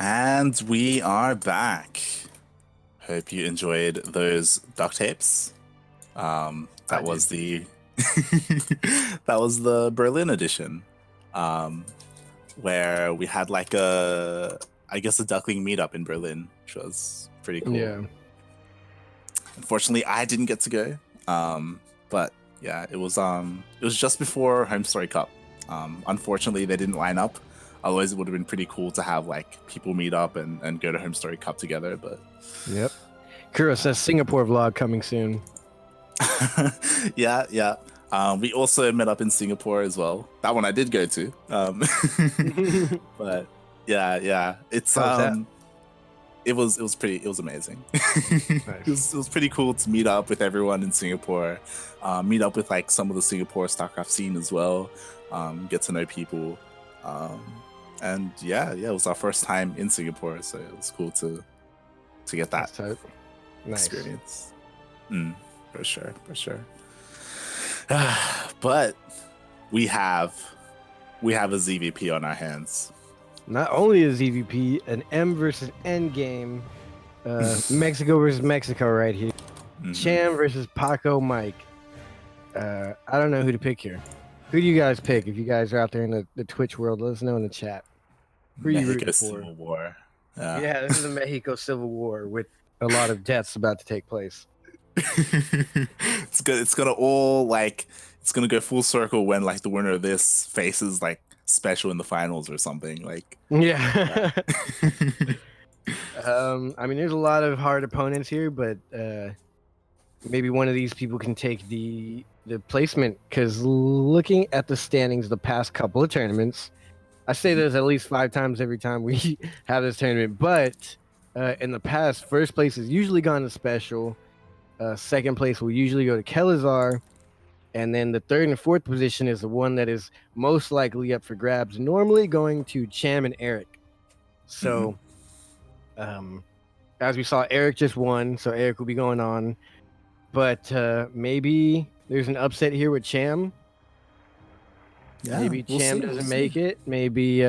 And we are back. Hope you enjoyed those duct tapes. That was the that was the Berlin edition, where we had like I guess a duckling meetup in Berlin, which was pretty cool. Yeah. Unfortunately, I didn't get to go, but yeah, it was just before Home Story Cup. Unfortunately, they didn't line up. Otherwise, it would have been pretty cool to have like people meet up and go to Home Story Cup together. But Yep. Kuro says Singapore vlog coming soon. yeah. We also met up in Singapore as well. That one I did go to. But yeah. It's it was amazing. Nice. It was pretty cool to meet up with everyone in Singapore, meet up with like some of the Singapore StarCraft scene as well, get to know people. And yeah, it was our first time in Singapore, so it was cool to get that experience. For sure. But we have a ZVP on our hands. Not only a ZVP, an M versus N game, Mexico versus Mexico right here. Cham versus Paco Mike. I don't know who to pick here. Who do you guys pick? If you guys are out there in the Twitch world, let us know in the chat. Who are you rooting for? Civil War. Yeah, this is a Mexico Civil War with a lot of deaths about to take place. It's gonna all like it's gonna go full circle when like the winner of this faces like special in the finals or something like. Yeah. I mean, there's a lot of hard opponents here, but maybe one of these people can take the placement, because looking at the standings the past couple of tournaments, I say this at least 5 times every time we have this tournament, but in the past, first place has usually gone to special, second place will usually go to Kelazar, and then the third and fourth position is the one that is most likely up for grabs, normally going to Cham and Eric. So as we saw, Eric just won, so Eric will be going on, but maybe there's an upset here with Cham. Yeah, maybe Cham doesn't make it. Maybe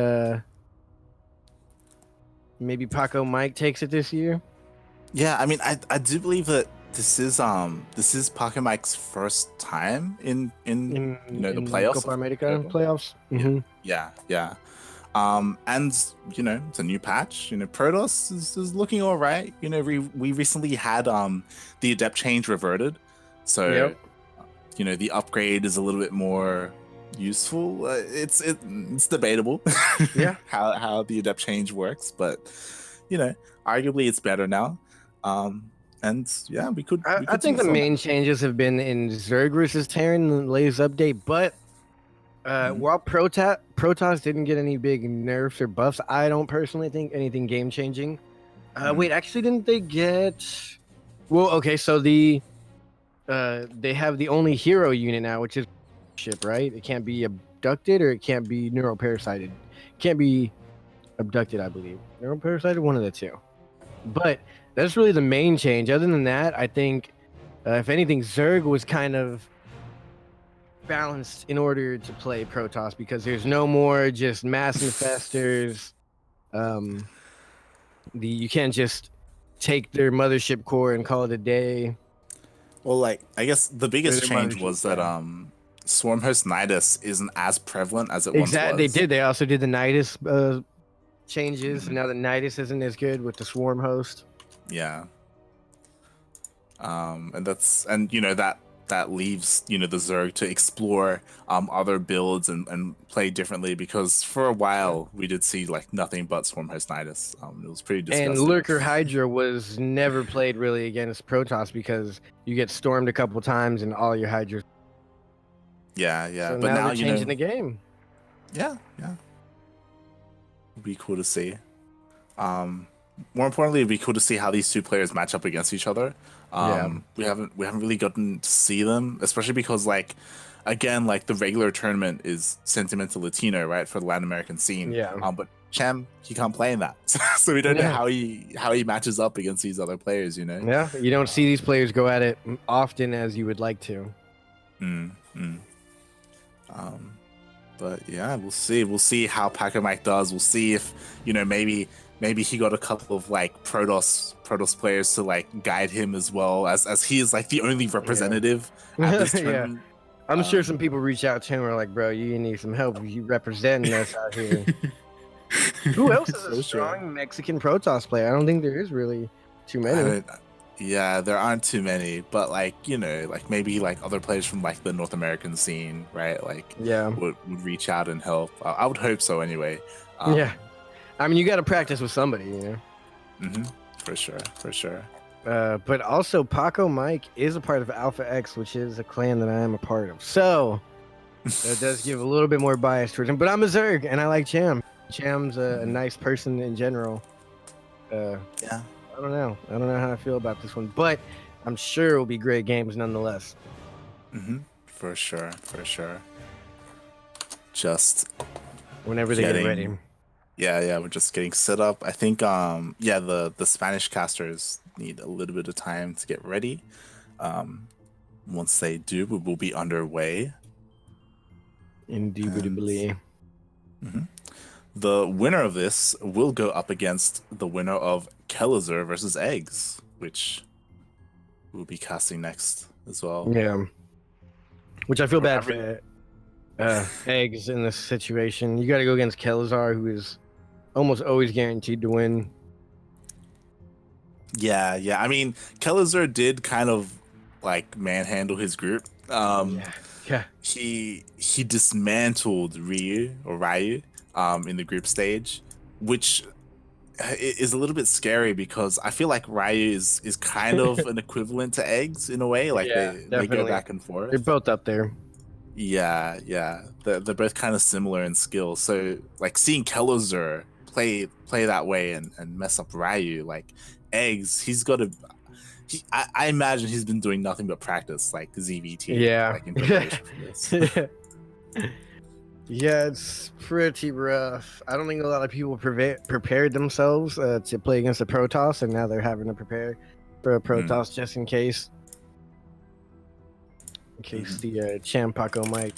Paco Mike takes it this year. Yeah, I mean, I do believe that this is Paco Mike's first time in the playoffs. Copa America playoffs. Yeah. And it's a new patch. Protoss is looking all right. We recently had the adept change reverted, so the upgrade is a little bit more useful. It's debatable. Yeah. how the adept change works, but arguably it's better now. And yeah, we could. I think the main changes have been in Zerg versus Terran in the latest update, but while Protoss didn't get any big nerfs or buffs, I don't personally think anything game changing. Wait, actually, didn't they get? Well, okay, so they have the only hero unit now, which is ship, right? It can't be abducted or it can't be neuroparasited. It can't be abducted, I believe. Neuroparasited, one of the two. But that's really the main change. Other than that, I think if anything, Zerg was kind of balanced in order to play Protoss, because there's no more just mass infestors. You can't just take their mothership core and call it a day. Well, like, I guess the biggest change was that Swarmhost Nidus isn't as prevalent as it once was. They did. They also did the Nidus changes. Now the Nidus isn't as good with the Swarm host. Yeah. And that leaves the Zerg to explore other builds and play differently, because for a while we did see like nothing but Swarmhost Nidus. It was pretty disgusting. And Lurker Hydra was never played really against Protoss, because you get stormed a couple times and all your Hydras. Yeah. So but now they're changing the game. Yeah. It'd be cool to see. More importantly, it'd be cool to see how these two players match up against each other. We haven't really gotten to see them, especially because again, the regular tournament is Sentimental Latino, right, for the Latin American scene. Yeah. But Cham, he can't play in that, so we don't know how he matches up against these other players. Yeah, you don't see these players go at it often as you would like to. But yeah, we'll see. We'll see how Paco Mike does. We'll see if maybe maybe he got a couple of like Protoss players to like guide him as well, as he is like the only representative at this Yeah. tournament. I'm sure some people reach out to him and are like, bro, you need some help. You representing us out here. Who else is a strong Mexican Protoss player? I don't think there is really too many. Yeah, there aren't too many, but like, like maybe like other players from like the North American scene, right? Like, would reach out and help. I would hope so anyway. Yeah. I mean, you got to practice with somebody, For sure. But also, Paco Mike is a part of Alpha X, which is a clan that I am a part of. So that does give a little bit more bias towards him. But I'm a Zerg, and I like Cham. Cham's a nice person in general. Yeah. I don't know how I feel about this one, but I'm sure it'll be great games nonetheless. For sure. Just whenever they get ready. Yeah, we're just getting set up. I think the Spanish casters need a little bit of time to get ready. Once they do, we will be underway. Indubitably. The winner of this will go up against the winner of Kelazur versus Eggs, which we'll be casting next as well. Yeah. Which I feel bad for Eggs in this situation. You got to go against Kelazar, who is almost always guaranteed to win. Yeah. I mean, Kelazur did kind of like manhandle his group. He dismantled Ryu in the group stage, which is a little bit scary because I feel like Ryu is kind of an equivalent to Eggs in a way. Like they go back and forth. They're both up there. Yeah. They're both kind of similar in skill. So like seeing Kelazur play that way and mess up Ryu, like Eggs, he's got to. I imagine he's been doing nothing but practice, like ZVT. Yeah. Like, in preparation for this. Yeah, it's pretty rough. I don't think a lot of people prepared themselves to play against a Protoss, and now they're having to prepare for a Protoss just in case. In case the Cham Paco Mike.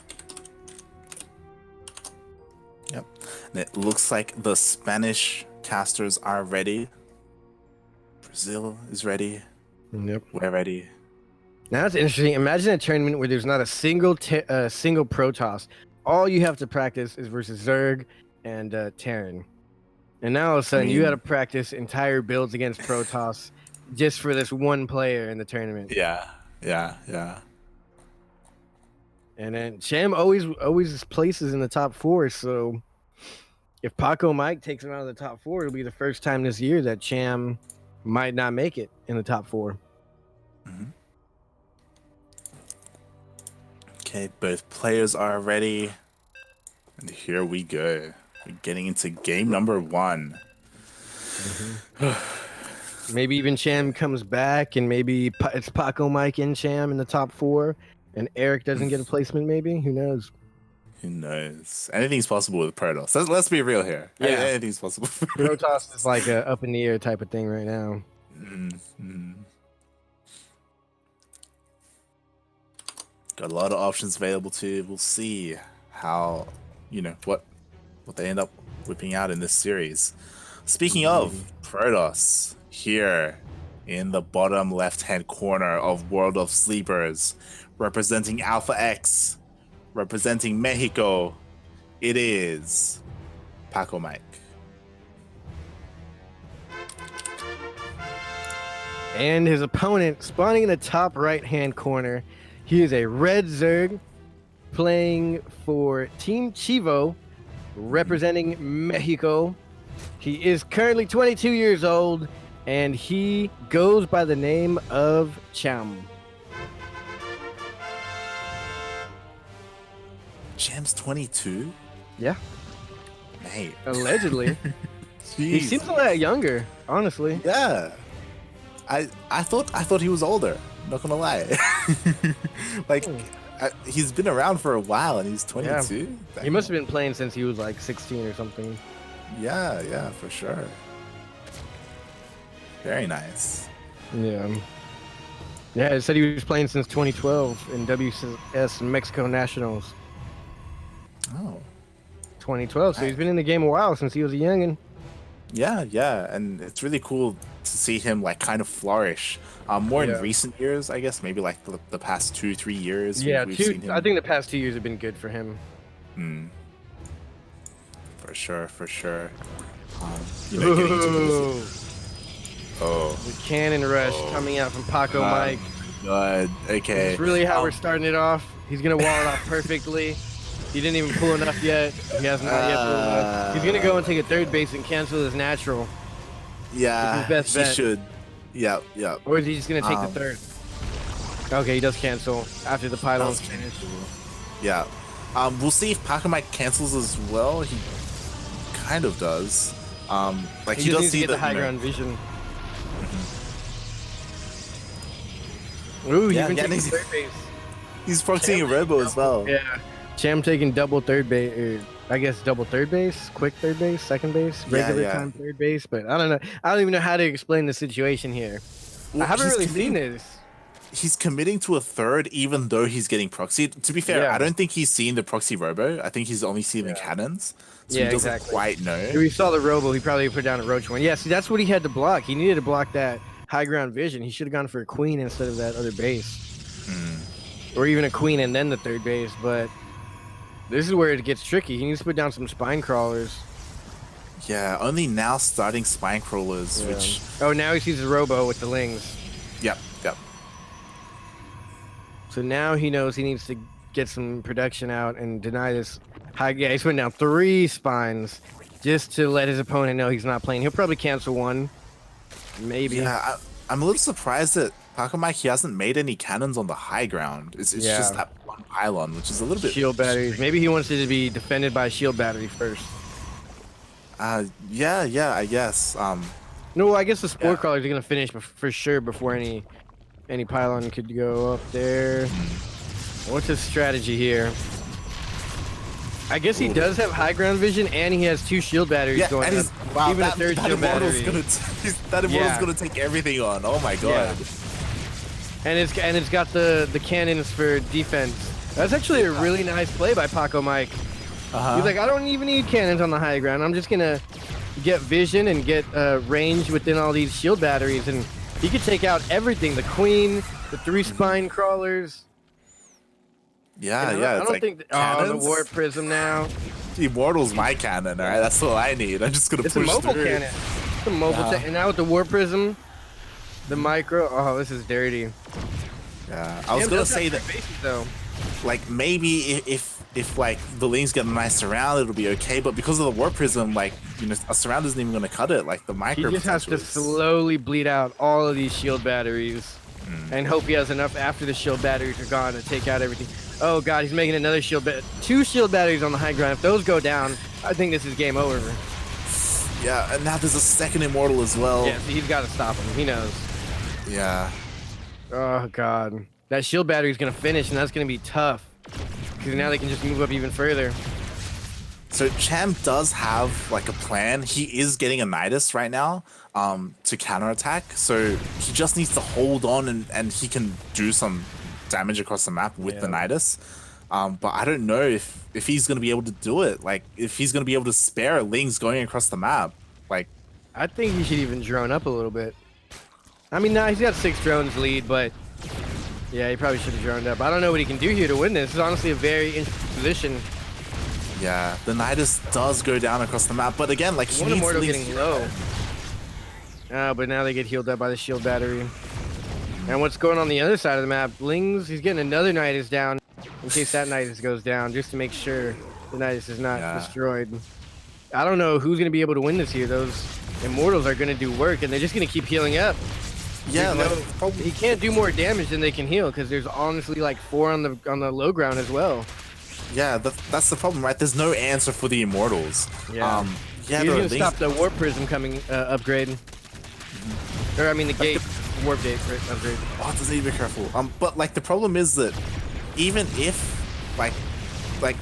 Yep. And it looks like the Spanish casters are ready. Brazil is ready. Yep. We're ready. Now it's interesting. Imagine a tournament where there's not a single Protoss. All you have to practice is versus Zerg and Terran. And now all of a sudden you got to practice entire builds against Protoss just for this one player in the tournament. Yeah. And then Cham always places in the top 4. So if Paco Mike takes him out of the top 4, it'll be the first time this year that Cham might not make it in the top 4. Okay, both players are ready. And here we go. We're getting into game number 1. Maybe even Cham comes back, and maybe it's Paco Mike and Cham in the top 4, and Eric doesn't get a placement, maybe? Who knows? Anything's possible with Protoss. Let's be real here. Yeah. Anything's possible. Protoss is like a up in the air type of thing right now. Got a lot of options available too. We'll see how, what they end up whipping out in this series. Speaking of Protoss, here in the bottom left-hand corner of World of Sleepers, representing Alpha X, representing Mexico, it is Paco Mike. And his opponent spawning in the top right-hand corner. He is a red Zerg playing for Team Chivo, representing Mexico. He is currently 22 years old, and he goes by the name of Cham. Cham's 22? Yeah. Mate. Allegedly. He seems a lot younger, honestly. Yeah. I thought he was older. Not gonna lie. He's been around for a while and he's 22. Yeah. He must have been playing since he was like 16 or something. Yeah, for sure. Very nice. Yeah, it said he was playing since 2012 in WCS Mexico Nationals. Oh. 2012, so he's been in the game a while since he was a youngin'. Yeah, yeah, and it's really cool to see him like kind of flourish. More in Yeah. recent years, I guess, maybe like the past 2, 3 years, Yeah, we've seen I him. think the past 2 years have been good for him. For sure, for sure. Getting into Ooh, oh, the cannon rush coming out from Paco Mike. God, Is okay. this really how we're starting it off? He's gonna wall it off perfectly. He didn't even pull enough yet. He has not yet pulled enough. He's gonna go and take a third base and cancel his natural. It's his Yeah, best he bet. should. Yeah, yeah. Or is he just gonna take the third? Okay, he does cancel after the pylon's finished. Yeah. We'll see if Paco Mike cancels as well. He kind of does. Like He he just does needs to see get the that, high ground vision. Ooh, Yeah, he's been yeah, taking he's- third base. he's proxying a robo as well. Yeah. Cham taking double third base, or I guess double third base, quick third base, second base, regular yeah. time third base. But I don't know. I don't even know how to explain the situation here. Well, I haven't he's really seen committing- this. He's committing to a third, even though he's getting proxied. To be fair, Yeah. I don't think he's seen the proxy robo. I think he's only seen the Yeah. cannons, so Yeah, he doesn't exactly. quite know. If he saw the robo, he probably put down a roach one. Yeah, see, that's what he had to block. He needed to block that high ground vision. He should have gone for a queen instead of that other base. Or even a queen and then the third base, but this is where it gets tricky. He needs to put down some spine crawlers. Yeah, only now starting spine crawlers, which Oh, now he sees the robo with the lings. yep. So now he knows he needs to get some production out and deny this high. Yeah, he's putting down 3 spines just to let his opponent know he's not playing. He'll probably cancel one. Maybe. Yeah, I'm a little surprised that Paco Mike he hasn't made any cannons on the high ground. It's just that one pylon, which is a little bit Shield batteries. Maybe he wants it to be defended by a shield battery first. Yeah, I guess. No, I guess the spore crawlers are gonna finish for sure before any pylon could go up there. What's his strategy here? I guess he does have high ground vision, and he has 2 shield batteries going and up. wow, Even a third that shield immortal's battery. that immortal's gonna take everything on. Oh my god. And it's got the cannons for defense. That's actually a really nice play by Paco Mike. He's like, I don't even need cannons on the high ground. I'm just gonna get vision and get range within all these shield batteries, and he could take out everything. The queen, the 3 spine crawlers. Yeah, And yeah. I It's don't like think. The cannons? warp prism now. The immortal's my cannon. All right, that's all I need. I'm just gonna It's a push mobile through. cannon. It's a mobile. And now with the warp prism, the micro. Oh, this is dirty. Yeah, I was gonna say that. Bases, though. Like maybe if like the lings get a nice surround, it'll be okay. But because of the warp prism, like a surround isn't even gonna cut it. Like the He micro. just has to potential is- slowly bleed out all of these shield batteries and hope he has enough after the shield batteries are gone to take out everything. Oh god, he's making another shield 2 shield batteries on the high ground. If those go down, I think this is game over. Yeah, and now there's a second immortal as well. Yeah, so he's got to stop him. He knows. Yeah. Oh god, that shield battery is gonna finish, and that's gonna be tough because now they can just move up even further. So Cham does have like a plan. He is getting a Nidus right now to counterattack. So he just needs to hold on and he can do some damage across the map with the Nidus. But I don't know if he's going to be able to do it. Like if he's going to be able to spare Lings going across the map. Like I think he should even drone up a little bit. I mean, nah, he's got 6 drones lead, but yeah, he probably should have droned up. I don't know what he can do here to win this. This is honestly a very interesting position. yeah, the Nidus does go down across the map. But again, like he One needs immortal Lings getting low. But now they get healed up by the shield battery. And what's going on the other side of the map? Lings, he's getting another Nidus down in case that Nidus goes down, just to make sure the Nidus is not destroyed. I don't know who's going to be able to win this here. Those immortals are going to do work, and they're just going to keep healing up. Yeah, He can't do more damage than they can heal because there's honestly like 4 on the low ground as well. yeah, that's the problem, right? There's no answer for the immortals. Yeah. Yeah, He's there are gonna Lings- stop the warp prism coming upgrade. Or I mean the gate, warp gate upgrade. Oh, does need to be careful. But like the problem is that even if like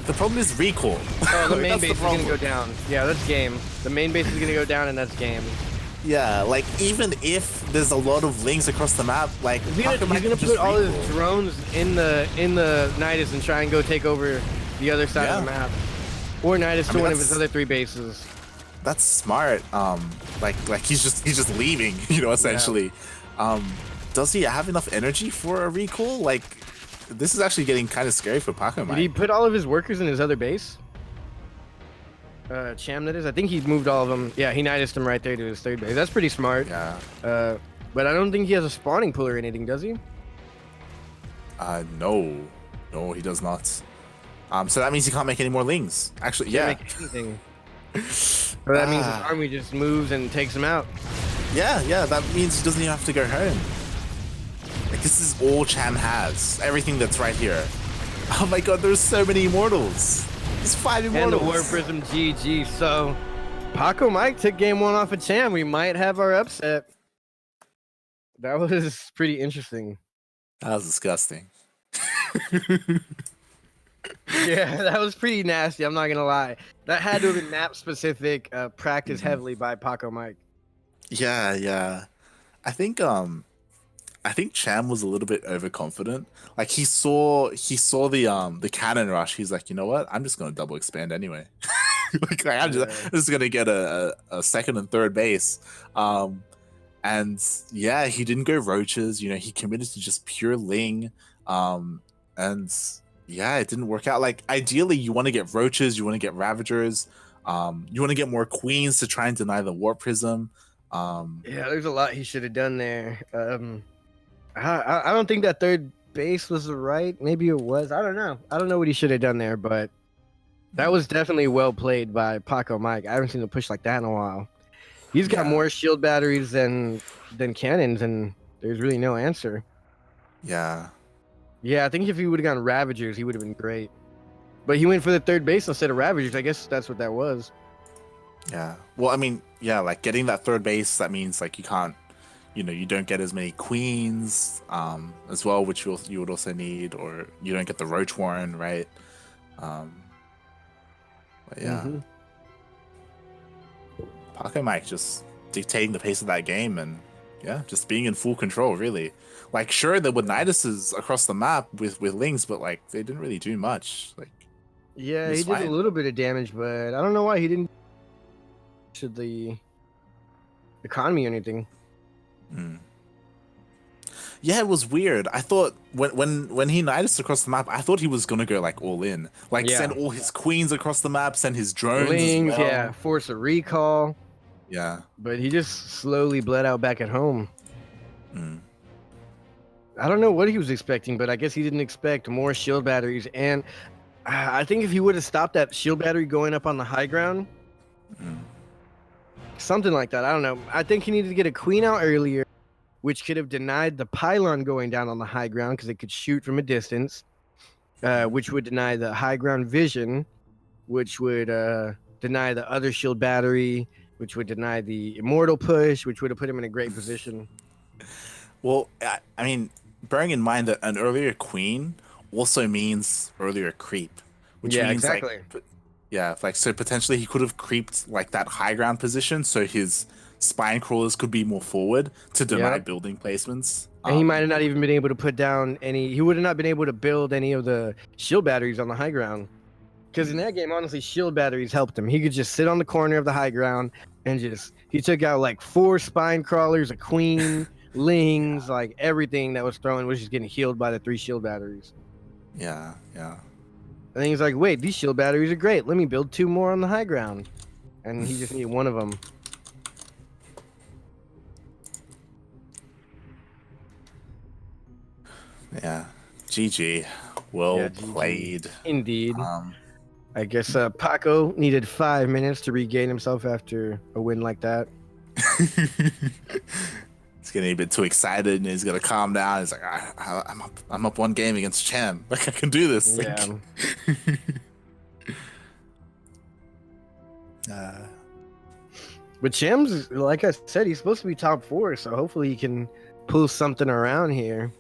the problem is recall. Oh, the main That's base is problem. gonna go down. Yeah, that's game. The main base is gonna go down, and that's game. Yeah, like even if there's a lot of Lings across the map, like He's gonna put all his drones in the Nidus and try and go take over the other side of the map, or Nidus to one of his that's- other 3 bases. that's smart. Like he's just leaving, essentially. Does he have enough energy for a recall? Like, this is actually getting kind of scary for Paco. Did he put all of his workers in his other base? Cham, that is. I think he moved all of them. Yeah, he nidused them right there to his third base. That's pretty smart. Yeah. But I don't think he has a spawning pool or anything, does he? No, he does not. So that means he can't make any more lings. Actually, yeah. Can't make anything. So that means his army just moves and takes him out. Yeah. That means he doesn't even have to go home. Like, this is all Cham has. Everything that's right here. Oh my god, there's so many immortals. There's 5 immortals. And the War Prism GG. So Paco Mike took game 1 off of Cham. We might have our upset. That was pretty interesting. That was disgusting. Yeah, that was pretty nasty. I'm not gonna lie. That had to have been map specific, practiced heavily by Paco Mike. Yeah. I think Cham was a little bit overconfident. Like, he saw the cannon rush. He's like, you know what? I'm just gonna double expand anyway. I'm just gonna get a second and third base. And yeah, he didn't go roaches. He committed to just pure ling. And yeah, it didn't work out. Like, ideally, you want to get roaches, you want to get ravagers, you want to get more queens to try and deny the War Prism. Yeah, there's a lot he should have done there. I don't think that third base was right. Maybe it was. I don't know. I don't know what he should have done there, but that was definitely well played by Paco Mike. I haven't seen him push like that in a while. He's got more shield batteries than cannons, and there's really no answer. Yeah. Yeah, I think if he would have gone Ravagers, he would have been great. But he went for the third base instead of Ravagers. I guess that's what that was. Yeah. Well, I mean, yeah, like, getting that third base, that means, like, you can't, you don't get as many queens as well, which you would also need, or you don't get the Roach Warren, right? But yeah. Paco Mike just dictating the pace of that game, and yeah, just being in full control, really. Like, sure, there were Niduses across the map with lings, but like, they didn't really do much. Like, yeah, he did a little bit of damage, but I don't know why he didn't to the economy or anything. Yeah, it was weird. I thought when he Nidus across the map, I thought he was gonna go like all in, like send all his queens across the map, send his drones lings, as well. yeah, force a recall. Yeah, but he just slowly bled out back at home. I don't know what he was expecting, but I guess he didn't expect more shield batteries. And I think if he would have stopped that shield battery going up on the high ground, something like that, I don't know. I think he needed to get a queen out earlier, which could have denied the pylon going down on the high ground because it could shoot from a distance, which would deny the high ground vision, which would deny the other shield battery, which would deny the immortal push, which would have put him in a great position. Well, I mean, bearing in mind that an earlier queen also means earlier creep, which means exactly. Like so potentially he could have creeped like that high ground position, so his spine crawlers could be more forward to deny building placements. And he might have not even been able to put down any. He would have not been able to build any of the shield batteries on the high ground. Because in that game, honestly, shield batteries helped him. He could just sit on the corner of the high ground and he took out like 4 spine crawlers, a queen, lings, like everything that was thrown was just getting healed by the 3 shield batteries. Yeah. And then he's like, wait, these shield batteries are great. Let me build 2 more on the high ground. And he just needed 1 of them. Yeah. GG. Well played. Indeed. I guess Paco needed 5 minutes to regain himself after a win like that. He's getting a bit too excited and he's gonna calm down. He's like, I'm up 1 game against Cham. Like, I can do this. Yeah. But Cham's, like I said, he's supposed to be top 4, so hopefully he can pull something around here.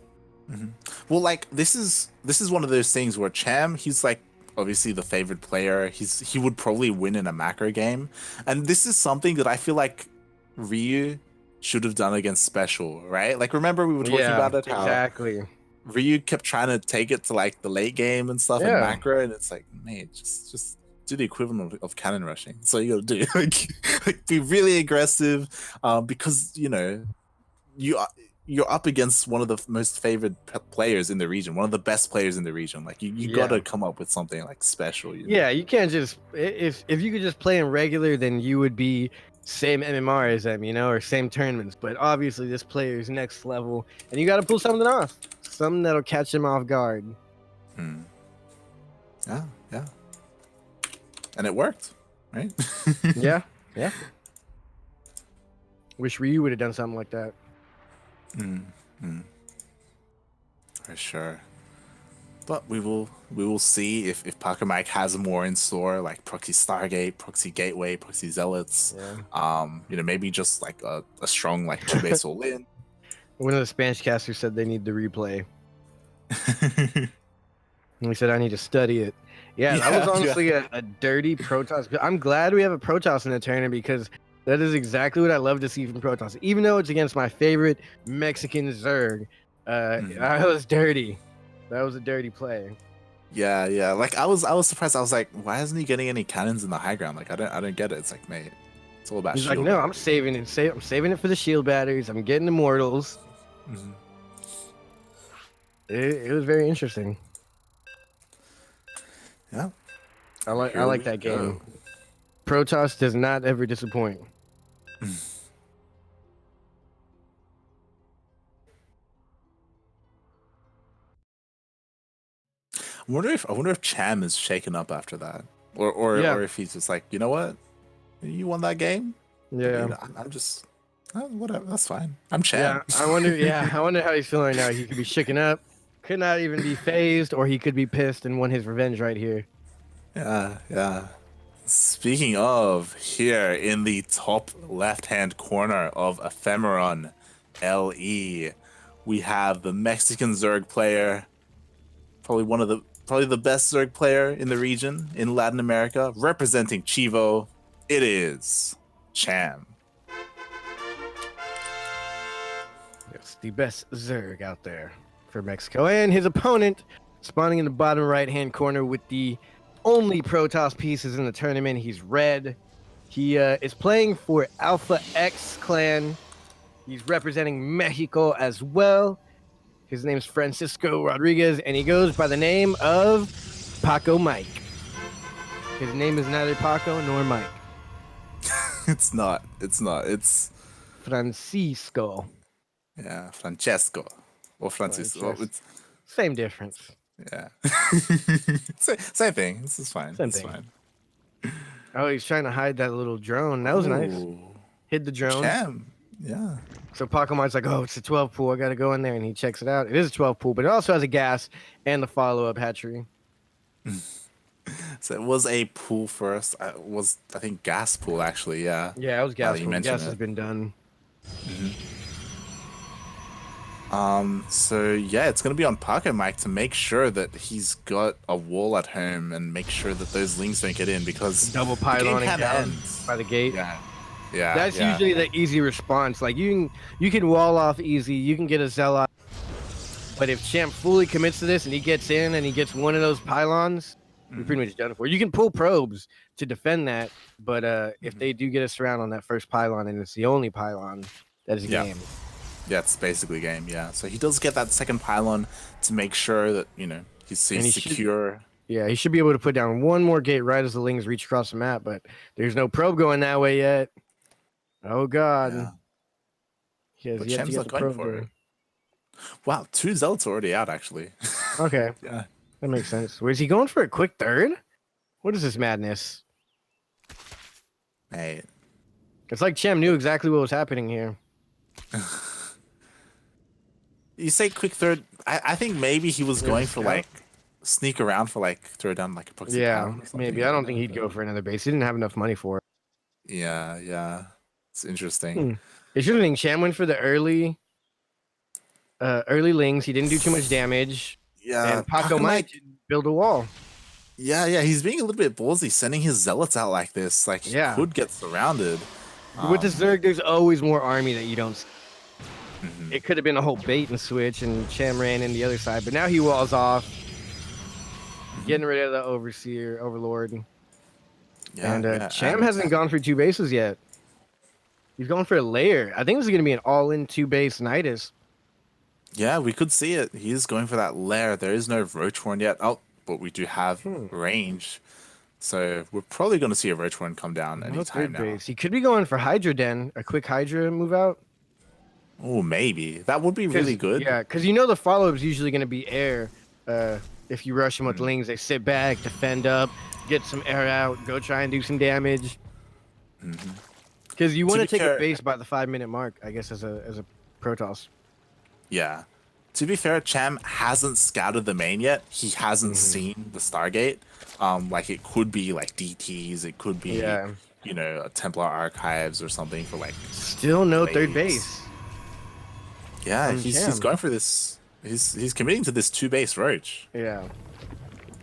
Well, like, this is one of those things where Cham, he's like obviously the favorite player. He would probably win in a macro game, and this is something that I feel like Ryu should have done against Special, right? Like, remember we were talking about it, how exactly Ryu kept trying to take it to like the late game and stuff in macro, and it's like, mate, just do the equivalent of cannon rushing. So you got to do like be really aggressive, because you're up against one of the most favored players in the region, one of the best players in the region. Like you got to come up with something like special. Yeah, you can't just if you could just play in regular, then you would be same MMR as them, or same tournaments. But obviously, this player is next level, and you got to pull something off, something that'll catch him off guard. Yeah, yeah, and it worked, right? Yeah. Wish Ryu would have done something like that. For sure. But we will see if Pachamike has more in store, like Proxy Stargate, Proxy Gateway, Proxy Zealots. Yeah. Maybe just like a strong like 2-base all-in. One of the Spanish casters said they need the replay. And he said I need to study it. Yeah, that was honestly a dirty Protoss. I'm glad we have a Protoss in the tournament because that is exactly what I love to see from Protoss. Even though it's against my favorite Mexican Zerg, that was dirty. That was a dirty play. Yeah. Like I was surprised. I was like, why isn't he getting any cannons in the high ground? Like I don't get it. It's like, mate, it's all about. He's shield. like, no, I'm saving it. I'm saving it for the shield batteries. I'm getting immortals. It was very interesting. Yeah, I like that game. Protoss does not ever disappoint. I wonder if Cham is shaken up after that, or if he's just like, you know what, you won that game. Yeah, I'm just whatever. That's fine. I'm Cham. Yeah, I wonder how he's feeling right now. He could be shaken up, could not even be phased, or he could be pissed and won his revenge right here. Yeah. Speaking of, here in the top left-hand corner of Ephemeron LE, we have the Mexican Zerg player, probably the best Zerg player in the region in Latin America, representing Chivo. It is Cham. Yes, the best Zerg out there for Mexico, and his opponent spawning in the bottom right-hand corner with the only Protoss pieces in the tournament. He's red. He is playing for Alpha X clan. He's representing Mexico as well. His name's Francisco Rodriguez, and he goes by the name of Paco Mike. His name is neither Paco nor Mike. It's not. It's Francisco. Yeah, Francesco or Francisco. It's same difference. Yeah. Same thing. This is fine. It's fine. Oh, he's trying to hide that little drone. That was nice. Hid the drone. Cham. Yeah. So Pachamike's like, oh, it's a 12 pool. I got to go in there. And he checks it out. It is a 12 pool, but it also has a gas and the follow-up hatchery. So it was a pool first. I think gas pool actually. Yeah. Yeah, it was gas pool. Gas has been done. So yeah, it's gonna be on Pachamike to make sure that he's got a wall at home and make sure that those lings don't get in, because double pyloning down by the gate. Yeah. That's usually the easy response. Like you can wall off easy. You can get a zealot, but if Champ fully commits to this and he gets in and he gets one of those pylons, you're pretty much done for. You can pull probes to defend that, but if they do get us around on that first pylon and it's the only pylon, that is a game. Yeah, it's basically game, yeah. So he does get that second pylon to make sure that, he's secure. He should be able to put down one more gate right as the lings reach across the map, but there's no probe going that way yet. Oh, God. Yeah. He has yet to get the probe going. Wow, 2 zealots already out, actually. Okay. Yeah. That makes sense. Was he going for a quick third? What is this madness? Hey. It's like Chem knew exactly what was happening here. You say quick third. I think maybe he was going for like sneak around for like throw down like a proxy. Yeah, maybe. I don't think he'd go for another base. He didn't have enough money for it. Yeah. It's interesting. It's interesting. Cham went for the early lings. He didn't do too much damage. Yeah. And Paco Mike didn't build a wall. Yeah. He's being a little bit ballsy, sending his zealots out like this. Like he could get surrounded. With the Zerg, there's always more army that you don't see. It could have been a whole bait and switch, and Cham ran in the other side, but now he walls off, getting rid of the overlord. And yeah, Cham and hasn't gone for 2 bases yet. He's going for a layer. I think this is going to be an all-in 2-base Nidus. yeah, we could see it. He is going for that lair. There is no Roach Warren yet. Oh, but we do have range. So we're probably going to see a Roach Warren come down No anytime third now. base. He could be going for Hydra Den, a quick Hydra move out. Oh, maybe. That would be really good. Yeah, because you know the follow-up is usually going to be air. If you rush them with Mm. Lings, they sit back, defend up, get some air out, go try and do some damage. Because you want to take a base by the 5-minute mark, I guess, as a Protoss. Yeah. To be fair, Cham hasn't scouted the main yet. He hasn't seen the Stargate. Like it could be like DTs, it could be you know, a Templar Archives or something for like still no third base. Yeah, he's going for this. He's committing to this 2-base Roach. Yeah.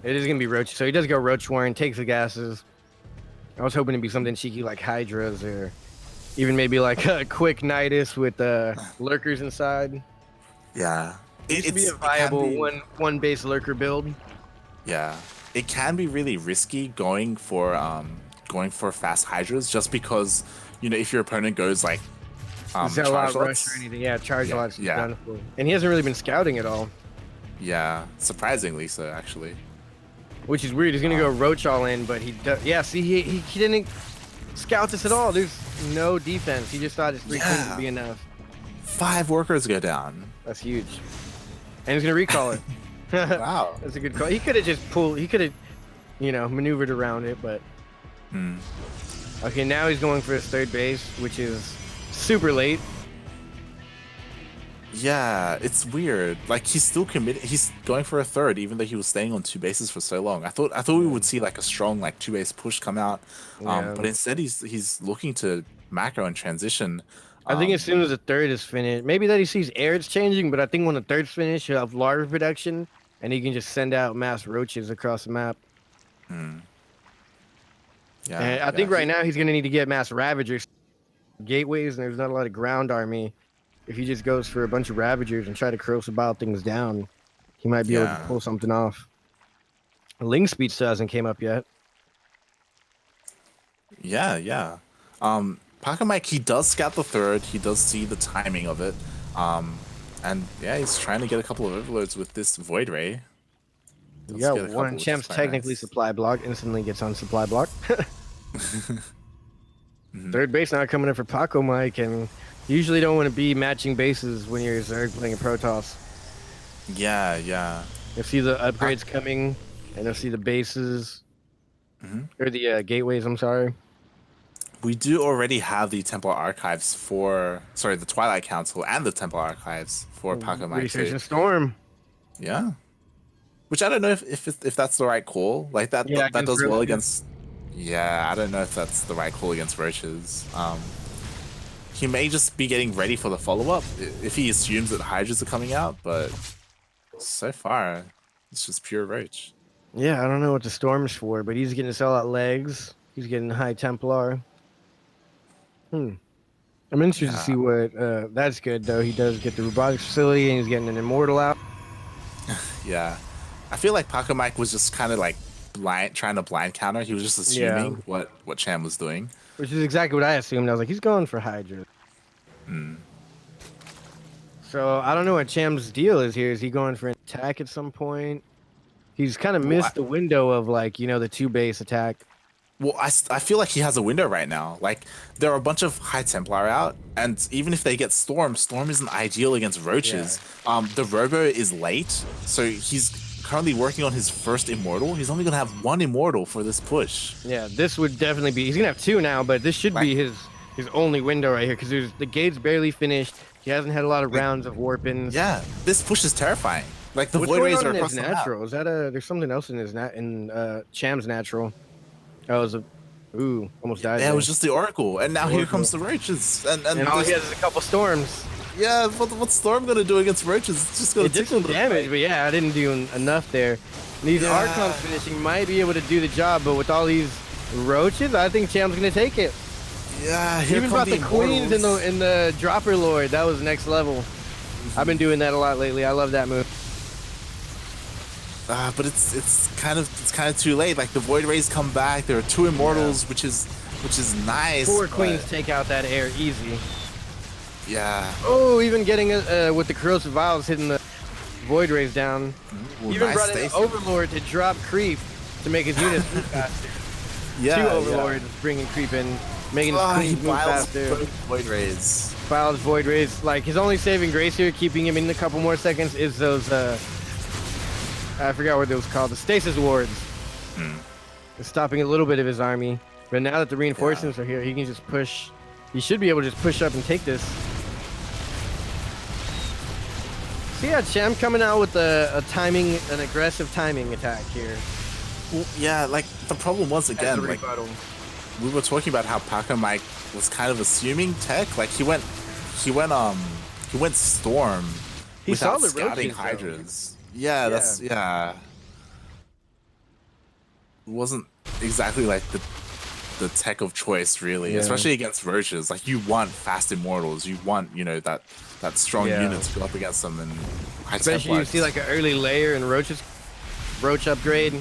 It is gonna be Roach. So he does go Roach Warren, takes the gases. I was hoping to be something cheeky like Hydras or even maybe like a quick Nidus with lurkers inside. Yeah. It should be a viable one base lurker build. Yeah. It can be really risky going for fast Hydras just because, you know, if your opponent goes like Zealot rush or anything. Yeah, charge lots. Yeah. And he hasn't really been scouting at all. Yeah, surprisingly so actually. Which is weird. He's gonna go Roach all in, but he does. Yeah, see, he didn't scout this at all. There's no defense. He just thought his 3 queens would be enough. 5 workers go down. That's huge. And he's gonna recall it. Wow. That's a good call. He could have just pulled. He could have, you know, maneuvered around it, but. Okay, now he's going for his third base, which is super late. Yeah, it's weird. Like he's still committed. He's going for a third, even though he was staying on 2 bases for so long. I thought we would see like a strong like 2-base push come out, but instead he's looking to macro and transition. I think as soon as the third is finished, maybe that he sees air it's changing, but I think when the third's finished, he'll have larva production, and he can just send out mass roaches across the map. Yeah, and I think right now he's gonna need to get mass ravagers, gateways, and there's not a lot of ground army. If he just goes for a bunch of ravagers and try to corrosive things down, he might be able to pull something off. Ling speed still hasn't came up yet. Yeah. Pocket Mike, he does scout the third. He does see the timing of it. And yeah, he's trying to get a couple of overloads with this Void Ray. You got one. Champ's technically supply block, instantly gets on supply block. Third base now coming in for Paco Mike, and you usually don't want to be matching bases when you're Zerg playing a Protoss. Yeah. You'll see the upgrades coming, and you'll see the bases, or the gateways, I'm sorry. We do already have the Templar Archives the Twilight Council and the Templar Archives for Paco Mike. Research and Storm. Yeah. Which I don't know if that's the right call. Like that does well against. Yeah, I don't know if that's the right call against Roaches. He may just be getting ready for the follow-up if he assumes that Hydras are coming out, but so far it's just pure Roach. Yeah, I don't know what the Storm's for, but he's getting to sell out legs. He's getting High Templar. I'm interested to see what. That's good though. He does get the robotics facility, and he's getting an Immortal out. Yeah. I feel like Paco Mike was just kind of like trying to blind counter. He was just assuming what Cham was doing. Which is exactly what I assumed. I was like, he's going for Hydra. So I don't know what Cham's deal is here. Is he going for an attack at some point? He's kind of missed the window of like, you know, the 2-base attack. Well, I feel like he has a window right now. Like, there are a bunch of High Templar out, and even if they get Storm isn't ideal against Roaches. Yeah. The Robo is late, so he's currently working on his first Immortal. He's only going to have 1 Immortal for this push. Yeah, this would definitely be... He's going to have 2 now, but this should be his only window right here, because the gate's barely finished. He hasn't had a lot of rounds of warp-ins. Yeah, this push is terrifying. Like, the Void Rays are across the map. Is that there's something else in his Cham's natural. That was almost died. Yeah, it was just the Oracle, and now here comes the Roaches, and all he has is a couple Storms. Yeah, what's Storm gonna do against Roaches? It's just gonna take some damage, but yeah, I didn't do enough there. These Archons finishing might be able to do the job, but with all these Roaches, I think Cham's gonna take it. Yeah, even brought the Queens in the Dropper Lord. That was next level. I've been doing that a lot lately. I love that move. But it's kind of too late. Like the Void Rays come back. There are 2 Immortals, which is nice. 4 Queens take out that air easy. Yeah. Oh, even getting with the Corrosive Vials hitting the Void Rays down. Ooh, even nice brought in the Overlord to drop creep to make his units move faster. Yeah. 2 Overlords bringing creep in, making his Queens move faster. Void Rays. Files Void Rays. Like his only saving grace here, keeping him in a couple more seconds, is those I forgot what those called, the Stasis Wards. It's stopping a little bit of his army. But now that the reinforcements are here, he can just push. He should be able to just push up and take this. So yeah, Cham coming out with an aggressive timing attack here. Well, yeah, like the problem was again, like we were talking about how Paco Mike was kind of assuming tech. Like he went Storm without scouting Hydras. Yeah, that's It wasn't exactly like the tech of choice, really, especially against Roaches. Like you want fast Immortals, you want that strong unit to go up against them, and especially you see like an early layer in Roach upgrade.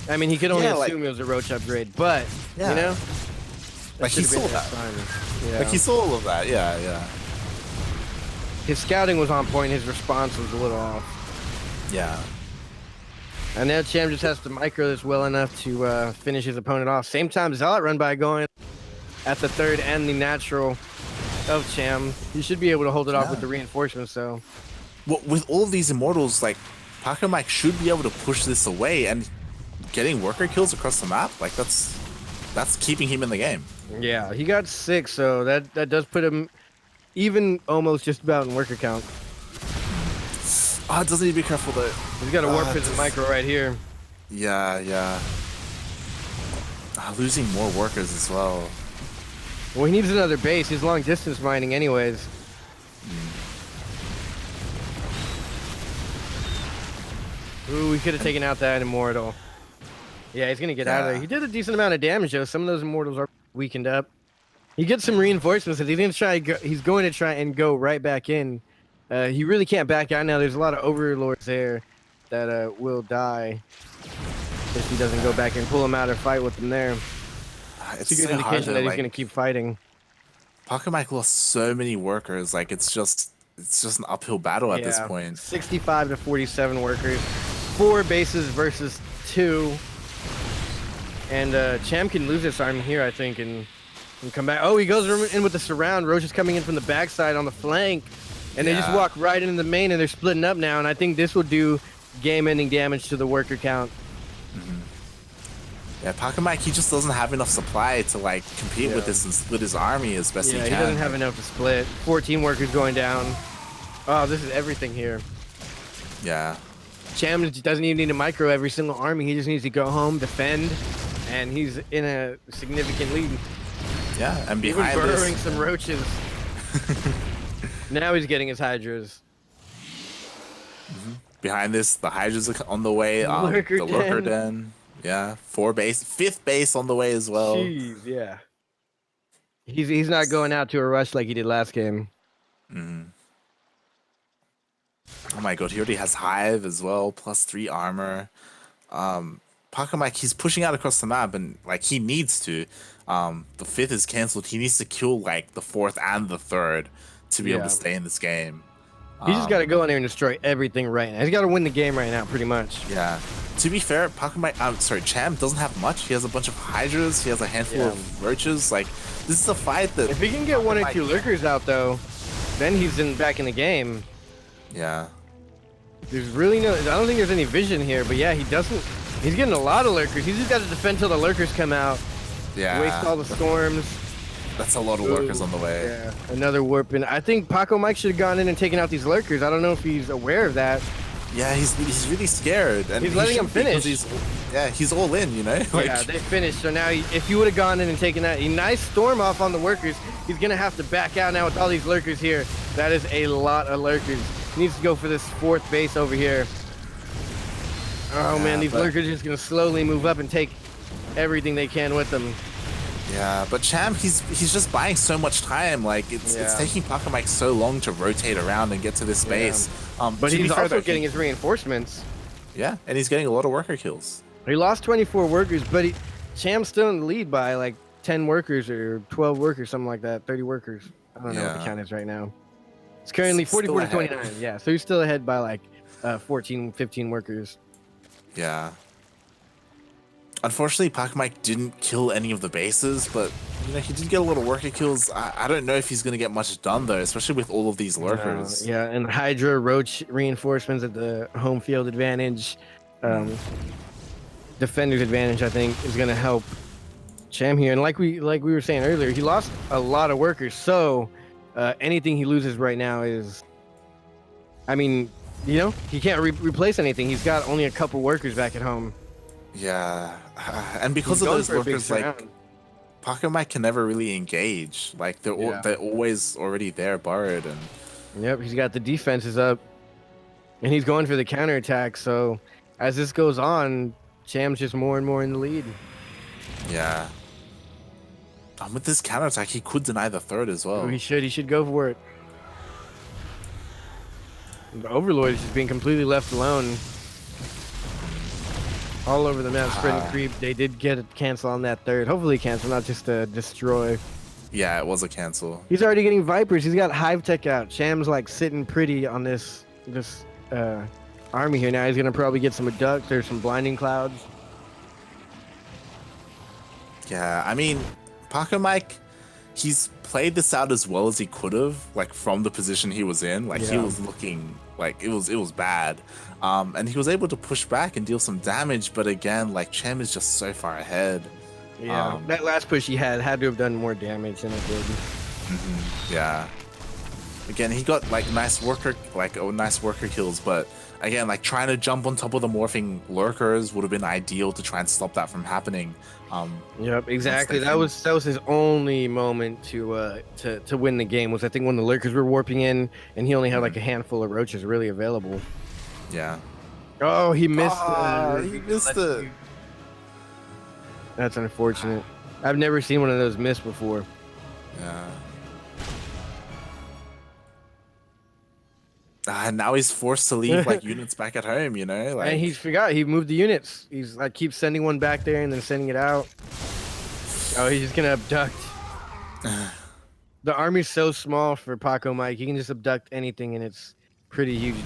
I mean, he could only assume it was a Roach upgrade, but you know, like he saw that. Like he saw all of that. Yeah. His scouting was on point. His response was a little off. Yeah. And now Cham just has to micro this well enough to finish his opponent off. Same time, Zealot run by going at the 3rd and the natural of Cham. He should be able to hold it off with the reinforcements, so. Well, with all of these Immortals, like, Paco Mike should be able to push this away, and getting worker kills across the map, like, that's keeping him in the game. Yeah, he got 6, so that does put him even almost just about in worker count. Oh, doesn't he be careful though? He's got a warp his micro right here. Yeah. Losing more workers as well. Well, he needs another base. He's long distance mining anyways. Ooh, we could have taken out that Immortal. Yeah, he's gonna get out of there. He did a decent amount of damage though. Some of those Immortals are weakened up. He gets some reinforcements, and he's going to try and go right back in. He really can't back out now. There's a lot of Overlords there that will die if he doesn't go back and pull him out or fight with them there. It's a good indication that he's going to keep fighting. Paco Mike lost so many workers. Like it's just an uphill battle at this point. 65 to 47 workers, 4 bases versus 2, and Cham can lose this army here, I think, and come back. Oh, he goes in with the surround. Roach is coming in from the backside on the flank. And they just walk right into the main, and they're splitting up now. And I think this will do game-ending damage to the worker count. Yeah, Paco Mike, he just doesn't have enough supply to like compete with his army as best he can. Yeah, he doesn't have enough to split. 14 workers going down. Oh, this is everything here. Yeah. Cham doesn't even need to micro every single army. He just needs to go home, defend, and he's in a significant lead. Yeah, and behind even burrowing some roaches. Now he's getting his Hydras. Behind this, the Hydras are on the way. The Lurker Den. Yeah, 5th base on the way as well. Jeez, yeah. He's not going out to a rush like he did last game. Oh my god, he already has Hive as well, +3 armor. Paco Mike, he's pushing out across the map, and like he needs to. The 5th is cancelled. He needs to kill like the 4th and the 3rd to be able to stay in this game. He's just got to go in there and destroy everything right now. He's got to win the game right now, pretty much. Yeah. To be fair, Cham doesn't have much. He has a bunch of Hydras. He has a handful of Roaches. Like, this is a fight that... If he can get 1 or 2 Lurkers out, though, then he's back in the game. Yeah. There's really no... I don't think there's any vision here, but yeah, he doesn't... He's getting a lot of Lurkers. He's just got to defend till the Lurkers come out. Yeah. Waste all the storms. That's a lot of Lurkers on the way. Yeah, another warp. And I think Paco Mike should have gone in and taken out these Lurkers. I don't know if he's aware of that. Yeah, he's really scared. And he's letting them finish. He's all in, you know? Like, yeah, they finished. So now, if you would have gone in and taken that nice storm off on the workers, he's going to have to back out now with all these Lurkers here. That is a lot of Lurkers. He needs to go for this 4th base over here. Oh, man, these Lurkers are just going to slowly move up and take everything they can with them. Yeah, but Cham, he's just buying so much time. Like it's taking Paco Mike so long to rotate around and get to this space. But he's also getting his reinforcements. Yeah, and he's getting a lot of worker kills. He lost 24 workers, but Cham's still in the lead by like 10 workers or 12 workers, something like that. 30 workers. I don't know what the count is right now. It's currently 44 to 29. Yeah, so he's still ahead by like 14, 15 workers. Yeah. Unfortunately, Mike didn't kill any of the bases, but you know he did get a lot of worker kills. I don't know if he's gonna get much done though, especially with all of these lurkers. Yeah, and Hydra Roach reinforcements at the home field advantage, defender's advantage. I think is gonna help Cham here. And like we were saying earlier, he lost a lot of workers, so anything he loses right now is, I mean, you know, he can't replace anything. He's got only a couple workers back at home. Yeah, and because of those workers, like Mike can never really engage. Like they're always already there, borrowed, and yep, he's got the defenses up, and he's going for the counterattack. So as this goes on, Cham's just more and more in the lead. Yeah. With this counterattack, he could deny the third as well. He should go for it. The Overlord is just being completely left alone. All over the map, spreading creep. They did get a cancel on that third. Hopefully cancel, not just a destroy. Yeah, it was a cancel. He's already getting Vipers. He's got Hive Tech out. Cham's like sitting pretty on this army here now. He's gonna probably get some Ducks. There's some Blinding Clouds. Yeah, I mean, Mike, he's played this out as well as he could have, like from the position he was in. Like he was looking like it was bad. And he was able to push back and deal some damage, but again, like Cham is just so far ahead. Yeah, that last push he had to have done more damage than it did. Yeah. Again, he got like nice worker kills, but again, like trying to jump on top of the morphing lurkers would have been ideal to try and stop that from happening. Yep, exactly. That was his only moment to win the game. Was I think when the lurkers were warping in, and he only had like a handful of roaches really available. Yeah. Oh, he missed. He missed it. That's unfortunate. I've never seen one of those miss before. Yeah. And now he's forced to leave like units back at home, you know. Like, and he forgot he moved the units. He's like keeps sending one back there and then sending it out. Oh, he's just gonna abduct. The army's so small for Paco Mike. He can just abduct anything, and it's a pretty huge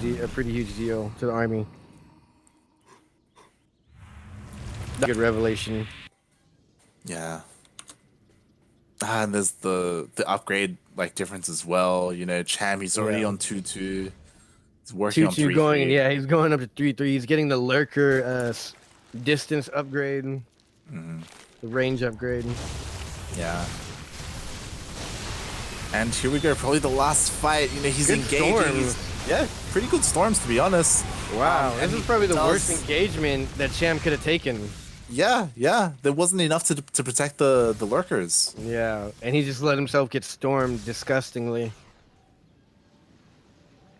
deal to the army. Good revelation. Yeah. And there's the upgrade like difference as well. You know, Cham, he's already on 2-2. He's working on 3-3. Going, yeah, he's going up to 3-3. He's getting the lurker distance upgrade, the range upgrade. Yeah. And here we go, probably the last fight. You know, he's good engaging. Yeah, pretty good storms to be honest. Wow, this is probably the worst engagement that Cham could have taken. Yeah, there wasn't enough to protect the lurkers. Yeah, and he just let himself get stormed disgustingly.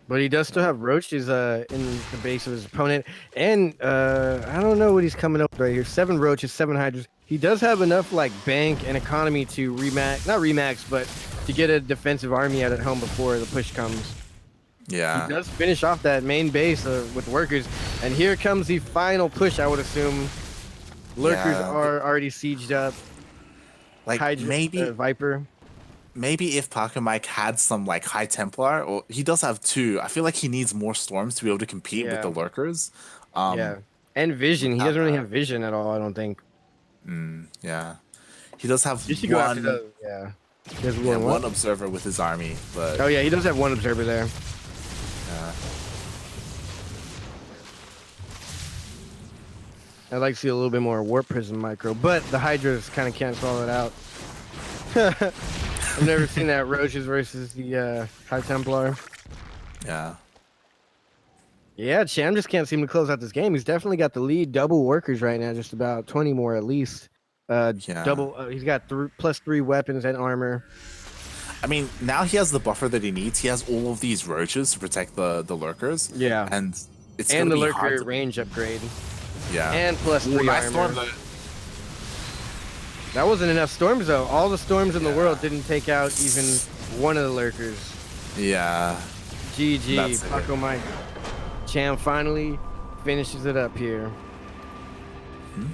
But he does still have roaches in the base of his opponent, and I don't know what he's coming up with right here. 7 roaches, 7 hydras. He does have enough like bank and economy to not remax, but to get a defensive army out at home before the push comes. Yeah, he does finish off that main base with workers, and here comes the final push. I would assume lurkers are already sieged up. Like Hydra, maybe Viper. Maybe if Paco Mike had some like High Templar, or he does have 2. I feel like he needs more storms to be able to compete with the lurkers. And vision. He doesn't really have vision at all, I don't think. Yeah, he does have He has one observer with his army, but oh yeah, he does have 1 observer there. Yeah. I'd like to see a little bit more warp prism micro, but the hydras kind of cancel all that out. I've never seen that roaches versus the High Templar. Yeah. Yeah, Cham just can't seem to close out this game. He's definitely got the lead. Double workers right now, just about 20 more at least. Double. He's got +3 weapons and armor. I mean, now he has the buffer that he needs. He has all of these roaches to protect the lurkers. Yeah. And it's and gonna the be lurker hard range upgrade. Yeah. And +3 armor. That wasn't enough storms though. All the storms in the world didn't take out even one of the lurkers. Yeah. GG, Paco Mike. Cham finally finishes it up here. Hmm?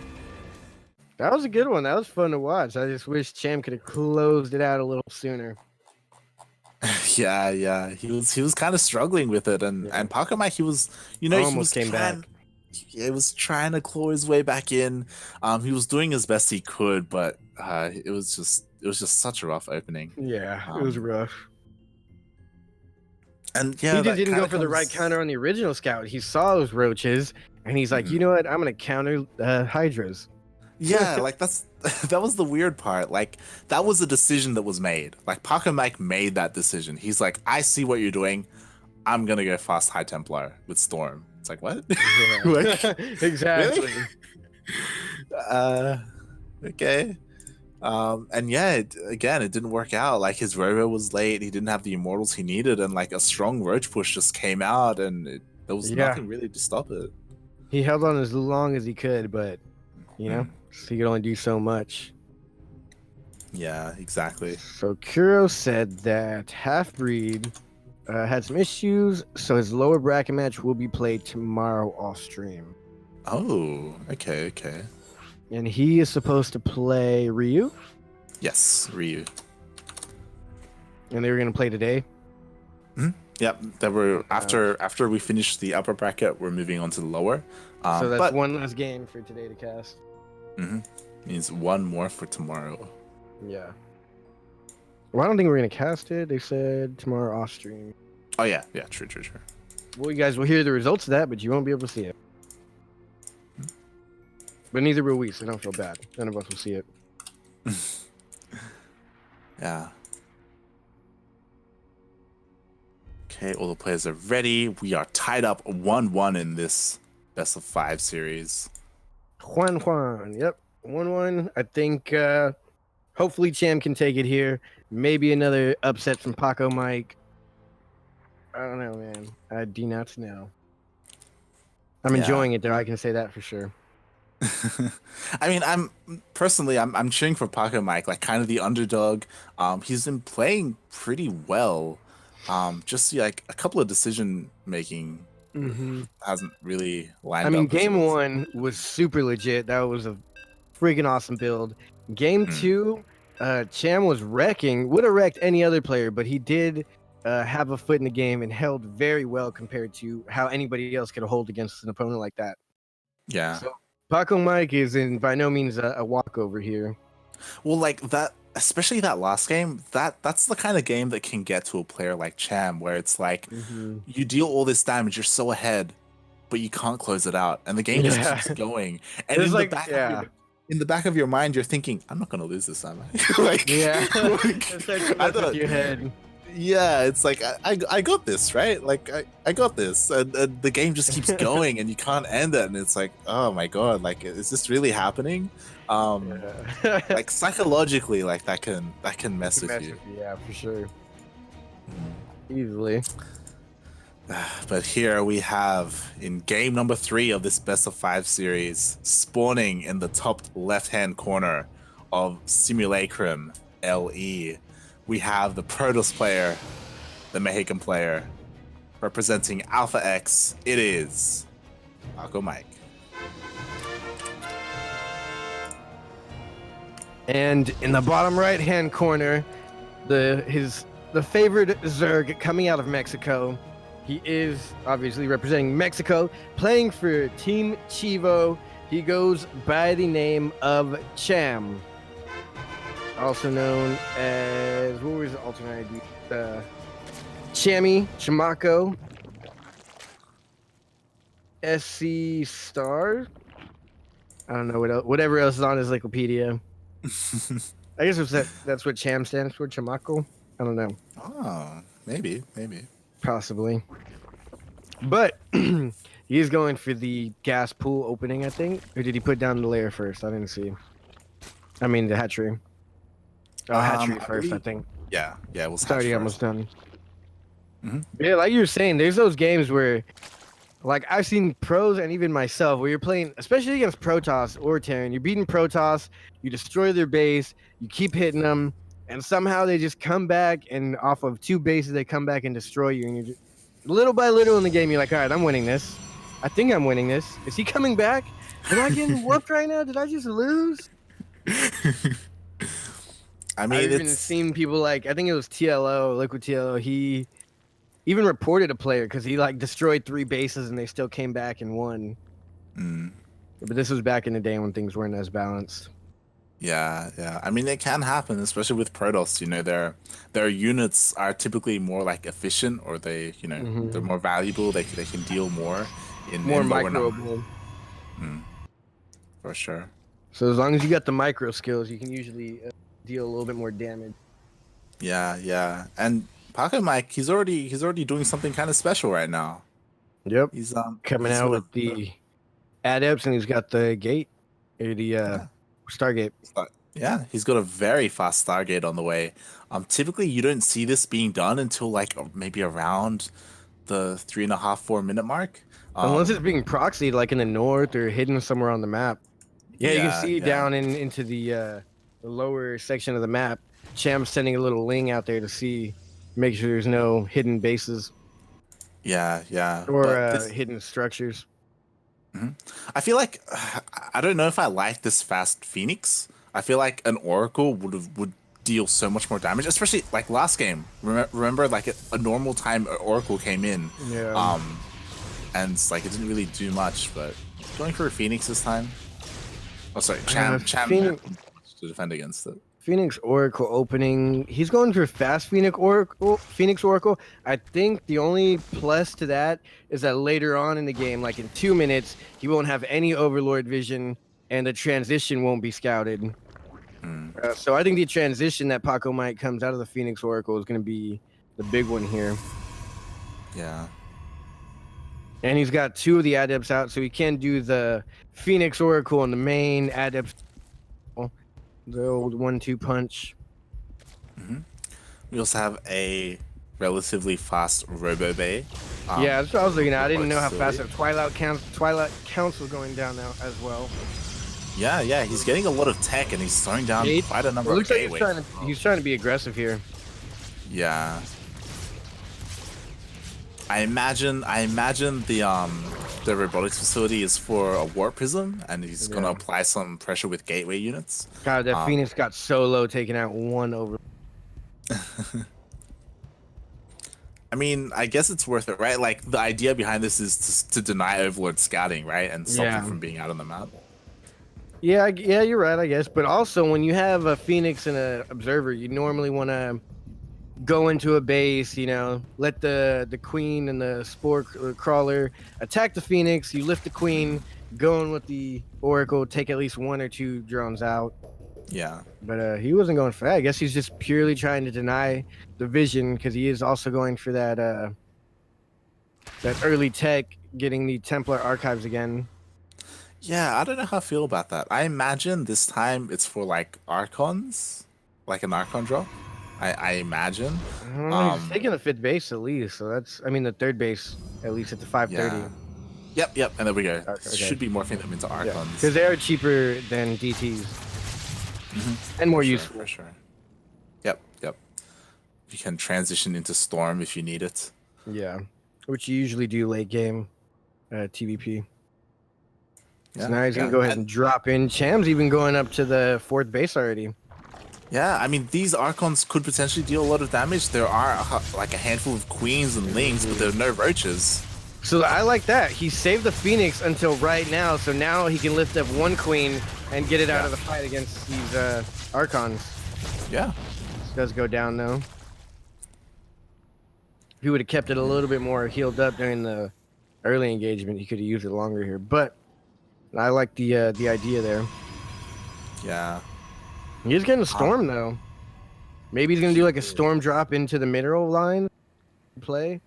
That was a good one. That was fun to watch. I just wish Cham could have closed it out a little sooner. Yeah. He was kind of struggling with it, and Paco Mike, he was, he was came back. He was trying to claw his way back in. He was doing as best he could, but it was just such a rough opening. Yeah, it was rough. And yeah, he just didn't go for the right counter on the original scout. He saw those roaches, and he's like, you know what? I'm gonna counter hydras. Yeah, like that was the weird part. Like that was a decision that was made. Like Paco Mike made that decision. He's like, I see what you're doing. I'm gonna go fast High Templar with Storm. It's like, what? Yeah. Exactly. Really? Okay. And yeah, it didn't work out. Like his Robo was late. He didn't have the Immortals he needed, and like a strong Roach push just came out, and there was nothing really to stop it. He held on as long as he could, but he could only do so much. Yeah, exactly. So Kuro said that Half-Breed had some issues, so his lower bracket match will be played tomorrow off stream. Oh, okay. And he is supposed to play Ryu? Yes, Ryu. And they were going to play today? Yep, that were after we finish the upper bracket, we're moving on to the lower. So that's one less game for today to cast. Means one more for tomorrow. Yeah. Well, I don't think we're going to cast it. They said tomorrow off stream. Oh, yeah. True. Well, you guys will hear the results of that, but you won't be able to see it. But neither will we, so don't feel bad. None of us will see it. Yeah. Okay, all the players are ready. We are tied up 1-1 in this best of 5 series. Juan. Yep. 1-1. I think hopefully Cham can take it here. Maybe another upset from Paco Mike. I don't know, man. I do not know. I'm enjoying it, though. I can say that for sure. I mean, I'm cheering for Paco Mike, like kind of the underdog. He's been playing pretty well. Just like a couple of decision making hasn't really lined up. I mean, game 1 was super legit. That was a freaking awesome build. Game 2, Cham was wrecking. Would have wrecked any other player, but he did have a foot in the game and held very well compared to how anybody else could hold against an opponent like that. Yeah. So Paco Mike is by no means a walkover here. Well, like that, especially that last game, that's the kind of game that can get to a player like Cham, where it's like you deal all this damage, you're so ahead, but you can't close it out, and the game just keeps going. And in the back of your mind, you're thinking, I'm not gonna lose this, am I? Like, I thought your head. Yeah, it's like I got this, right? Like I got this, and the game just keeps going, and you can't end it, and it's like, oh my god, like is this really happening? Like psychologically, like that can mess with you. Yeah, for sure. Easily. But here we have in game number 3 of this best of 5 series, spawning in the top left-hand corner of Simulacrum LE. We have the Protoss player, the Mexican player, representing Alpha X. It is Paco Mike. And in the bottom right-hand corner, the favorite Zerg coming out of Mexico. He is obviously representing Mexico, playing for Team Chivo. He goes by the name of Cham. Also known as, what was the alternate ID? Chamaco, SC Star. I don't know what else, whatever else is on his Wikipedia. I guess that's what Cham stands for, Chamaco. I don't know. Oh, maybe. Possibly. But he's going for the gas pool opening, I think. Or did he put down the layer first? I didn't see. I mean, the hatchery. Oh, hatchery first, I think. Yeah, it was already almost done. Yeah, like you were saying, there's those games where, like, I've seen pros and even myself, where you're playing, especially against Protoss or Terran, you're beating Protoss, you destroy their base, you keep hitting them, and somehow they just come back, and off of 2 bases, they come back and destroy you, and you're just, little by little in the game, you're like, all right, I'm winning this. I think I'm winning this. Is he coming back? Am I getting whooped right now? Did I just lose? I I've mean, even it's seen people like I think it was TLO, Liquid TLO. He even reported a player because he like destroyed 3 bases and they still came back and won. mm, But this was back in the day when things weren't as balanced. yeah, yeah. I mean, it can happen, especially with Protoss. You know, their units are typically more like efficient, or they, you know, they're Hmm. more valuable. They can deal more More in lower numbers. microable. Mm, for sure. So as long as you got the micro skills, you can usually deal a little bit more damage. Yeah, yeah. And Paco Mike, he's already doing something kind of special right now. Yep. Coming He's out got a with the adepts and he's got the gate or the yeah. Stargate. Yeah, he's got a very fast Stargate on the way. Typically you don't see this being done until like maybe around the 3.5, 4 minute mark. Unless it's Um, being proxied like in the north or hidden somewhere on the map. Yeah, you can yeah, see yeah, down into the lower section of the map. Cham's sending a little ling out there to see, make sure there's no hidden bases yeah, yeah. or But this, hidden structures. mhm. I feel like I don't know if I like this fast Phoenix. I feel like an Oracle would deal so much more damage, especially like last game. Remember, like a normal time Oracle came in, Yeah. um, and it's like it didn't really do much. But going for a Phoenix this time. Oh, sorry, Cham Phoenix, to defend against it. Phoenix Oracle opening. He's going for fast Phoenix Oracle. Phoenix Oracle. I think the only plus to that is that later on in the game, like in 2 minutes, he won't have any Overlord vision, and the transition won't be scouted. Mm, So I think the transition that Paco Mike comes out of the Phoenix Oracle is going to be the big one here. yeah. And he's got 2 of the adepts out, so he can do the Phoenix Oracle and the main adepts, the old 1-2 punch. Hmm. We also have a relatively fast Robo Bay. Yeah, that's what I was looking at. I didn't know how fast facility. that Twilight Council going down now as well. Yeah, yeah, he's getting a lot of tech and he's slowing down Gate. quite a It number of looks like gateways. he's trying to be aggressive here. Yeah. I imagine the robotics facility is for a warp prism and he's gonna Yeah. apply some pressure with gateway units. God, that Um Phoenix got so low, taking out 1 over. I mean, I guess it's worth it, right? Like the idea behind this is to deny Overlord scouting, right? And stop them Yeah. from being out on the map. Yeah, yeah, you're right, I guess. But also, when you have a Phoenix and an Observer, you normally want to go into a base, let the Queen and the Spore Crawler attack the Phoenix. You lift the Queen, go in with the Oracle, take at least 1 or 2 drones out. Yeah. But he wasn't going for that. I guess he's just purely trying to deny the vision because he is also going for that early tech, getting the Templar archives again. Yeah, I don't know how I feel about that. I imagine this time it's for like Archons, like an Archon drop. I imagine. I don't know. He's Um, taking the 5th base at least, so I mean the 3rd base at least at the 530. yeah. Yep, yep, and there we go. Okay. Should be morphing them into Yeah, Archons. because they are cheaper than DTs and more For sure, useful. for sure. Yep, yep. You can transition into Storm if you need it. Yeah, which you usually do late game TVP. Yeah, So now he's gonna yeah. go ahead and drop in. Cham's even going up to the 4th base already. Yeah, I mean, these Archons could potentially deal a lot of damage. There are like a handful of Queens and Lings, but there are no Roaches. So I like that. He saved the Phoenix until right now, so now he can lift up 1 Queen and get it out of the fight against these Archons. Yeah. This does go down though. If he would have kept it a little bit more healed up during the early engagement, he could have used it longer here. But I like the idea there. Yeah. He's getting a storm though. Maybe he's gonna do like a storm drop into the mineral line play.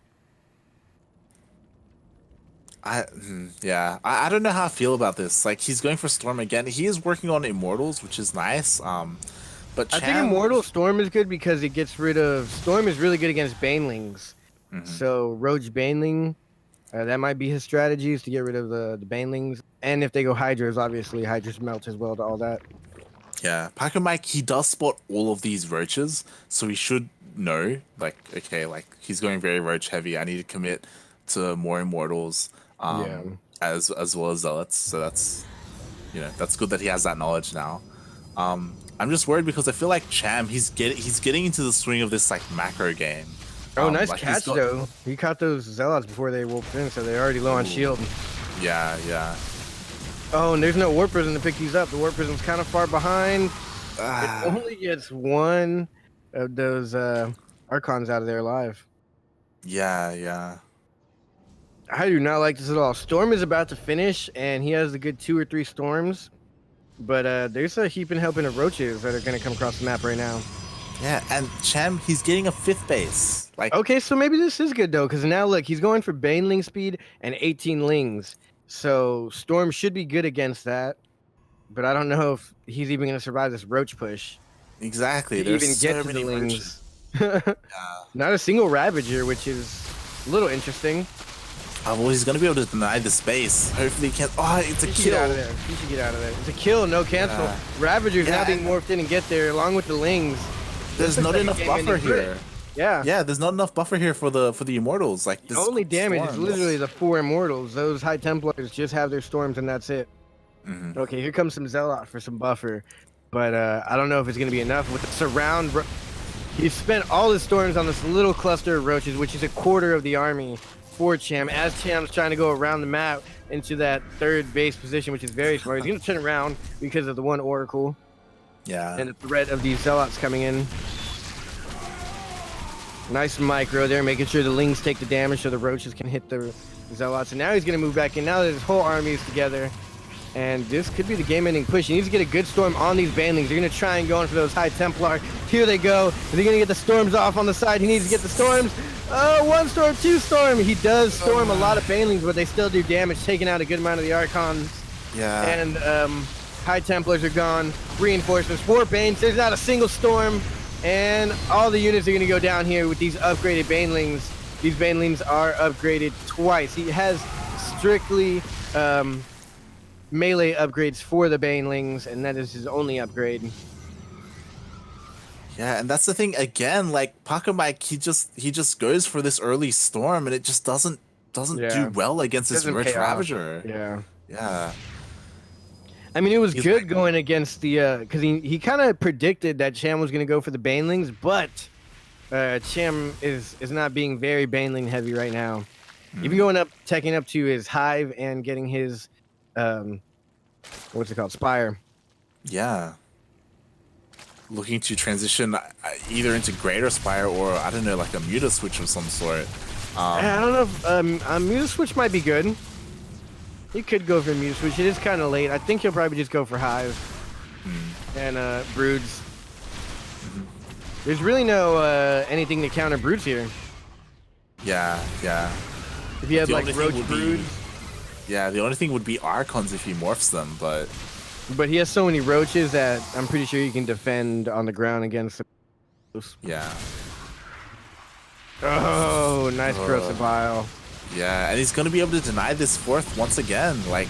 I don't know how I feel about this. Like he's going for Storm again. He is working on Immortals, which is nice. But I think Immortal Storm is good because it gets rid of Storm is really good against Banelings. So Roach Baneling, that might be his strategies to get rid of the Banelings. And if they go Hydras, obviously Hydras melt as well to all that. Yeah, Paco Mike, he does spot all of these roaches, so he should know, like, okay, like, he's going very roach heavy. I need to commit to more Immortals. Yeah. as well as Zealots. So that's, that's good that he has that knowledge now. I'm just worried because I feel like Cham, he's getting into the swing of this like macro game. Oh, nice Like catch though. He caught those Zealots before they wolfed in, so they're already low on shield. Yeah, yeah. Oh, and there's no Warp Prism to pick these up. The Warp Prism's kind of far behind. It only gets one of those Archons out of there alive. Yeah, yeah. I do not like this at all. Storm is about to finish, and he has a good 2 or 3 storms. But there's a heaping helping of roaches that are going to come across the map right now. Yeah, and Cham, he's getting a 5th base. Like, okay, so maybe this is good though, because now look, he's going for Baneling speed and 18 lings. So Storm should be good against that. But I don't know if he's even going to survive this roach push. exactly. To There's even so get to many the roaches. lings. Not a single Ravager, which is a little interesting. Well, he's gonna be able to deny the space. Hopefully, he can't. Oh, it's a kill. Get out of there. He should get out of there. It's a kill, no cancel. Yeah. Ravager's now being morphed in and get there along with the lings. There's not enough buffer here. Yeah. Yeah, there's not enough buffer here for the Immortals. Like, the only damage is literally the 4 Immortals. Those High Templars just have their storms and that's it. Okay, here comes some Zealot for some buffer, but I don't know if it's gonna be enough with the surround. He spent all his storms on this little cluster of roaches, which is a quarter of the army for Cham. As Cham's trying to go around the map into that 3rd base position, which is very smart. He's gonna turn around because of the 1 Oracle. Yeah. And the threat of these Zealots coming in. Nice micro there, making sure the lings take the damage so the roaches can hit the Zealots. And now he's gonna move back in. Now that his whole army is together. And this could be the game-ending push. He needs to get a good storm on these Banelings. They're going to try and go in for those High Templar. Here they go. They're going to get the storms off on the side. He needs to get the storms. 1 storm, 2 storm. He does storm a lot of Banelings, but they still do damage, taking out a good amount of the Archons. Yeah. And High Templars are gone. Reinforcements, 4 Banes. There's not a single storm. And all the units are going to go down here with these upgraded Banelings. These Banelings are upgraded twice. He has strictly... melee upgrades for the Banelings, and that is his only upgrade. Yeah, and that's the thing again. Like Mike, he just goes for this early storm, and it just doesn't do well against this Roach Ravager. Yeah, yeah. I mean, it was good going against the because he kind of predicted that Cham was going to go for the Banelings, but Cham is not being very Baneling heavy right now. Even going up, teching up to his Hive and getting his what's it called, Spire. Yeah, looking to transition either into Greater Spire or I don't know, like a Muta Switch of some sort. I don't know if a Muta Switch might be good. He could go for a Muta Switch. It is kind of late. I think he'll probably just go for Hive and Broods. There's really no anything to counter Broods here. Yeah. If you have like Roach Broods. Yeah, the only thing would be Archons if he morphs them, but he has so many roaches that I'm pretty sure you can defend on the ground against them. Yeah. Oh, nice corrosive vial. Yeah, and he's gonna be able to deny this 4th once again. Like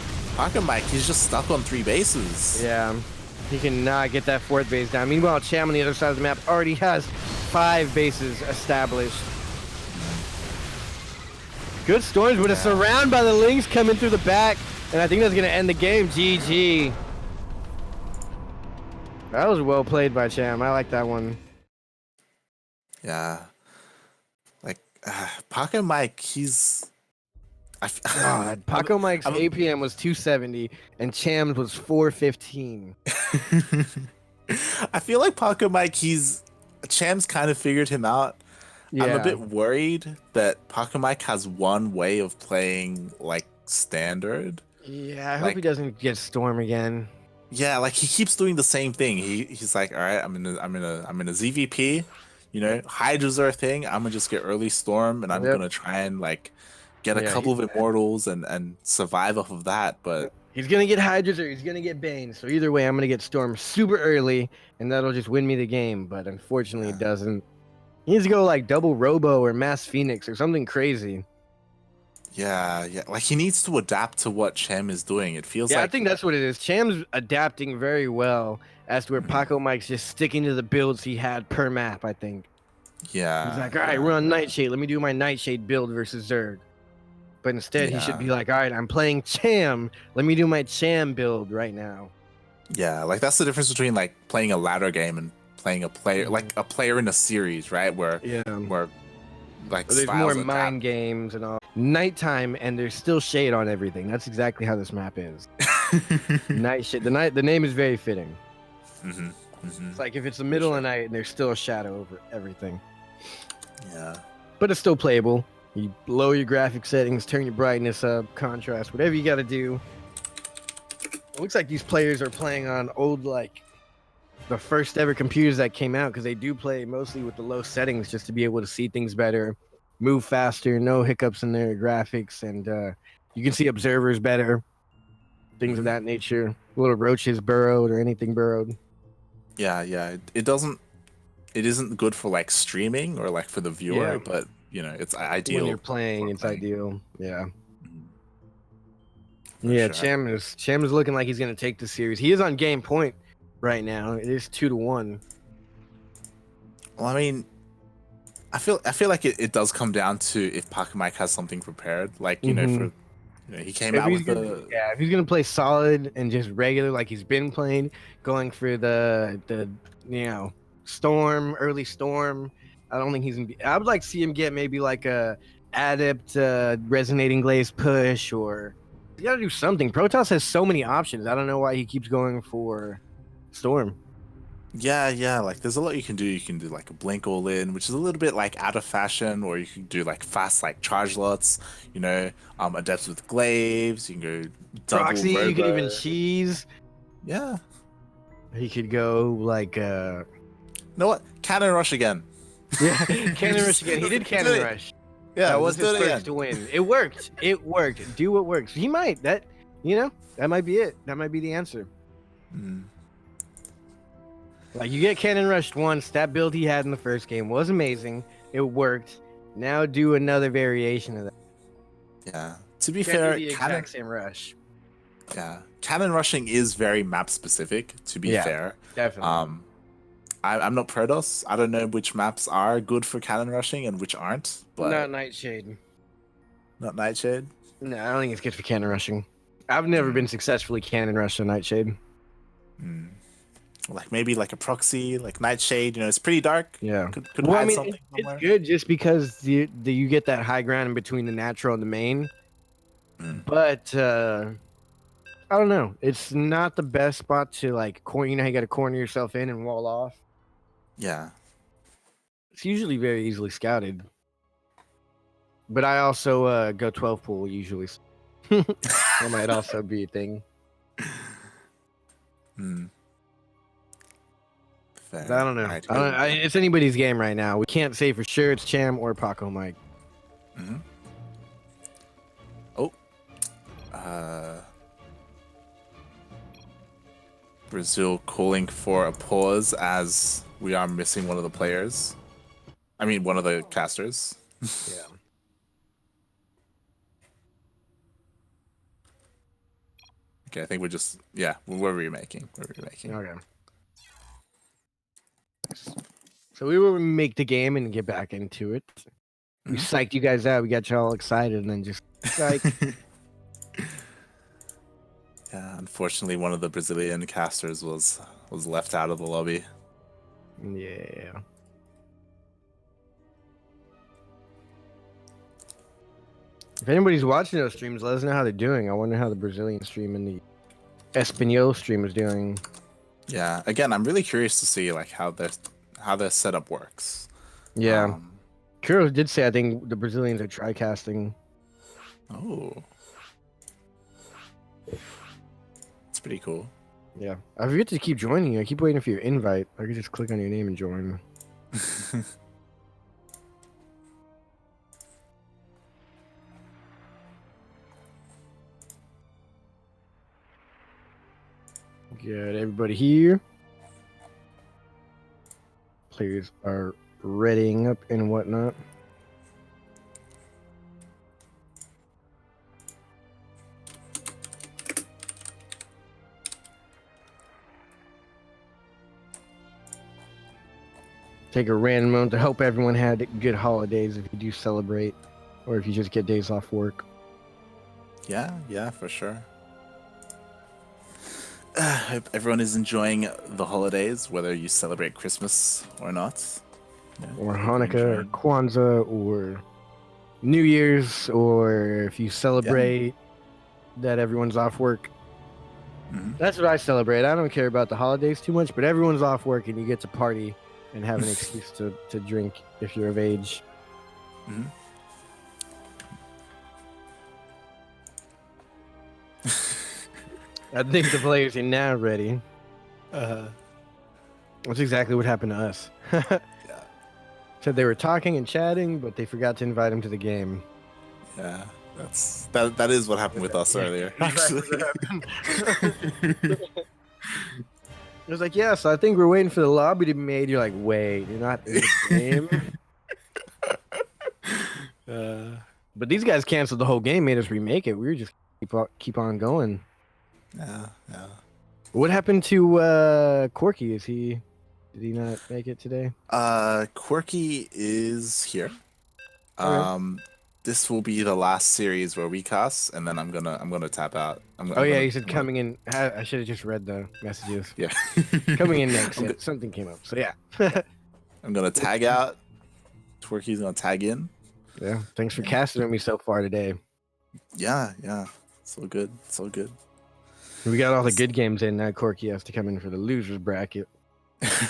Mike, he's just stuck on 3 bases. Yeah, he cannot get that 4th base down. Meanwhile, Cham on the other side of the map already has 5 bases established. Good storms with a surround by the Lings coming through the back, and I think that's gonna end the game. GG. That was well played by Cham. I like that one. Yeah. Like Mike, he's. God, Mike's APM was 270 and Cham's was 415. I feel like Mike, Cham's kind of figured him out. Yeah. I'm a bit worried that Mike has one way of playing like standard. Yeah, I hope he doesn't get Storm again. Yeah, like he keeps doing the same thing. He's like, all right, I'm in a ZVP, Hydras are a thing. I'm gonna just get early Storm and I'm gonna try and like get a couple of Immortals and survive off of that. But he's gonna get Hydras or he's gonna get Bane. So either way, I'm gonna get Storm super early and that'll just win me the game. But unfortunately, it doesn't. He needs to go like double Robo or Mass Phoenix or something crazy. Yeah. Like he needs to adapt to what Cham is doing. It feels like. I think that's what it is. Cham's adapting very well as to where Mike's just sticking to the builds he had per map, I think. Yeah. He's like, all right, we're on Nightshade. Let me do my Nightshade build versus Zerg. But instead, he should Yeah. be like, all right, I'm playing Cham. Let me do my Cham build right now. Yeah, like that's the difference between like playing a ladder game and playing a player like a player in a series, right? Where like there's more styles mind adapt. games and all. Nighttime, and there's still shade on everything. That's exactly how this map is. Night shade. The name is very fitting. It's like if it's the middle of the night and there's still a shadow over everything. Yeah. But it's still playable. You lower your graphic settings, turn your brightness up, contrast, whatever you got to do. It looks like these players are playing on old, like, the first ever computers that came out, because they do play mostly with the low settings just to be able to see things better, move faster, no hiccups in their graphics, and you can see observers better, things of that nature. Little roaches burrowed or anything burrowed. Yeah, yeah. It isn't good for like streaming or like for the viewer, but you know, it's ideal. When you're playing, it's ideal. Yeah. Sure. Cham is looking like he's gonna take the series. He is on game point right now. It is 2-1. Well, I mean, I feel like it does come down to if Mike has something prepared. Like, you know, he came out with if he's gonna play solid and just regular like he's been playing, going for the early storm. I don't think he's gonna be. I would like to see him get maybe like a adept resonating glaze push, or you gotta do something. Protoss has so many options. I don't know why he keeps going for storm. Yeah, like there's a lot you can do. You can do like a blink all in, which is a little bit like out of fashion, or you can do like fast like charge lots, you know, adepts with glaives, you can go double Proxy, robo. you could even cheese. Yeah. He could go like You know what? Cannon rush again. Yeah, cannon rush again. He did cannon rush. Yeah, that was his first to win. It worked. It worked. Do what works. He might. That might be it. That might be the answer. Like, you get cannon rushed once. That build he had in the first game was amazing. It worked. Now do another variation of that. Yeah. To be fair, the exact same rush. Yeah, cannon rushing is very map specific. To be fair, definitely. I'm not Protoss. I don't know which maps are good for cannon rushing and which aren't. But not Nightshade. Not Nightshade. No, I don't think it's good for cannon rushing. I've never been successfully cannon rushed on Nightshade. Like maybe like a proxy, like Nightshade. You know, it's pretty dark. Yeah. Could hide something somewhere. It's good just because you get that high ground in between the natural and the main. But I don't know. It's not the best spot to like corner. You know, how you got to corner yourself in and wall off. Yeah. It's usually very easily scouted. But I also go 12 pool usually. That might also be a thing. Fair. I don't know. It's anybody's game right now. We can't say for sure it's Cham or Paco Mike. Oh. Brazil calling for a pause as we are missing one of the players. I mean, one of the casters. Yeah. Okay, I think we're remaking. Okay. So we will make the game and get back into it. We psyched you guys out. We got you all excited, and then just psych. Yeah, unfortunately, one of the Brazilian casters was left out of the lobby. Yeah. If anybody's watching those streams, let us know how they're doing. I wonder how the Brazilian stream and the Espanol stream is doing. Yeah, again, I'm really curious to see like how their setup works. Yeah. Kuro did say I think the Brazilians are tri-casting. Oh. It's pretty cool. Yeah. I forget to keep joining you. I keep waiting for your invite. I could just click on your name and join. Get everybody here. Players are readying up and whatnot. Take a random moment to hope everyone had good holidays if you do celebrate, or if you just get days off work. Yeah, for sure. Hope everyone is enjoying the holidays, whether you celebrate Christmas or not. Yeah, Or hope you're Hanukkah, or enjoying. Kwanzaa, or New Year's, or if you Yeah. celebrate that everyone's off work. Hmm. That's what I celebrate. I don't care about the holidays too much, but everyone's off work and you get to party and have an excuse to drink if you're of age. Hmm. I think the players are now ready. Uh, That's exactly what happened to us. yeah. Said they were talking and chatting, but they forgot to invite him to the game. Yeah. That is what happened with us Yeah, earlier, that's actually. what happened. It was like, yeah, so I think we're waiting for the lobby to be made. You're like, wait, you're not in the game? But these guys canceled the whole game, made us remake it. We were just keep on going. Yeah, yeah. What happened to Quirky? Did he not make it today? Quirky is here. Okay. This will be the last series where we cast, and then I'm gonna tap out. Oh I'm yeah, gonna, he said I'm gonna coming in. I should have just read the messages. yeah. Coming in next. I'm, Yeah, go- something came up. So yeah. I'm gonna tag out. Quirky's gonna tag in. Yeah. Thanks for Yeah. casting on me so far today. Yeah. So good, so good. We got all the good games in. Now Quirky has to come in for the losers bracket.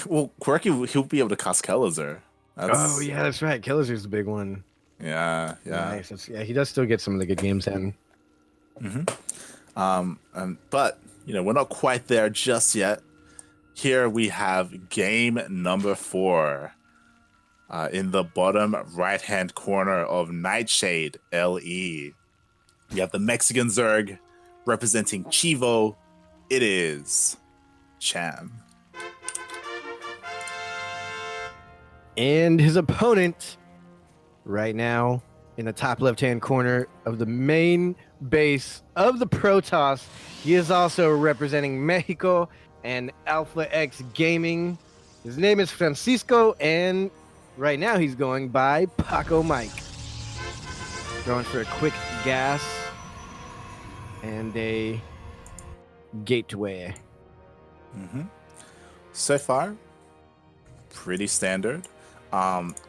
Well, Quirky, he'll be able to cast Kellizer. Oh That's yeah, that's right. Killer's the big one. yeah. Nice. Yeah, he does still get some of the good games in. But we're not quite there just yet. Here we have game number 4. In the bottom right-hand corner of Nightshade LE. You have the Mexican Zerg representing Chivo. It is Cham. And his opponent right now in the top left-hand corner of the main base of the Protoss. He is also representing Mexico and Alpha X Gaming. His name is Francisco, and right now he's going by Paco Mike. Going for a quick gas and a gateway. So far, pretty standard.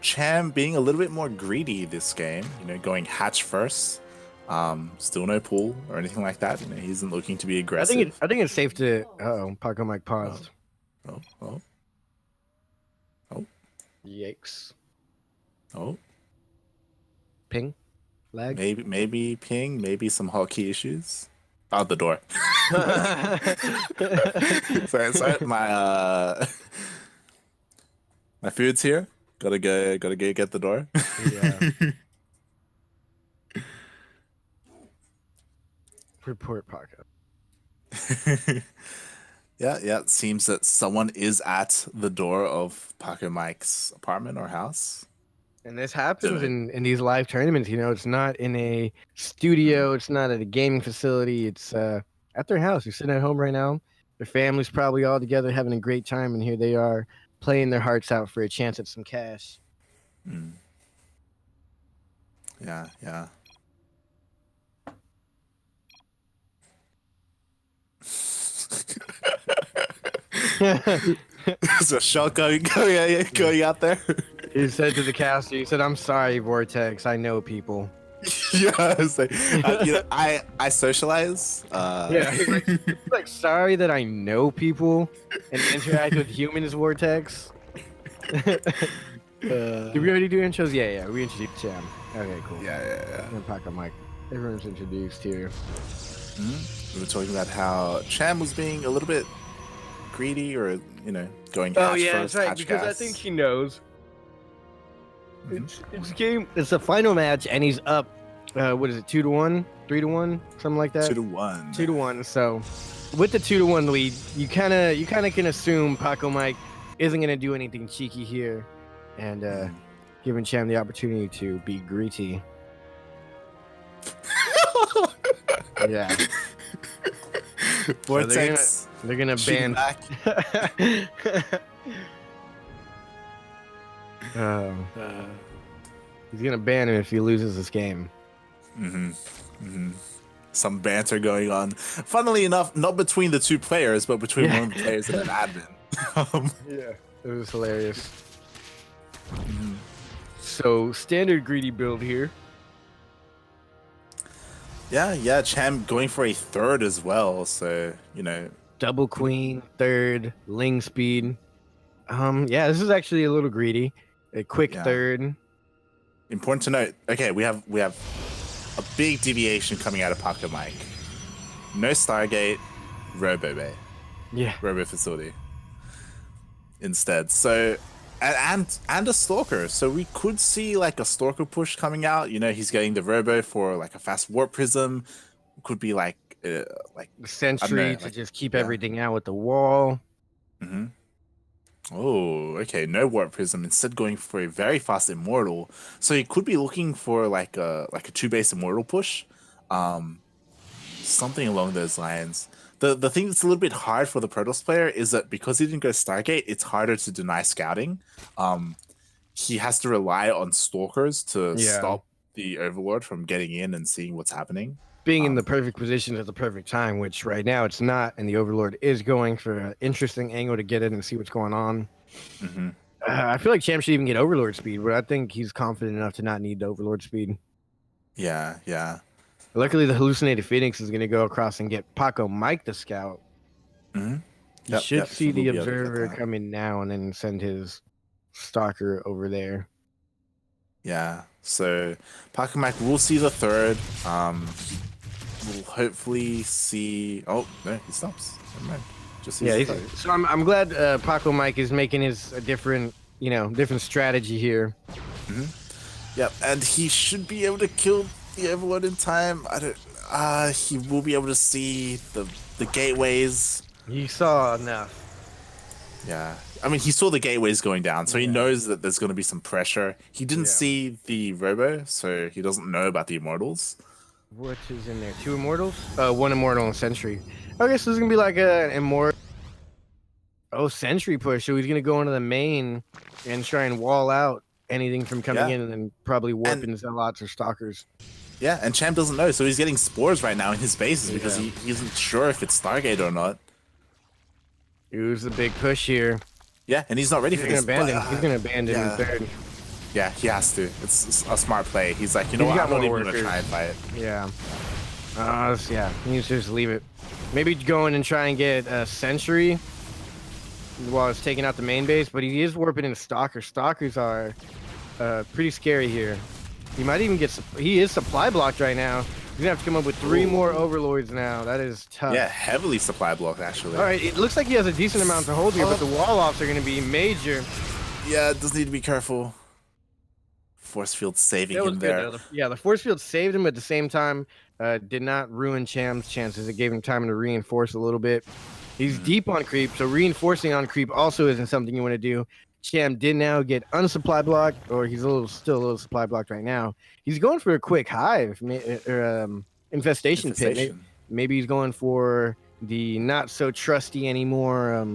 Cham being a little bit more greedy this game, going hatch first. Still no pool or anything like that. He isn't looking to be aggressive. I think it's safe to. Paco Mike paused. Oh. Yikes. Oh. Ping. Lag. Maybe ping, maybe some hotkey issues. Out the door. sorry, my food's here. Gotta go get the door. Yeah. Report Paco. Yeah. It seems that someone is at the door of Paco Mike's apartment or house. And this happens in these live tournaments. It's not in a studio. It's not at a gaming facility. It's at their house. They're sitting at home right now. Their family's probably all together having a great time. And here they are playing their hearts out for a chance at some cash. Yeah. There's a shot going out there. He said to the caster, he said, "I'm sorry, Vortex. I know people." Yeah, it's like, I socialize. Yeah, he's like, sorry that I know people and interact with humans, Vortex. Did we already do intros? Yeah, we introduced Cham. Okay, cool. Yeah. And Paco Mike. Everyone's introduced here. We were talking about how Cham was being a little bit greedy, or going. Oh hatch yeah, first, that's right. hatch Because I gas. think he knows. It's game. It's the final match, and he's up. What is it? 2-1, 3-1, something like that. 2-1. 2-1. So, with the 2-1 lead, you kind of can assume Paco Mike isn't gonna do anything cheeky here, and giving Cham the opportunity to be greedy. Yeah. Vortex. They're gonna shooting ban. back. He's gonna ban him if he loses this game. some banter going on. Funnily enough, not between the two players, but between one of the players and an admin. Yeah, it was hilarious. So standard greedy build here. Yeah, Cham going for a third as well. So, you know, double queen, third, ling speed. Yeah, this is actually a little greedy. A quick third. Important to note. Okay, we have a big deviation coming out of Paco Mike. No Stargate, Robo Bay. Yeah. Robo Facility. Instead. So and a Stalker. So we could see like a Stalker push coming out. You know, he's getting the Robo for like a fast warp prism. Could be like Sentry to just keep everything out with the wall. Oh, okay. No warp prism. Instead, going for a very fast immortal. So he could be looking for like a 2-base immortal push, something along those lines. The thing that's a little bit hard for the Protoss player is that because he didn't go Stargate, it's harder to deny scouting. He has to rely on stalkers to stop the Overlord from getting in and seeing what's happening. Being in the perfect position at the perfect time, which right now it's not, and the Overlord is going for an interesting angle to get in and see what's going on. I feel like Cham should even get Overlord speed, but I think he's confident enough to not need the Overlord speed. Yeah. Luckily, the Hallucinated Phoenix is going to go across and get Paco Mike the scout. You should see the Observer come in now and then send his Stalker over there. Yeah, so Paco Mike will see the third. We'll hopefully see. Oh no, he stops. Never mind. Just so I'm glad Paco Mike is making his different strategy here. Yep, and he should be able to kill the Overlord in time. He will be able to see the gateways. He saw enough. Yeah, I mean he saw the gateways going down, so he knows that there's going to be some pressure. He didn't see the Robo, so he doesn't know about the Immortals. What is in there? 2 Immortals? 1 Immortal and Sentry. Okay, so this is going to be like an Immortal. Oh, Sentry push. So he's going to go into the main and try and wall out anything from coming in and then probably warp in Zealots or Stalkers. Yeah, and Champ doesn't know, so he's getting spores right now in his bases because he isn't sure if it's Stargate or not. Here's the big push here. Yeah, and he's not ready for this. He's going to abandon in third. Yeah, he has to. It's a smart play. He's like, you know what, I'm not even going to try and fight it. Yeah. He needs to just leave it. Maybe go in and try and get a Sentry while it's taking out the main base, but he is warping into Stalker. Stalkers are pretty scary here. He might even get... He is supply blocked right now. He's going to have to come up with 3 more Overlords now. That is tough. Yeah, heavily supply blocked, actually. All right, it looks like he has a decent amount to hold here, but the wall-offs are going to be major. Yeah, does need to be careful. Force field saving him there. The force field saved him, at the same time did not ruin Cham's chances. It gave him time to reinforce a little bit. He's deep on creep, so reinforcing on creep also isn't something you want to do. Cham did now get unsupply blocked, or he's still a little supply blocked right now. He's going for a quick hive or infestation pit. Maybe he's going for the not so trusty anymore.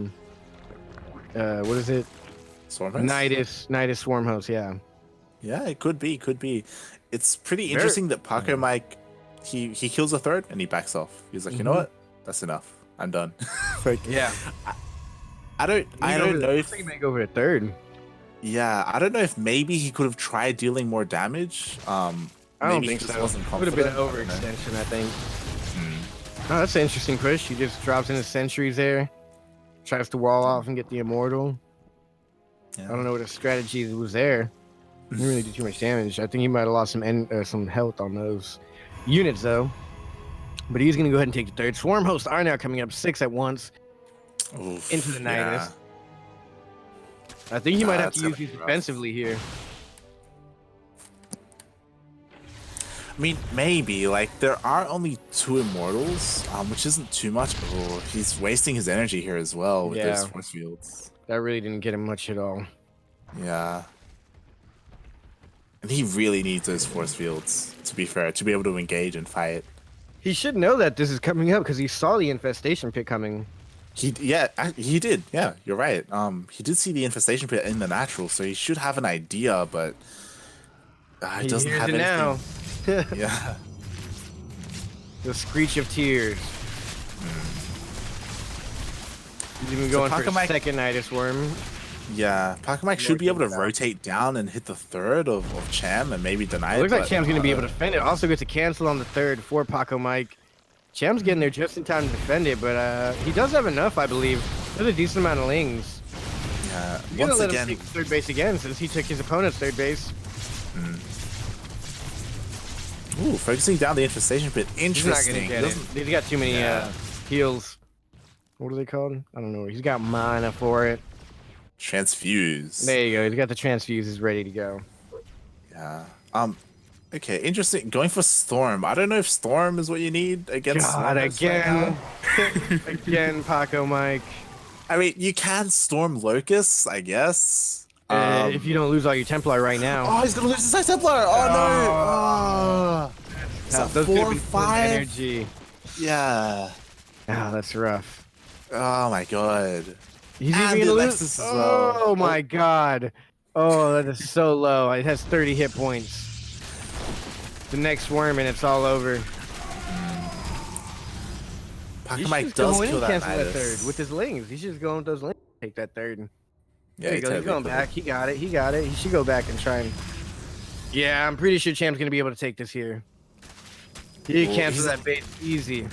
What is it? Swarmhost? Nidus Swarm Host, yeah. Yeah, it could be. It's pretty interesting that Paco Mike, he kills a third and he backs off. He's like, you know what? That's enough. I'm done. I don't know if he may go for a third. Yeah, I don't know if maybe he could have tried dealing more damage. I don't think so. It would have been an overextension, I think. Oh, that's an interesting push. He just drops in his sentries there, tries to wall off and get the immortal. I don't know what his strategy was there. He didn't really do too much damage. I think he might have lost some health on those units though. But he's gonna go ahead and take the third. Swarm hosts are now coming up 6 at once. Oof, into the Nidus. I think he might have to use these defensively here. I mean, maybe. Like, there are only 2 Immortals, which isn't too much. Oh, he's wasting his energy here as well with those force fields. That really didn't get him much at all. Yeah. And he really needs those force fields, to be fair, to be able to engage and fight. He should know that this is coming up because he saw the infestation pit coming. He did. Yeah, you're right. He did see the infestation pit in the natural, so he should have an idea, but he doesn't have anything. Now. Yeah. The screech of tears. He's even going for a second Nidus Worm. Yeah, Mike should be able to rotate down and hit the third of Cham and maybe deny it. Looks like Cham's going to be able to defend it. Also gets to cancel on the third for Mike. Cham's getting there just in time to defend it, but he does have enough, I believe. There's a decent amount of lings. Yeah, once again, let him take third base again since he took his opponent's third base. Ooh, focusing down the infestation pit. Interesting. He's not gonna get it. He's got too many heals. What are they called? I don't know. He's got mana for it. Transfuse. There you go. He's got the transfuses ready to go. Yeah. Okay, interesting. Going for Storm. I don't know if Storm is what you need against God, again. Again, Paco Mike. I mean, you can Storm Locust, I guess. If you don't lose all your Templar right now. Oh, he's gonna lose his Templar. Oh no. Those 4 or 5 energy. Yeah. Ah, that's rough. Oh my god. He's even gonna lose. Oh my god. Oh, that is so low. It has 30 hit points. The next worm and it's all over. Mike does kill that third with his lings. He should just go with those lings. Take that third. There you go. He's going back. He got it. He got it. He should go back and try and. Yeah, I'm pretty sure Champ's gonna be able to take this here. He cancels that base easy.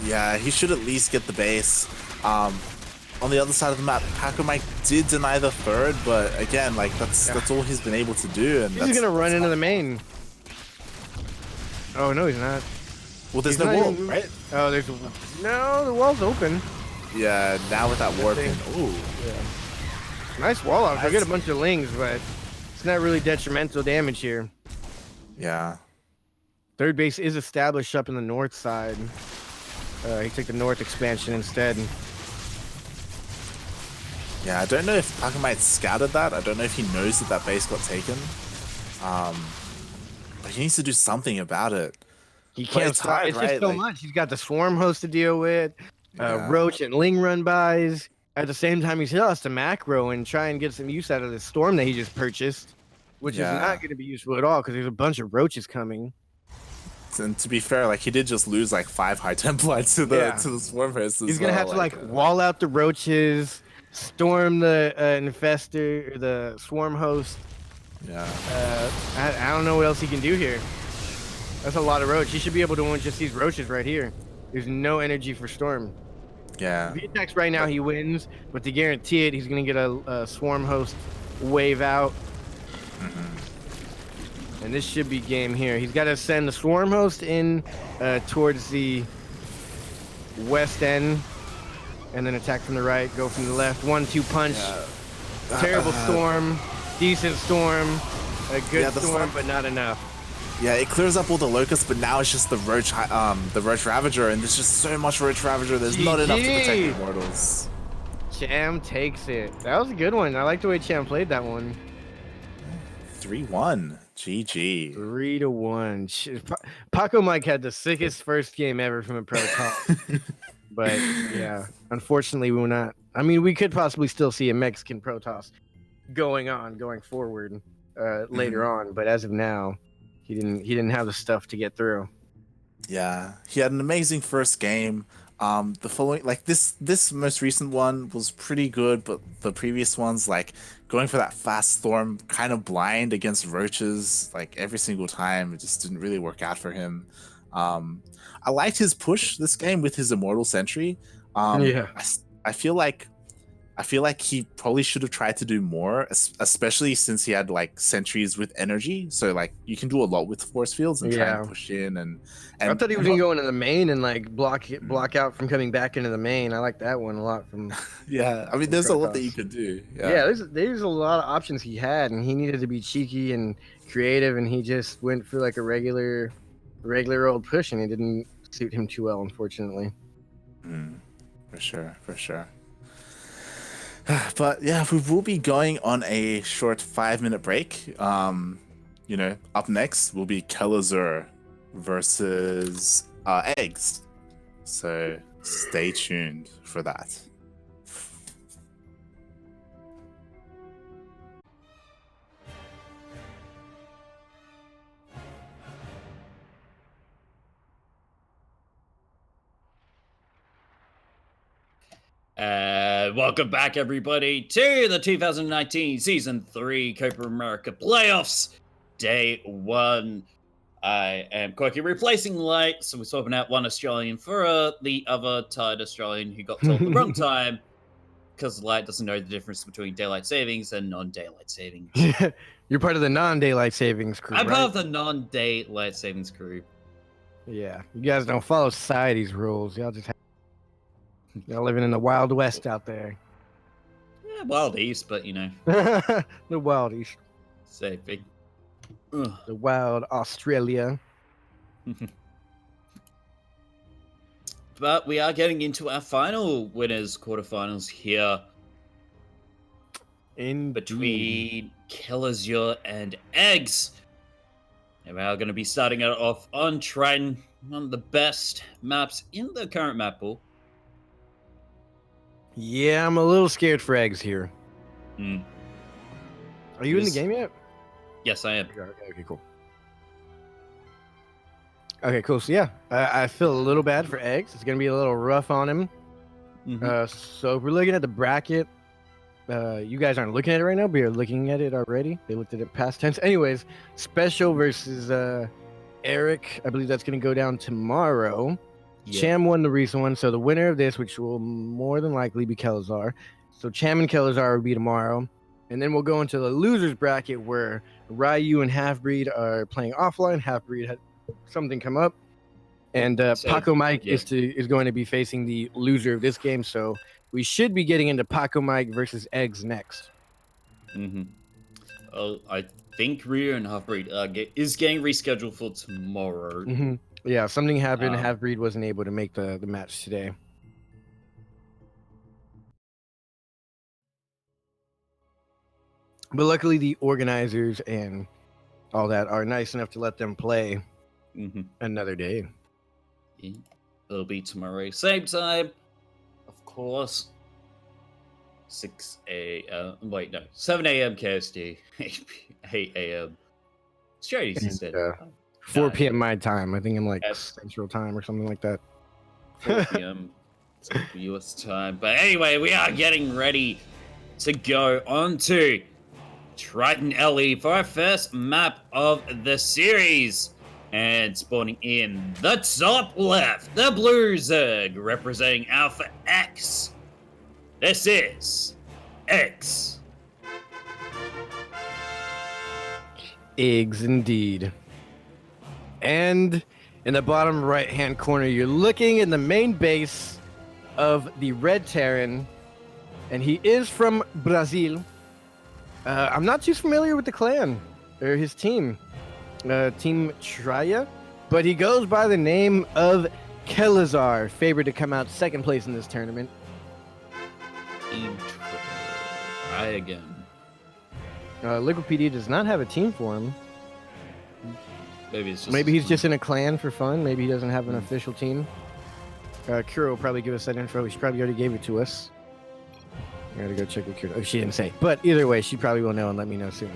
Yeah, he should at least get the base. On the other side of the map, Mike did deny the third, but again, like that's all he's been able to do. And he's gonna run into the main. Oh no, he's not. Well, there's no wall, right? Oh, there's no. The wall's open. Yeah, now with that warp in. Ooh. Yeah. Nice wall out. I get a bunch of lings, but it's not really detrimental damage here. Yeah. Third base is established up in the north side. He took the north expansion instead. Yeah, I don't know if Mike scouted that. I don't know if he knows that base got taken. But he needs to do something about it. He can't stop. It's just so much. He's got the swarm host to deal with, roach and ling run bys. At the same time, he still has to macro and try and get some use out of the storm that he just purchased, which is not going to be useful at all because there's a bunch of roaches coming. And to be fair, like he did just lose like 5 high Templar to the swarm host. He's gonna have to like wall out the roaches, storm the infestor, or the swarm host. Yeah. I don't know what else he can do here. That's a lot of roach. He should be able to win just these roaches right here. There's no energy for storm. Yeah. If he attacks right now, he wins. But to guarantee it, he's gonna get a swarm host wave out. And this should be game here. He's got to send the swarm host in towards the west end, and then attack from the right. Go from the left. 1-2 punch. Terrible storm. Decent storm. A good storm, but not enough. Yeah, it clears up all the locusts, but now it's just the roach Ravager, and there's just so much roach Ravager. There's not enough to protect the immortals. Cham takes it. That was a good one. I like the way Cham played that one. 3-1. GG. 3-1. Paco Mike had the sickest first game ever from a pro top. But yeah, unfortunately, we were not. I mean, we could possibly still see a Mexican Protoss going forward later on, but as of now, he didn't have the stuff to get through. Yeah, he had an amazing first game. The following, like this most recent one was pretty good, but the previous ones, like going for that fast storm, kind of blind against roaches, like every single time, it just didn't really work out for him. I liked his push this game with his Immortal Sentry. I feel like he probably should have tried to do more, especially since he had like sentries with energy. So like you can do a lot with force fields and try and push in. And I thought he was gonna go into the main and like block out from coming back into the main. I like that one a lot. From I mean, there's a lot that you could do. There's a lot of options he had, and he needed to be cheeky and creative, and he just went for like a regular old push, and it didn't suit him too well, unfortunately. For sure. But yeah, we will be going on a short 5-minute break. Up next will be Kelazur versus Eggs. So stay tuned for that. Welcome back, everybody, to the 2019 Season 3 Copa America Playoffs, Day 1. I am Quirky, replacing Light, so we're swapping out one Australian for the other tired Australian who got told the wrong time, because Light doesn't know the difference between daylight savings and non-daylight savings. You're part of the non-daylight savings crew, I'm right? part of the non-daylight savings crew. Yeah, you guys don't follow society's rules. Y'all just y'all living in the Wild West out there. Yeah, Wild East, but you know. The Wild East. Safe. The Wild Australia. But we are getting into our final winners quarterfinals here. Between Killazure and Eggs. And we are going to be starting it off on Triton, one of the best maps in the current map pool. Yeah, I'm a little scared for Eggs here. Mm. Are you in the game yet? Yes, I am. Okay, cool. Okay, cool. So yeah, I feel a little bad for Eggs. It's going to be a little rough on him. Mm-hmm. So if we're looking at the bracket, you guys aren't looking at it right now, but you're looking at it already. They looked at it past tense. Anyways, Special versus Eric. I believe that's going to go down tomorrow. Yeah. Cham won the recent one, so the winner of this, which will more than likely be Kelazar. So Cham and Kelazar will be tomorrow. And then we'll go into the losers bracket where Ryu and Halfbreed are playing offline. Halfbreed had something come up. And Paco Mike is going to be facing the loser of this game. So we should be getting into Paco Mike versus Eggs next. Mm-hmm. I think Ryu and Halfbreed is getting rescheduled for tomorrow. Mm-hmm. Yeah, something happened. Halfbreed wasn't able to make the match today. But luckily, the organizers and all that are nice enough to let them play another day. Yeah. It'll be tomorrow, same time, of course. 6 a.m. Wait, no, 7 a.m. KST, 8 a.m. Australian instead. 4 p.m. my time. I think I'm like Central Time or something like that. 4 p.m. US time. But anyway, we are getting ready to go on to Triton LE for our first map of the series. And spawning in the top left, the Blue Zerg representing Alpha X. This is X. Eggs indeed. And in the bottom right-hand corner, you're looking in the main base of the Red Terran. And he is from Brazil. I'm not too familiar with the clan or his team. Team Traya, but he goes by the name of Kelazar, favored to come out second place in this tournament. Try again. Liquid PD does not have a team for him. Maybe he's just in a clan for fun. Maybe he doesn't have an official team. Kuro will probably give us that info. She probably already gave it to us. I gotta go check with Kuro. Oh, she didn't say. But either way, she probably will know and let me know soon.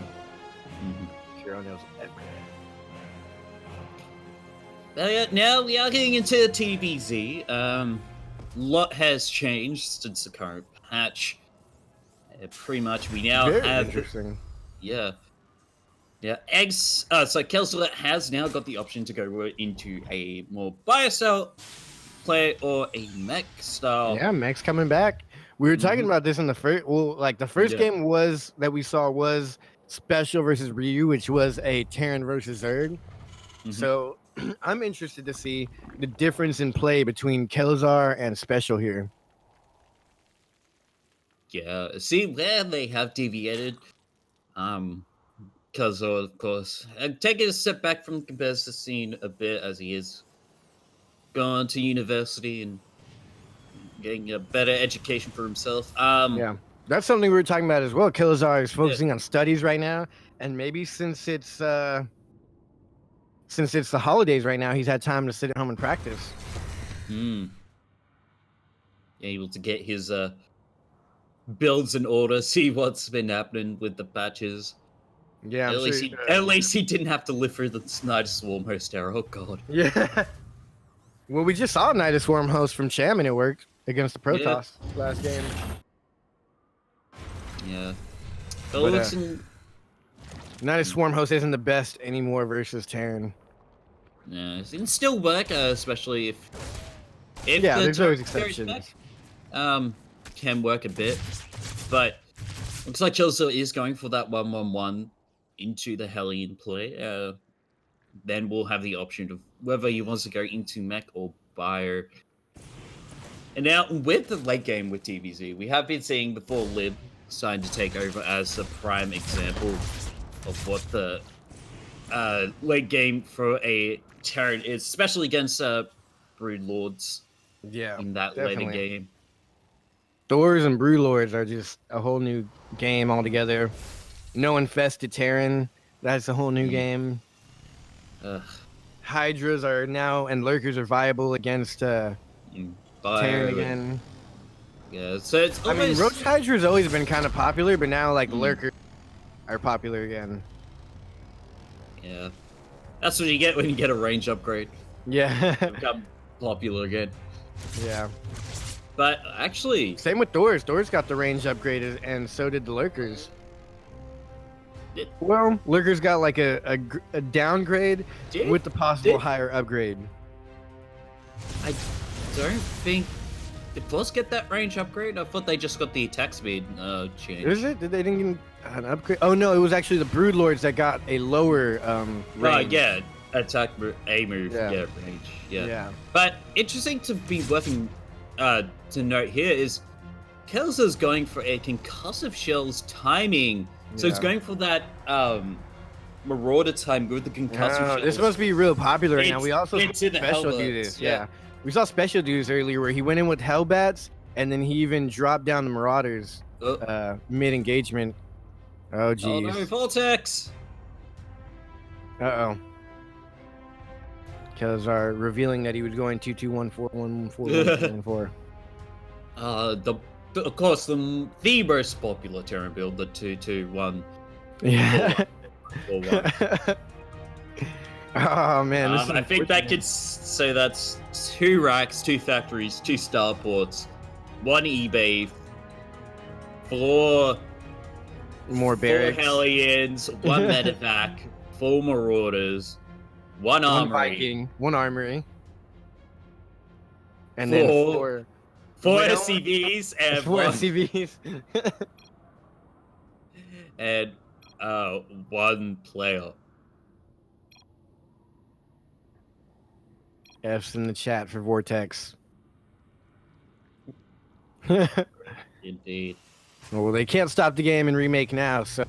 Kuro knows everything. Now we are getting into TBZ. Lot has changed since the current patch. Pretty much, we now have. Interesting. Yeah. Eggs. So Kelso has now got the option to go into a more bio-style play or a mech style. Yeah, mech's coming back. We were talking about this in the first. Well, like the first game that we saw was Special versus Ryu, which was a Terran versus Zerg. So I'm interested to see the difference in play between Kelazar and Special here. Yeah, see where they have deviated. Because of course, taking a step back from the competitive scene a bit as he is going to university and getting a better education for himself. Yeah, that's something we were talking about as well. Kelazar is focusing on studies right now, and maybe since it's the holidays right now, he's had time to sit at home and practice. Able to get his builds in order, see what's been happening with the patches. Yeah, at least he didn't have to live through the Night Swarm host era. Oh god. Yeah. Well, we just saw Night Swarm host from Cham and it worked. against the Protoss last game. Yeah. But, listen, United Swarm Host isn't the best anymore versus Terran. yeah, it can still work, especially if Yeah, the there's always target exceptions. back, can work a bit, but looks like Chelsea is going for that 1-1-1 into the Hellion play. Then we'll have the option of whether he wants to go into mech or bio. And now with the late game with TVZ, we have been seeing before Lib starting to take over as a prime example of what the late game for a Terran is, especially against Brood Lords Yeah, in that definitely. later game. Thors and Brew Lords are just a whole new game altogether. No infested Terran, that's a whole new game. Ugh. Hydras are now and Lurkers are viable against Terran again. Yeah, so it's almost... I mean, Roach Hydra's always been kind of popular, but now like Lurkers are popular again. Yeah, that's what you get when you get a range upgrade. Yeah. Become popular again. Yeah. But actually, same with Thors. Thors got the range upgraded, and so did the Lurkers. Well, Lurkers got like a downgrade with the possible higher upgrade. I don't think... Did Plus get that range upgrade? I thought they just got the attack speed change. Is it? Did they didn't get an upgrade? Oh no, it was actually the Brood Lords that got a lower range. Right, yeah. Attack A move, yeah, range. Yeah. Yeah. But interesting to be working to note here is Kelsa's going for a concussive shell's timing. So it's going for that Marauder time with the concussive shells. This must be real popular right now. We also saw into the Special do Hellbats, this. Yeah. We saw Special do this earlier where he went in with Hellbats and then he even dropped down the Marauders mid-engagement. Oh, geez. Oh, no, Vortex! Uh-oh. Kelzar revealing that he was going 2-2-1-4-1-4-1-4. Of course, the most popular Terran build, the 2-2-1. Yeah. 4-1. Oh man, I think that could say that's 2 racks, 2 factories, 2 starports, 1 eBay, 4 more barracks, 4 Hellions, 1 medevac, 4 Marauders, 1 armory, Viking, 1 armory, and then 4 SCVs and 4 SCVs, and 1 player. F's in the chat for Vortex. Indeed. Well, they can't stop the game in remake now, so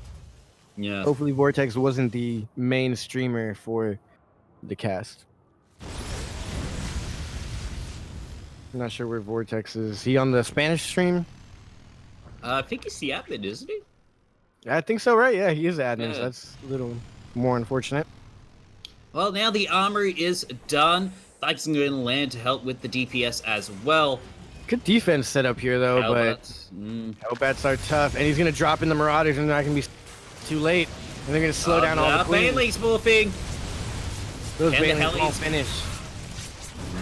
yeah. Hopefully Vortex wasn't the main streamer for the cast. I'm not sure where Vortex is. He on the Spanish stream? I think he's the admin, isn't he? I think so, right? Yeah, he is admin, so that's a little more unfortunate. Well, now the armory is done. Vikings are going to land to help with the DPS as well. Good defense set up here, though, Hellbats. but Hellbats are tough. And he's going to drop in the Marauders, and they're not going to be too late. And they're going to slow down all the queens. Banelings morphing. Those Banelings won't finish.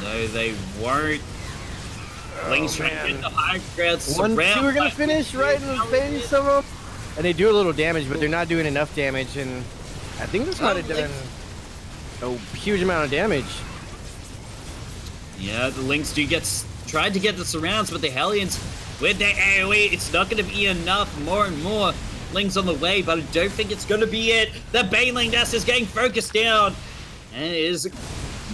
No, they won't. Lings trying to get the high ground. 1-2 are going to finish right in the face of them. And they do a little damage, but they're not doing enough damage. And I think this might have done a huge amount of damage. Yeah, the Lynx do tried to get the surrounds, but the Hellions with their AoE, it's not going to be enough. More and more Lynx on the way, but I don't think it's going to be it. The Baneling nest is getting focused down, and it is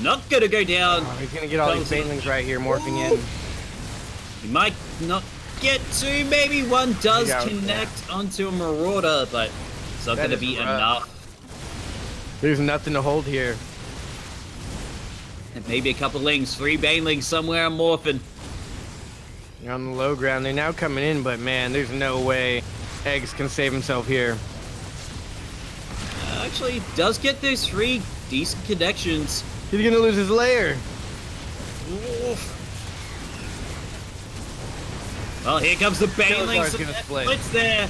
not going to go down. Oh, he's going to get all these Banelings right here morphing in. He might not get to. Maybe one does connect onto a Marauder, but it's not going to be enough. There's nothing to hold here. And maybe a couple Lings, 3 Banelings somewhere on morphing. You're on the low ground. They're now coming in, but man, there's no way Eggs can save himself here. Actually, does get those 3 decent connections. He's gonna lose his lair. Oof. Well, here comes the Banelings. Splits there.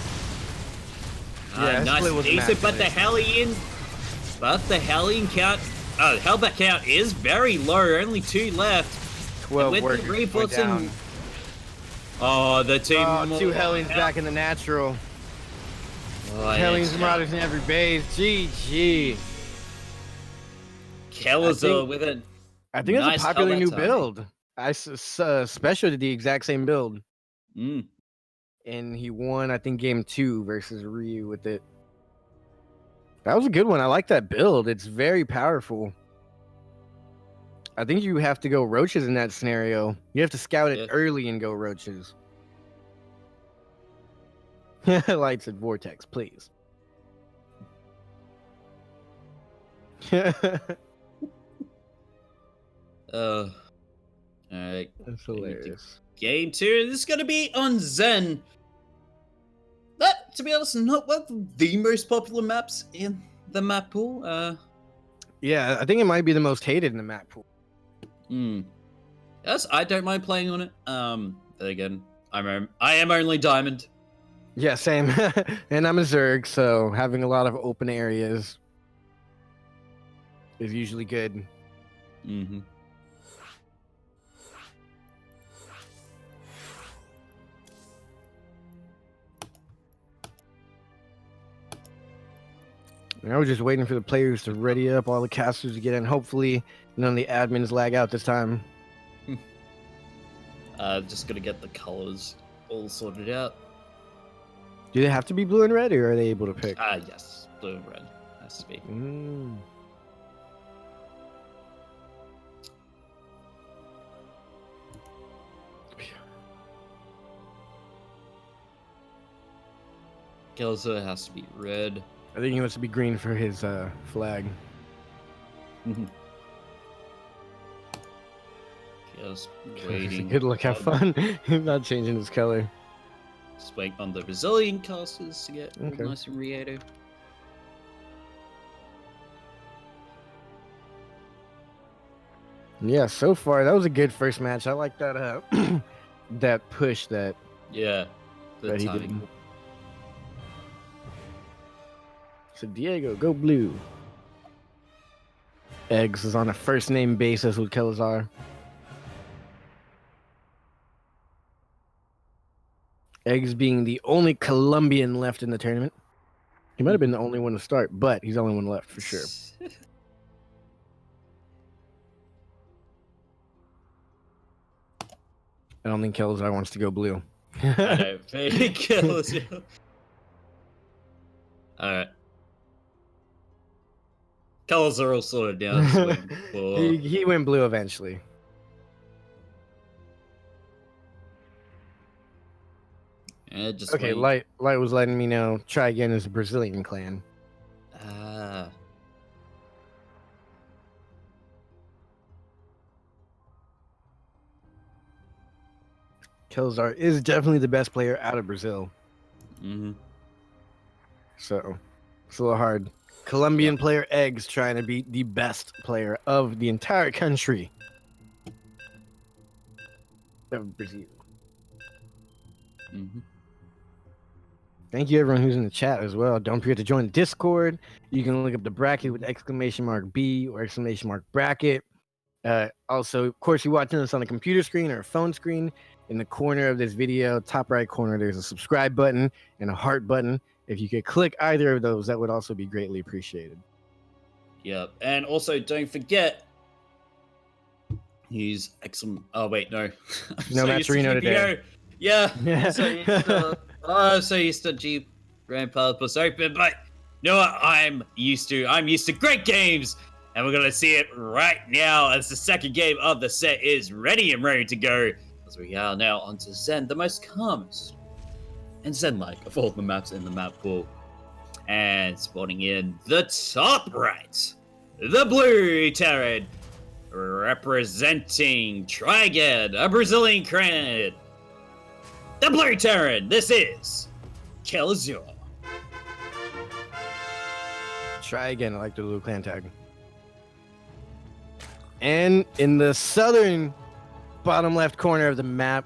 Nice and decent, but the Hellion count, Hellbat count is very low. Only 2 left. 12 with workers the reinforcing Oh, the team. Oh, two Hellions back in the natural. Oh, Hellions yeah. Marauders in every base. GG. Kelazar with it. I think Nice it's a popular combat new timing. build. Special did the exact same build. Mm. And he won, I think, game 2 versus Ryu with it. That was a good one. I like that build. It's very powerful. I think you have to go roaches in that scenario. You have to scout it early and go roaches. Lights and vortex, please. All right. That's hilarious. Game 2. This is going to be on Zen. That, to be honest, not one of the most popular maps in the map pool. Yeah, I think it might be the most hated in the map pool. Yes, I don't mind playing on it. Then again, I am only diamond. Yeah, same. And I'm a Zerg, so having a lot of open areas is usually good. Mm-hmm. I was just waiting for the players to ready up, all the casters to get in. Hopefully, none of the admins lag out this time. Just gonna get the colors all sorted out. Do they have to be blue and red, or are they able to pick? Yes, blue and red has to be. Kelazar has to be red. I think he wants to be green for his flag. Just waiting. Good luck, have fun. He's not changing his color. Just waiting on the Brazilian casters to get nice and creative. Yeah, so far that was a good first match. I like that that push that he did. So Diego, go blue. Eggs is on a first name basis with Kelazar. Eggs being the only Colombian left in the tournament. He might have been the only one to start, but he's the only one left for sure. I don't think Kelazar wants to go blue. I don't think Kelazar. Alright. Colors are all sorted down. He went blue eventually. Just okay, wait. Light was letting me know. Try again as a Brazilian clan. Kelazar is definitely the best player out of Brazil. So it's a little hard. Colombian player Eggs trying to beat the best player of the entire country of Brazil. Thank you everyone who's in the chat as well. Don't forget to join the Discord. You can look up the bracket with !B or !bracket. Also, of course, you're watching this on a computer screen or a phone screen. In the corner of this video, top right corner, there's a subscribe button and a heart button. If you could click either of those, that would also be greatly appreciated. Yep, and also don't forget, he's excellent. Oh wait, no, no match Reno today. Yeah, so used to G Grandpa's was open, but you know what? I'm used to great games, and we're gonna see it right now as the second game of the set is ready to go. As we are now onto Zen, the most calmest and Zen-like of all the maps in the map pool. And spawning in the top right, the blue Terran, representing Try Again, a Brazilian clan. The blue Terran, this is Kelazar. Try Again, I like the blue clan tag. And in the southern bottom left corner of the map,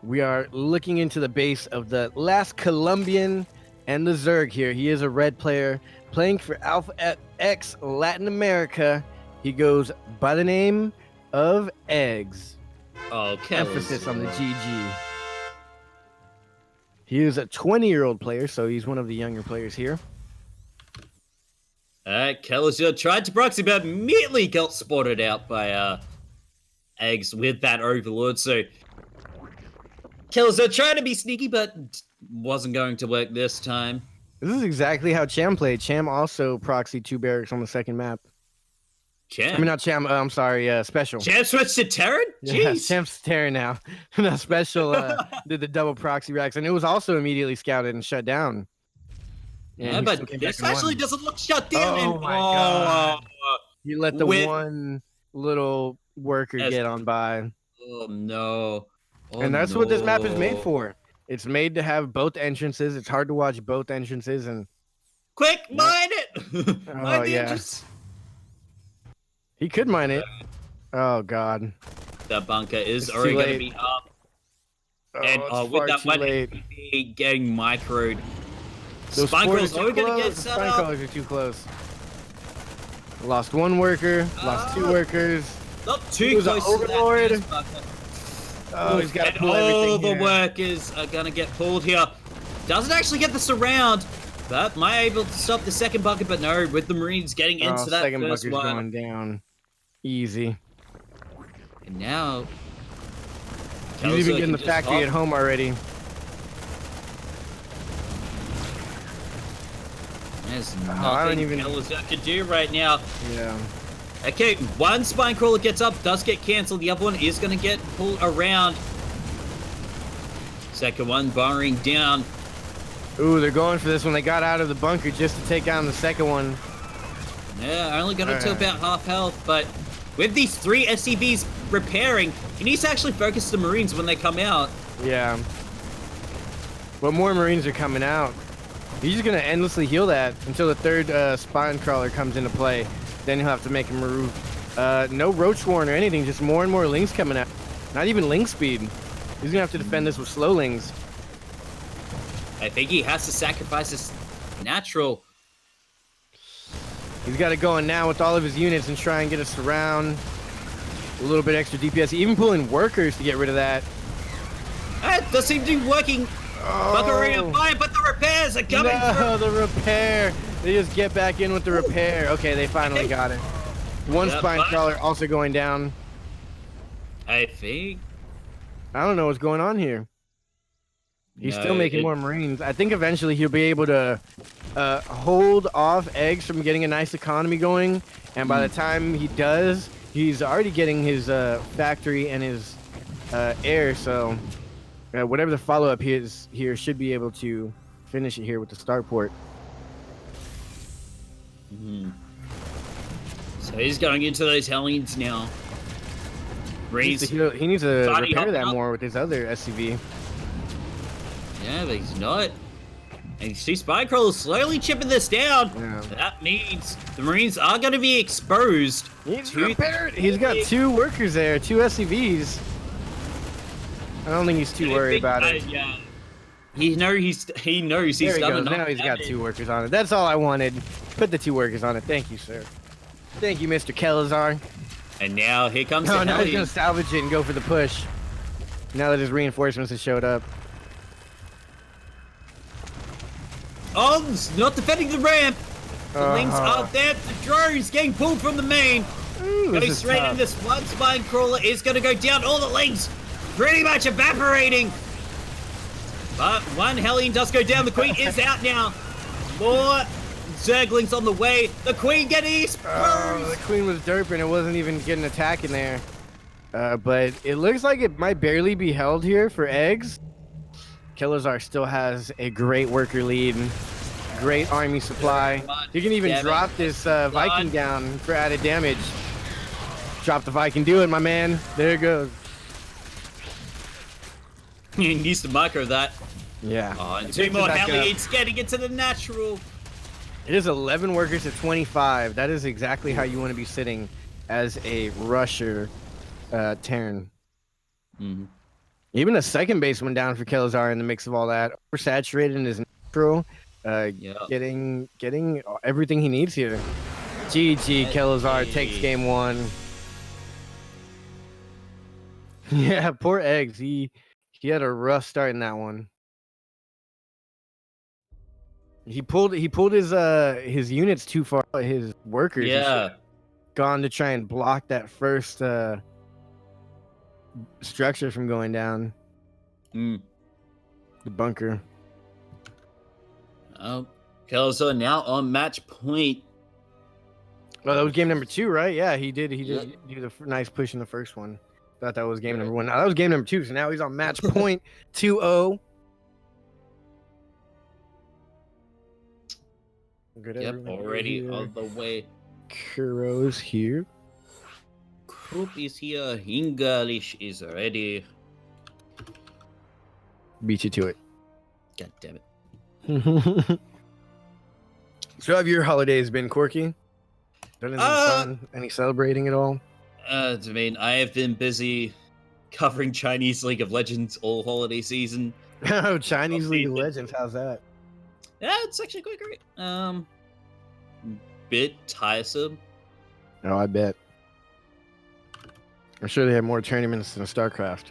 we are looking into the base of the last Colombian and the Zerg here. He is a red player playing for Alpha X Latin America. He goes by the name of Eggs. Oh, Emphasis on the GG. He is a 20-year-old player, so he's one of the younger players here. Kelazar tried to proxy, but immediately got spotted out by Eggs with that Overlord. So Kelazar tried to be sneaky, but wasn't going to work this time. This is exactly how Cham played. Cham also proxied 2 barracks on the second map. Cham? I mean, not Cham. I'm sorry, Special. Cham switched to Terran? Yeah, Jeez. Cham's Terran now. No, Special did the double proxy racks, and it was also immediately scouted and shut down. Yeah, but this actually doesn't look shut down. Oh my god! You let the one little worker get on by. Oh no! And that's what this map is made for. It's made to have both entrances. It's hard to watch both entrances and. Quick, mine it! Mine the entrance. He could mine it. Oh god. The bunker is already going to be up. And with that one, getting microed. Spine crawlers are going to get set up. Spine crawlers are too close. Lost 1 worker. Lost 2 workers. Not too close to that. Oh, he's got to pull all the workers are going to get pulled here. Doesn't actually get the surround. But might able to stop the second bucket, but no, with the Marines getting into that second first bucket's one. Going down. Easy. And now... He's even getting the factory at home already. There's nothing Kelazar can do right now. Yeah. Okay, 1 spine crawler gets up, does get cancelled. The other one is going to get pulled around. Second one burrowing down. Ooh, they're going for this one. They got out of the bunker just to take down the second one. Yeah, only got up to about half health, but with these 3 SCVs repairing, he needs to actually focus the Marines when they come out. Yeah. But more Marines are coming out. He's just going to endlessly heal that until the 3rd spine crawler comes into play. Then he'll have to make him move. No Roach Swarm or anything, just more and more Lings coming out. Not even Ling speed. He's going to have to defend this with slow Lings. I think he has to sacrifice his natural. He's got to go in now with all of his units and try and get us around. A little bit extra DPS. Even pulling workers to get rid of that. That does seem to be working. Oh. Fire, but the repairs are coming through. The repair. They just get back in with the repair. Okay, they finally got it. 1 spine crawler also going down. I think. I don't know what's going on here. He's still making more Marines. I think eventually he'll be able to hold off Eggs from getting a nice economy going. And by the time he does, he's already getting his factory and his air. So whatever the follow-up is here should be able to finish it here with the starport. So he's going into those Hellions now. He needs to repair that more with his other SCV. Yeah, but he's not. And you see Spine Crawler slowly chipping this down. Yeah. That means the Marines are going to be exposed. He's repaired. He's got 2 workers there, 2 SCVs. I don't think he's too worried about it. Yeah. He knows he's there he done goes. enough. Now he's got 2 workers on it. That's all I wanted. Put the 2 workers on it. Thank you, sir. Thank you, Mr. Kelazar. And now here comes the now he's going to salvage it and go for the push. Now that his reinforcements have showed up. Oh, not defending the ramp. The Lings are there. The drone's getting pulled from the main. Going straight in. This 1 spine crawler is going to go down. All the Lings pretty much evaporating. But 1 Hellion does go down. The Queen is out now. More Zerglings on the way. The Queen getting exposed. The Queen was derping. It wasn't even getting an attack in there. But it looks like it might barely be held here for Eggs. Kelazar still has a great worker lead, great army supply. You can even drop this Viking down for added damage. Drop the Viking, do it, my man. There it goes. He needs to micro that. Yeah. And 2 more Hellions getting into the natural. It is 11 workers to 25. That is exactly how you want to be sitting as a rusher Terran. Even a second base went down for Kelazar in the mix of all that. Oversaturated in his natural. Getting everything he needs here. GG, Kelazar takes game 1. Yeah, poor Eggs. He had a rough start in that one. He pulled his units too far. His workers. He should Yeah. have gone to try and block that first structure from going down. Mm. The bunker. Oh, Kelso now on match point. Well, that was game number 2, right? Yeah, he did. He Yep. did do the nice push in the first one. Thought that was game number 1. Now that was game number 2. So now he's on match point 2-0. Good. Yep, everyone already here. on the way. Kuro's here. Krupp is here. English is ready. Beat you to it. God damn it. So, have your holidays been, Quirky? Done anything fun? Any celebrating at all? I mean, I have been busy covering Chinese League of Legends all holiday season. Oh, Chinese League of Legends. How's that? Yeah, it's actually quite great. Bit tiresome. Oh, I bet. I'm sure they have more tournaments than StarCraft.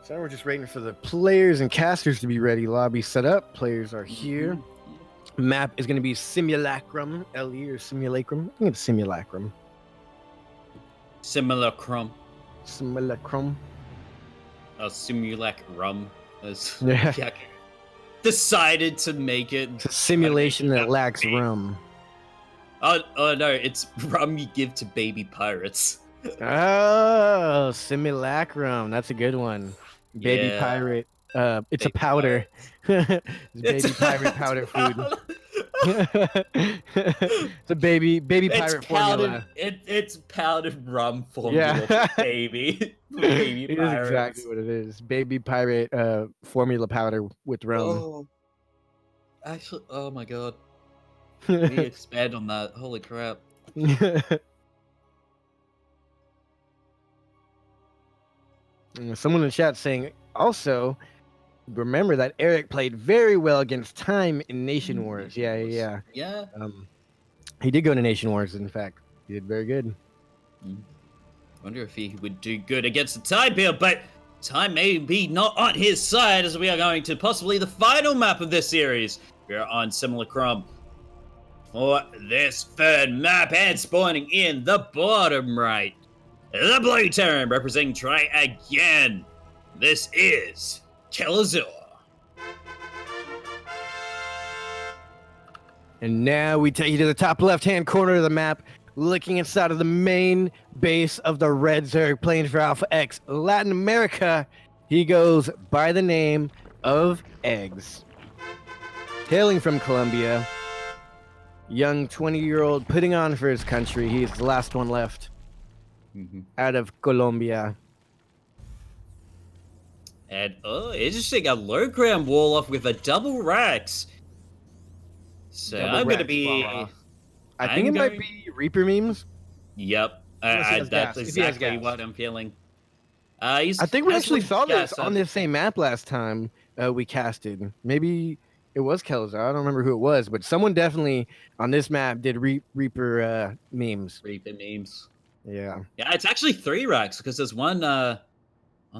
So we're just waiting for the players and casters to be ready. Lobby set up. Players are here. Map is going to be Simulacrum. LE or Simulacrum? I think it's Simulacrum. Simulacrum. Simulacrum. Simulac rum. As Yeah. Jack decided to make it. It's a simulation that lacks rum. Oh no, it's rum you give to baby pirates. Oh, Simulacrum. That's a good one. Baby Yeah. pirate. It's a Baby powder. It's baby pirate powder food. It's a baby pirate formula. It's powdered rum formula for baby. Baby It is pirates. exactly what it is. Baby pirate formula powder with rum. Oh, actually, oh my god. We expand on that. Holy crap. Someone in the chat saying also remember that Eric played very well against Time in Nation Wars. Yeah. Yeah. He did go to Nation Wars. In fact, he did very good. Wonder if he would do good against the Time build, but Time may be not on his side as we are going to possibly the final map of this series. We are on Simulacrum for this third map and spawning in the bottom right. The blue team representing Try Again. This is Kelazor. And now we take you to the top left-hand corner of the map, looking inside of the main base of the Red Zerg playing for Alpha X Latin America. He goes by the name of Eggs. Hailing from Colombia, young 20-year-old putting on for his country. He's the last one left out of Colombia. And interesting, a low ground wall off with a double Rex. So Double I'm going to Rex, be. I think it might be Reaper memes. Yep, Unless he has that's gas. If he has exactly gas. what I'm feeling. I think we actually saw this gas on this same map last time we casted. Maybe it was Kelzar. I don't remember who it was, but someone definitely on this map did Reaper memes. Reaper memes. Yeah. Yeah, it's actually 3 racks because there's one on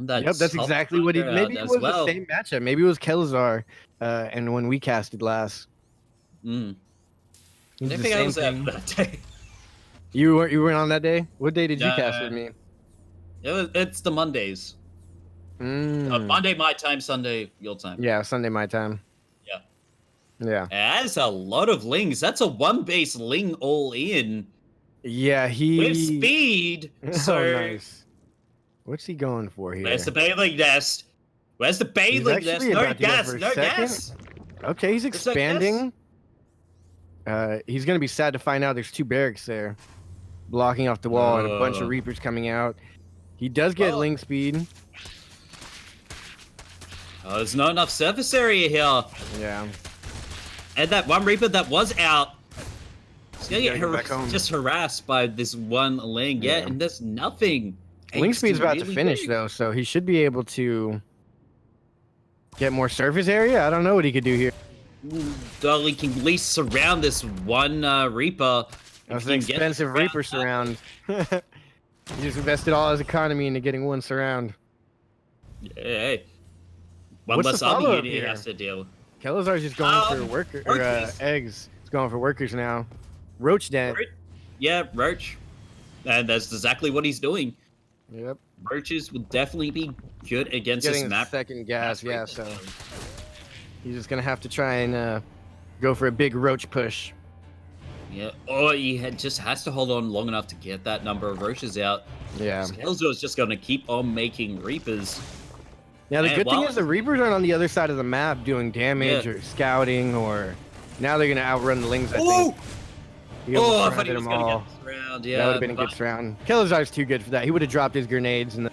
that. Yep, that's top exactly what he. bunker Maybe it as was well. the same matchup. Maybe it was Kelzar, and when we casted last. I It was don't the think I same was there thing. for that day. You weren't on that day. What day did you No. cast with me? It's the Mondays. Monday my time, Sunday your time. Yeah, Sunday my time. Yeah. Yeah. That's a lot of lings. That's a 1-base ling all in. Yeah, he. With speed. So Oh, nice. What's he going for here? where's the bathing nest? Where's the bathing nest? actually No about to go gas, for a no second. gas. Okay, he's Is that expanding. He's gonna be sad to find out there's 2 barracks there, blocking off the wall, and a bunch of Reapers coming out. He does get Well. link speed. Oh, there's not enough surface area here. Yeah. And that one Reaper that was out, he's gonna Gotta get go back home. just harassed by this one ling. Yeah, Yeah. and there's nothing. Link Eggs speed's can about to really finish do. though, so he should be able to get more surface area. I don't know what he could do here. Dolly can at least surround this one Reaper. That was If an you get expensive Reaper surround. He just invested all his economy into getting one surround. Hey, one What's less the army follow-up unit he here? has to deal. Kelazar's just going for Roaches. eggs. He's going for workers now. Roach net. Yeah, Roach. And that's exactly what he's doing. Yep. Roaches would definitely be good against this Getting map. second gas, yeah, Reaper. so he's just gonna have to try and go for a big roach push. Yeah, or just has to hold on long enough to get that number of roaches out. Yeah. Skeletor is just going to keep on making Reapers. Now the And good thing is the Reapers aren't on the other side of the map doing damage Yeah. or scouting, or now they're gonna outrun the Lings. I Oh! think. He Oh, almost I thought he was surrounded going to them get all. this round. Yeah, That would have been a good surround. Kelazar's too good for that. He would have dropped his grenades, and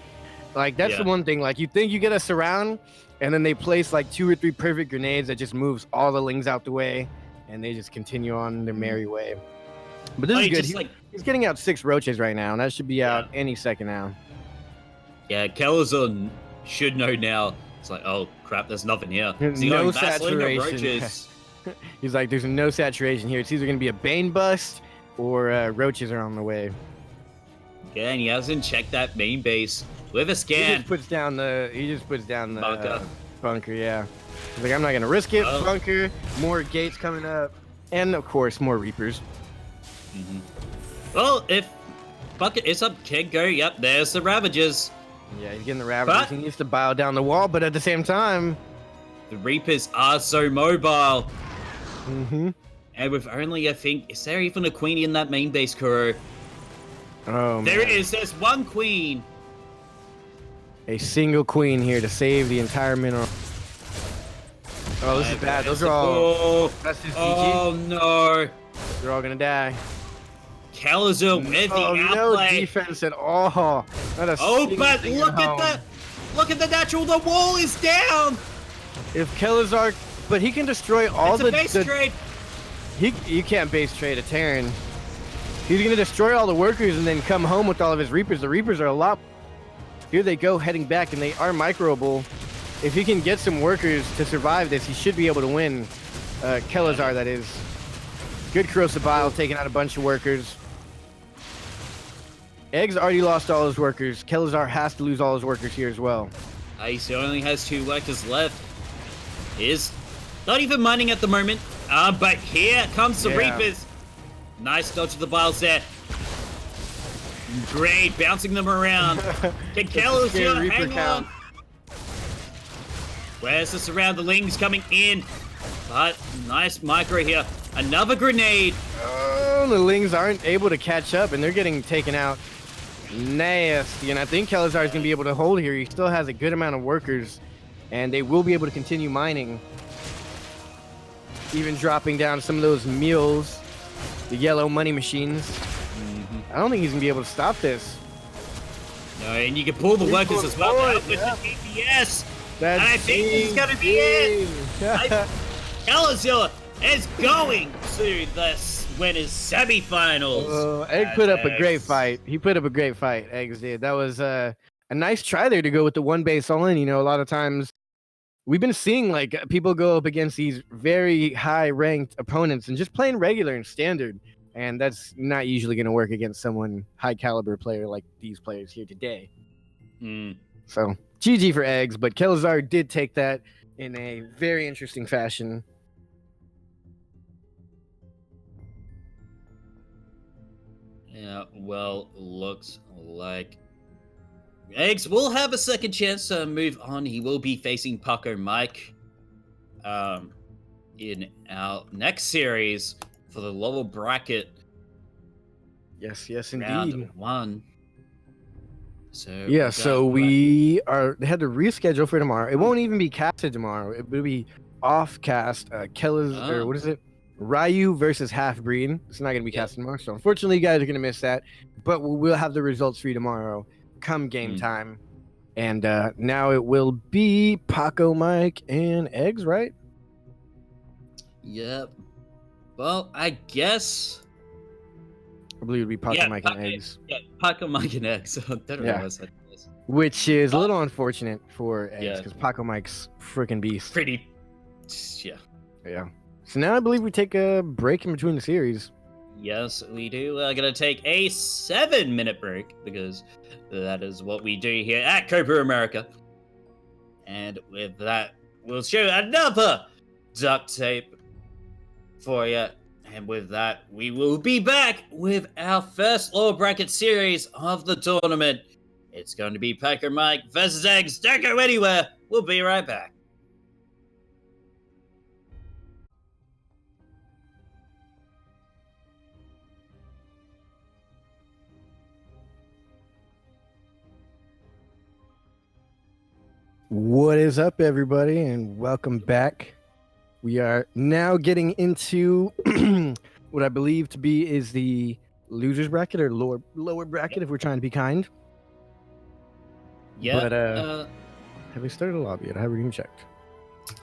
like that's the Yeah. one thing. Like you think you get a surround, and then they place like 2 or 3 perfect grenades that just moves all the Lings out the way, and they just continue on their merry way. But this is good. Just, He's getting out 6 roaches right now, and that should be out any second now. Yeah, Kelazar should know now. It's like, oh crap, there's nothing here. Is he No going Vaseline or saturation. roaches? He's like, there's no saturation here. It's either going to be a Bane bust or roaches are on the way. Yeah, and he hasn't checked that main base with a He scan. just puts down the Bunker. bunker, yeah. He's like, I'm not going to risk it. Oh. Bunker, more gates coming up, and of course, more Reapers. Mhm. Well, if Bucket is up, can't go. Yep, there's the Ravagers. Yeah, he's getting the Ravagers. But- He needs to bow down the wall, but at the same time, The Reapers are so mobile. mm-hmm. And with only, I think, is there even a queen in that main base, Kuro? Oh, There man. it is. There's one queen. A single queen here to save the entire mineral. Oh, this is bad. Those are all. Oh, That's his oh no. They're all gonna die. Kelazar with the Oh, no outplay. defense at all. Not a Oh, single but thing look at home. that. Look at the natural. The wall is down. If Kelazar, but he can destroy all It's a base the. trade. You can't base trade a Terran. He's gonna destroy all the workers and then come home with all of his Reapers. The Reapers are a lot. Here they go heading back, and they are microable. If he can get some workers to survive this, he should be able to win. Kelazar, that is. Good corrosive bile, taking out a bunch of workers. Eggs already lost all his workers. Kelazar has to lose all his workers here as well. He only has 2 workers left. Is not even mining at the moment. But here comes the Yeah. Reapers. Nice dodge of the biles there. Great, bouncing them around. Can Kelazar Reaper hang count. on? Where's the surroundings coming in? But nice micro here. Another grenade. Oh, the Lings aren't able to catch up, and they're getting taken out nasty. And I think Kelazar is going to be able to hold here. He still has a good amount of workers, and they will be able to continue mining. Even dropping down some of those mules, the yellow money machines. I don't think he's going to be able to stop this. No, and you can pull the workers as well forward, out with yeah. the DPS. That's And I think this is gonna be it. Kelazar is going to the winners semifinals. Egg put up a great fight. He put up a great fight. Eggs did. That was a nice try there to go with the one base all in. You know, a lot of times we've been seeing like people go up against these very high ranked opponents and just playing regular and standard. And that's not usually going to work against someone high caliber player like these players here today. So GG for Eggs, but Kelazar did take that in a very interesting fashion. Yeah, well, looks like Eggs will have a second chance to move on. He will be facing Paco Mike in our next series for the lower bracket. Yes, indeed. Round 1. So Yeah, so we had to reschedule for tomorrow. It won't even be casted tomorrow. It will be off cast. Or what is it? Ryu versus Half Breed. It's not going to be casted tomorrow. So unfortunately, you guys are going to miss that. But we'll have the results for you tomorrow come game time. And now it will be Paco, Mike, and Eggs, right? Yep. Well, I guess. I believe it would be Paco, Mike, and Eggs. Yeah, Paco, Mike, and Eggs. I don't know what I said. Which is a little unfortunate for Eggs Yeah. because Paco Mike's freaking beast. Pretty. Yeah. Yeah. So now I believe we take a break in between the series. Yes, we do. We're going to take a 7-minute break because that is what we do here at Copa America. And with that, we'll show another duct tape for you. And with that, we will be back with our first lower bracket series of the tournament. It's going to be Packer Mike versus Eggs. Don't go anywhere. We'll be right back. What is up, everybody, and welcome back. We are now getting into what I believe to be is the losers bracket or lower bracket, if we're trying to be kind. Yeah. But have they started a lobby yet? I haven't even checked.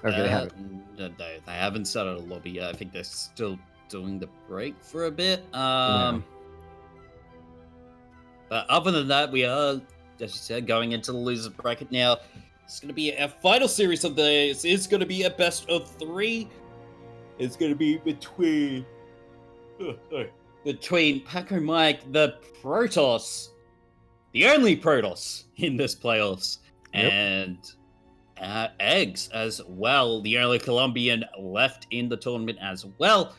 Okay, they haven't. No, they haven't started a lobby yet. I think they're still doing the break for a bit. Yeah. But other than that, we are, as you said, going into the losers bracket now. It's going to be our final series of this. It's going to be a best of 3. It's going to be between Paco Mike, the Protoss, the only Protoss in this playoffs, and Eggs as well, the only Colombian left in the tournament as well.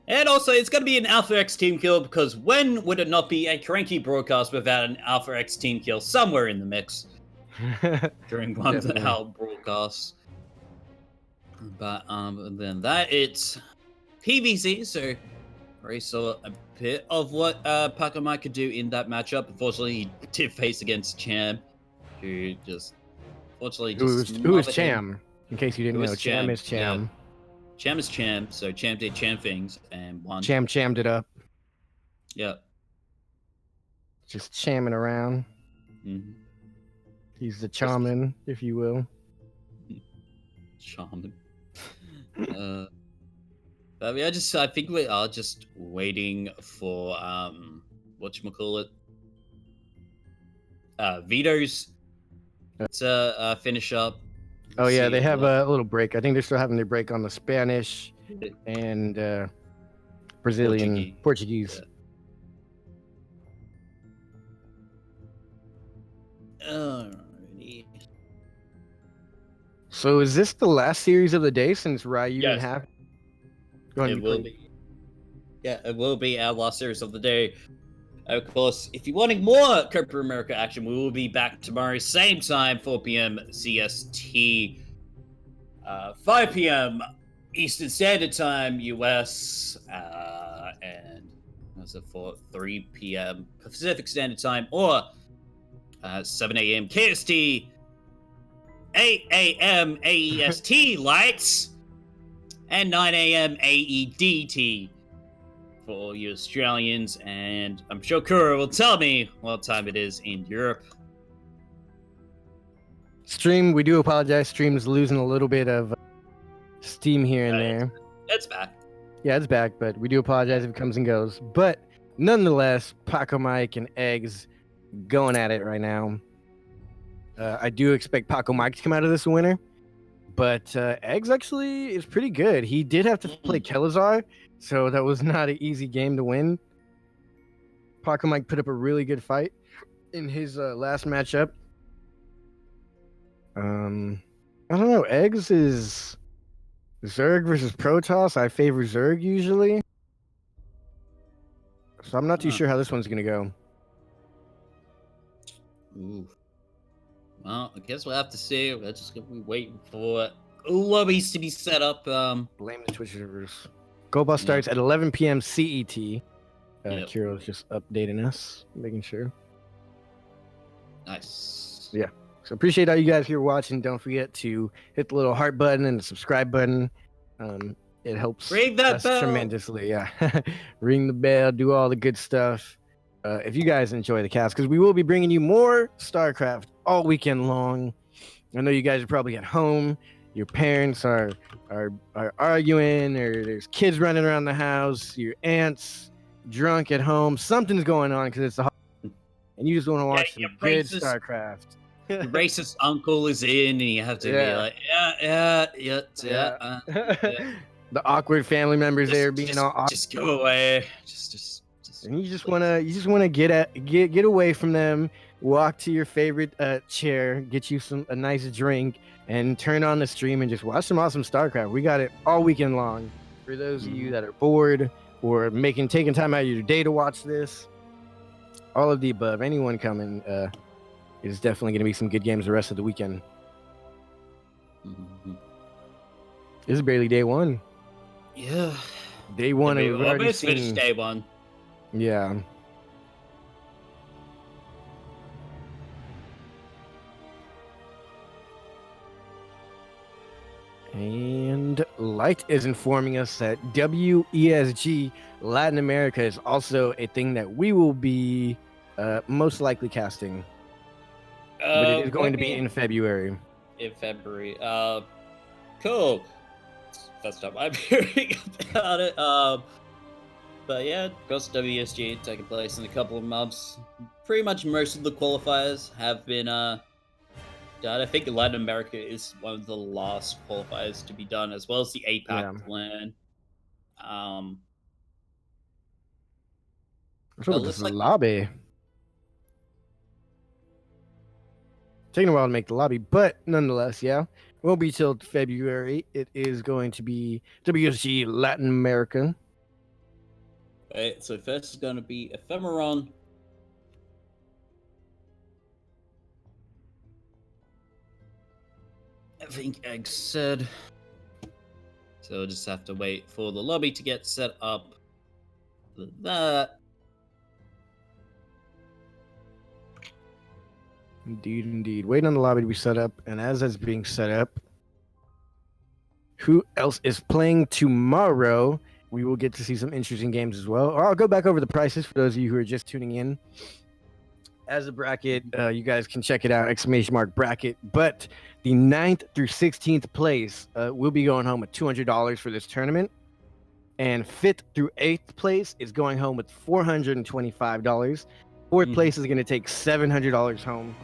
And also, it's going to be an Alpha X team kill, because when would it not be a CranKy broadcast without an Alpha X team kill somewhere in the mix? During one of our broadcasts. But then that it's PVC, so we saw a bit of what Paco Mike could do in that matchup. Unfortunately, he did face against Cham, who just unfortunately who is Cham? In case you didn't know, Cham is Cham. Yeah. Cham is Cham, so Cham did Cham things and won. Cham chammed it up. Yeah. Just chamming around. Mm-hmm. He's the shaman, if you will. Shaman. But I think we are just waiting for whatchamacallit? Vito's to finish up. Oh yeah, they have a little break. I think they're still having their break on the Spanish and Brazilian Portuguese. Yeah. So is this the last series of the day since Ryu Yes. and Half? It will be. Yeah, it will be our last series of the day. Of course, if you're wanting more Copa America action, we will be back tomorrow, same time, 4 p.m. CST, 5 p.m. Eastern Standard Time, US, and what's it for? 3 p.m. Pacific Standard Time, or 7 a.m. KST, 8 a.m. AEST lights, and 9 a.m. AEDT for you Australians. And I'm sure Kura will tell me what time it is in Europe. Stream, we do apologize. Stream's losing a little bit of steam here and there. It's back. Yeah, it's back, but we do apologize if it comes and goes. But nonetheless, Paco Mike and Eggs going at it right now. I do expect Paco Mike to come out of this winner, but Eggs actually is pretty good. He did have to play Kelazar, so that was not an easy game to win. Paco Mike put up a really good fight in his last matchup. I don't know. Eggs is Zerg versus Protoss. I favor Zerg usually, so I'm not too sure how this one's gonna go. Ooh. Well, I guess we'll have to see. We're just gonna be waiting for lobbies to be set up. Blame the Twitch servers. Go Ball starts at 11 p.m. CET. Kiro's just updating us, making sure. Nice. Yeah. So appreciate all you guys here watching. Don't forget to hit the little heart button and the subscribe button. It helps Ring that us bell tremendously. Yeah. Ring the bell. Do all the good stuff. If you guys enjoy the cast, because we will be bringing you more StarCraft all weekend long. I know you guys are probably at home. Your parents are arguing, or there's kids running around the house. Your aunt's drunk at home. Something's going on because it's a and you just want to watch some good StarCraft. The racist uncle is in, and you have to be like, yeah. the awkward family members there being all awkward. Just go away. And you just wanna get away from them, walk to your favorite chair, get you a nice drink, and turn on the stream and just watch some awesome StarCraft. We got it all weekend long. For those of you that are bored or taking time out of your day to watch this, all of the above. Anyone coming is definitely gonna be some good games the rest of the weekend. This is barely day one. Yeah. Day one, We've we've already almost seen. finished day one. Yeah. And Light is informing us that WESG Latin America is also a thing that we will be most likely casting. But it is going to be in February. In February. Cool. First time I'm hearing about it. But yeah, across WSG taking place in a couple of months. Pretty much most of the qualifiers have been done. I think Latin America is one of the last qualifiers to be done, as well as the APAC plan. What's up with this lobby? Taking a while to make the lobby, but nonetheless, yeah, won't be till February. It is going to be WSG Latin America. Right, so first is going to be Ephemeron. I think Egg said. So we'll just have to wait for the lobby to get set up for that. Indeed. Waiting on the lobby to be set up, and as that's being set up, who else is playing tomorrow? We will get to see some interesting games as well. Or I'll go back over the prices for those of you who are just tuning in. As a bracket, you guys can check it out, !bracket. But the 9th through 16th place will be going home with $200 for this tournament. And 5th through 8th place is going home with $425. 4th place is going to take $700 home.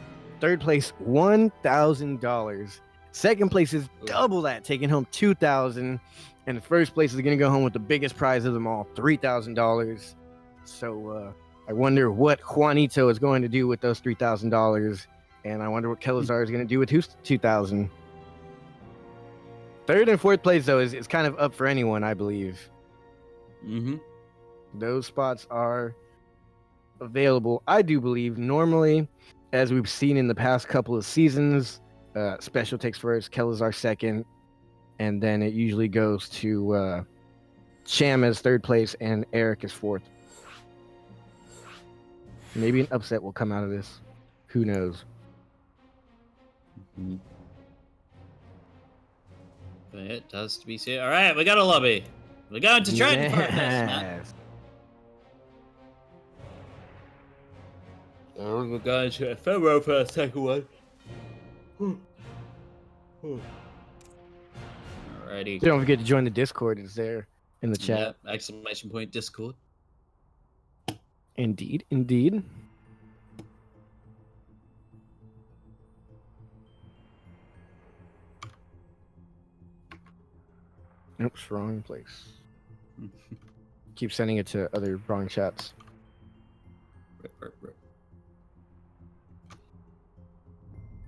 3rd place, $1,000. 2nd place is double that, taking home $2,000. And 1st place is going to go home with the biggest prize of them all, $3,000. So I wonder what Juanito is going to do with those $3,000. And I wonder what Kelazar is going to do with his $2,000. 3rd and 4th place, though, is kind of up for anyone, I believe. Those spots are available, I do believe. Normally, as we've seen in the past couple of seasons, Special takes first, Kelazar second, and then it usually goes to Cham as 3rd place and Eric is 4th. Maybe an upset will come out of this. Who knows? But it does to be seen. All right, we got a lobby. We're going to Triton first, Matt. We're going to Ephemeral for a second one. Alrighty. Don't forget to join the Discord. It's there in the chat. Yeah, ! Discord. Indeed. Oops, wrong place. Keep sending it to other wrong chats.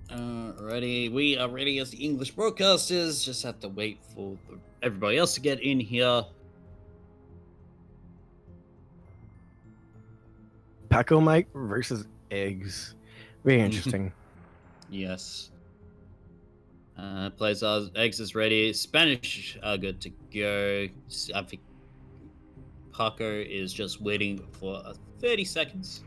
Alrighty, we are ready as the English broadcasters. Just have to wait for everybody else to get in here. Paco Mike versus Eggs. Very interesting. Yes. Players are Eggs is ready. Spanish are good to go. I think Paco is just waiting for 30 seconds.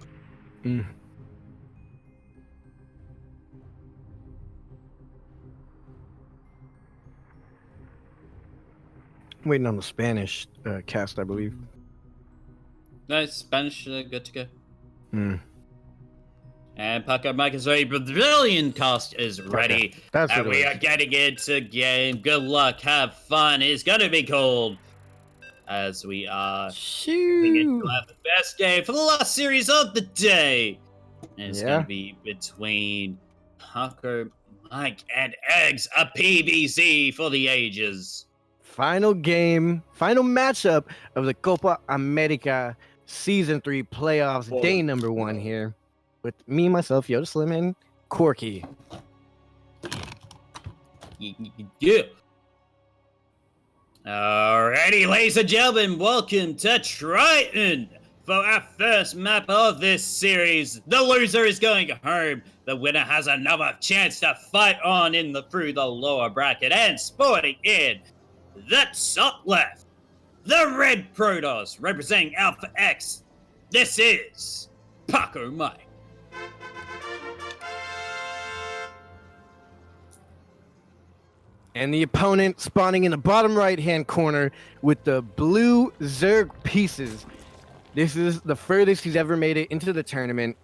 Waiting on the Spanish cast, I believe. Nice, Spanish good to go. And Paco Mike's ready. Brazilian cast is ready. That's and we are getting into game. Good luck, have fun. It's gonna be cold. As we are to have the best game for the last series of the day. And it's gonna be between Paco Mike and Eggs, a PVC for the ages. Final game, final matchup of the Copa America Season 3 playoffs, day number 1 here. With me, myself, Yodaslim, and Quirky. Yeah. Alrighty, ladies and gentlemen, welcome to Triton. For our first map of this series, the loser is going home. The winner has another chance to fight on through the lower bracket. And sporting in the top left, the red Protoss representing Alpha X. This is Paco Mike. And the opponent spawning in the bottom right-hand corner with the blue Zerg pieces. This is the furthest he's ever made it into the tournament.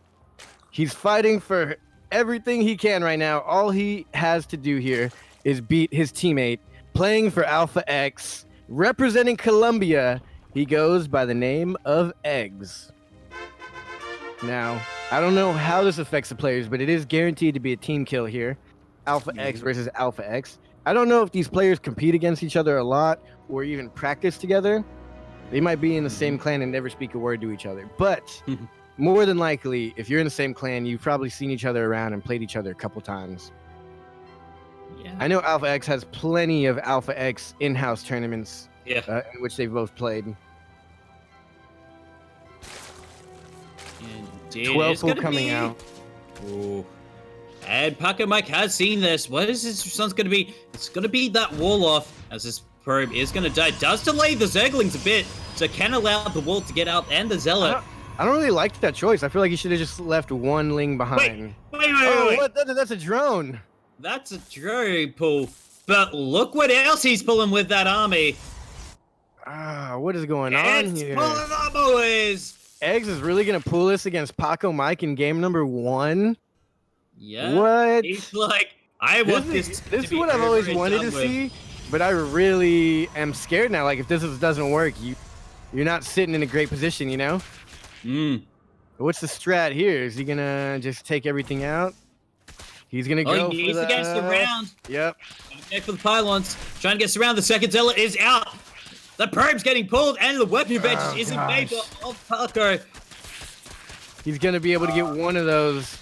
He's fighting for everything he can right now. All he has to do here is beat his teammate, playing for Alpha X, representing Colombia. He goes by the name of Eggs. Now, I don't know how this affects the players, but it is guaranteed to be a team kill here. Alpha X versus Alpha X. I don't know if these players compete against each other a lot or even practice together. They might be in the same clan and never speak a word to each other. But more than likely, if you're in the same clan, you've probably seen each other around and played each other a couple times. Yeah. I know Alpha X has plenty of Alpha X in-house tournaments in which they've both played. Indeed, 12 full coming out. Ooh. And Paco Mike has seen this. What is his response going to be? It's going to be that wall off as this probe is going to die. Does delay the Zerglings a bit, so can allow the wall to get out and the Zealot. I don't really like that choice. I feel like he should have just left one Ling behind. Wait. What? That's a drone. That's a drone pull. But look what else he's pulling with that army. What is going on here? Pulling up, boys. Eggs is really going to pull this against Paco Mike in game number 1? Yeah. What? He's like, I want this This is what I've always wanted to see, but I really am scared now. Like, if this doesn't work, you're not sitting in a great position, you know? What's the strat here? Is he going to just take everything out? He's going to go he needs to get surround. Yep. Okay, for the pylons. Trying to get surround. The second Zealot is out. The probe's getting pulled, and the weapon advantage is in favor of Paco. He's going to be able to get one of those.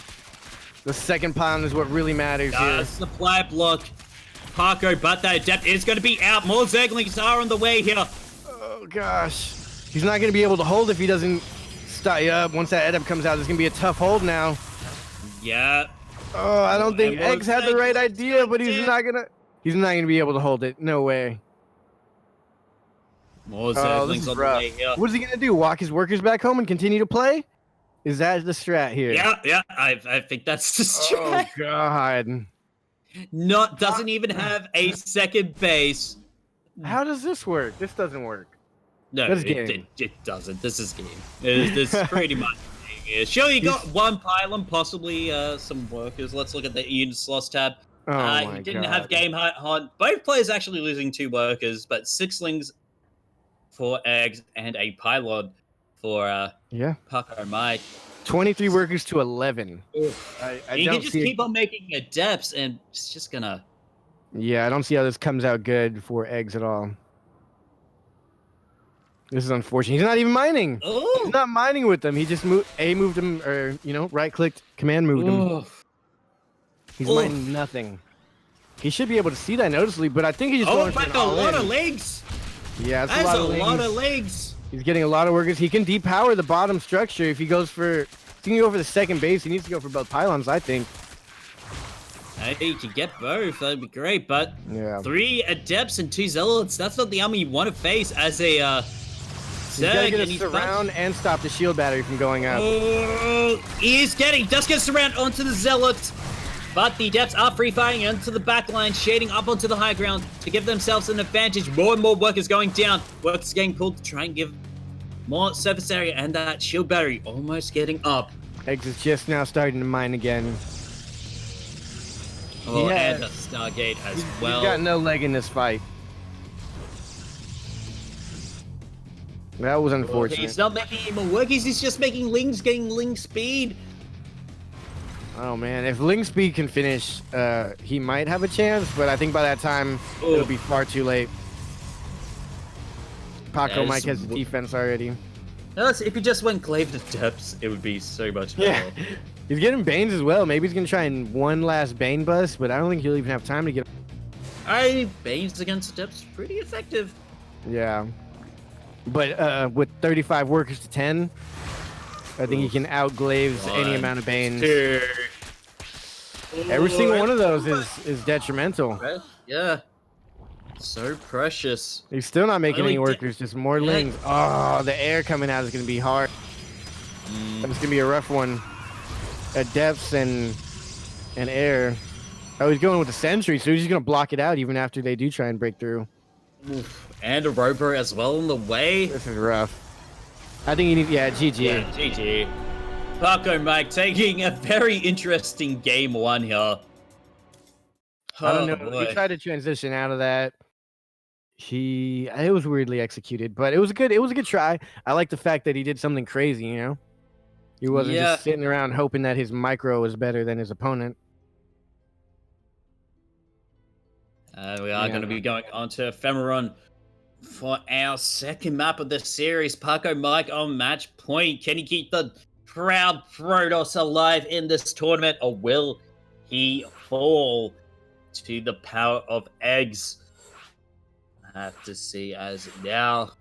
The second pylon is what really matters here. Supply block. Paco, but that Adept is going to be out. More Zerglings are on the way here. Oh, gosh. He's not going to be able to hold if he doesn't stay up. Once that Adept comes out, it's going to be a tough hold now. Yeah. Oh, I don't think Eggs had the right idea, but he's not going to be able to hold it. No way. More Zerglings on the way here. What is he going to do? Walk his workers back home and continue to play? Is that the strat here? Yeah, I think that's the strat. Oh, God. Doesn't even have a second base. How does this work? This doesn't work. No, it doesn't. This is game. This is pretty much game. Sure, you got one pylon, possibly some workers. Let's look at the Ian Sloss tab. He didn't have game height on. Both players actually losing 2 workers, but 6 Lings for Eggs and a pylon for Paco Mike. 23 workers to 11. He can just keep on making Adepts, and it's just gonna... Yeah, I don't see how this comes out good for Eggs at all. This is unfortunate. He's not even mining. Ooh. He's not mining with them. He just moved him, or, right-clicked, command moved him. He's mining nothing. He should be able to see that noticeably, but I think he's just going for a lot of legs. Yeah, that's a lot of legs. He's getting a lot of workers. He can depower the bottom structure if he goes for... If he can go for the second base, he needs to go for both pylons, I think. Maybe he could get both. That'd be great, but... Yeah. 3 Adepts and 2 Zealots. That's not the army you want to face as a... He's gotta get a surround and stop the shield battery from going up. Oh, does get surround onto the Zealots. But the Adepts are free fighting into the back line, shading up onto the high ground to give themselves an advantage. More and more workers going down. Workers getting pulled to try and give more surface area, and that shield battery almost getting up. Eggs is just now starting to mine again. And a Stargate as well. He's got no leg in this fight. That was unfortunate. He's not making any more workers, he's just making Lings, getting Ling speed. Oh man, if Ling Speed can finish, he might have a chance, but I think by that time it'll be far too late. Paco Mike has the defense already. If he just went Glaive to depths, it would be so much better. Yeah. He's getting Banes as well. Maybe he's going to try and one last Bane bust, but I don't think he'll even have time to get... Banes against depths pretty effective. Yeah. But with 35 workers to 10, I think he can outglaives any amount of Banes. Every single one of those is detrimental. Yeah. So precious. He's still not making any workers, just more lings. Oh, the air coming out is going to be hard. That's going to be a rough one. At depths and air. Oh, he's going with the sentry, so he's just going to block it out even after they do try and break through. Oof. And a robo as well in the way. This is rough. I think you need, yeah, GG. Yeah, GG. Paco Mike taking a very interesting game 1 here. I don't know. He tried to transition out of that. It was weirdly executed, but it was a good try. I like the fact that he did something crazy, you know? He wasn't just sitting around hoping that his micro was better than his opponent. We are going to be going on to Ephemeron for our second map of the series. Paco Mike on match point. Can he keep the proud Protoss alive in this tournament, or will he fall to the power of eggs? I have to see as now.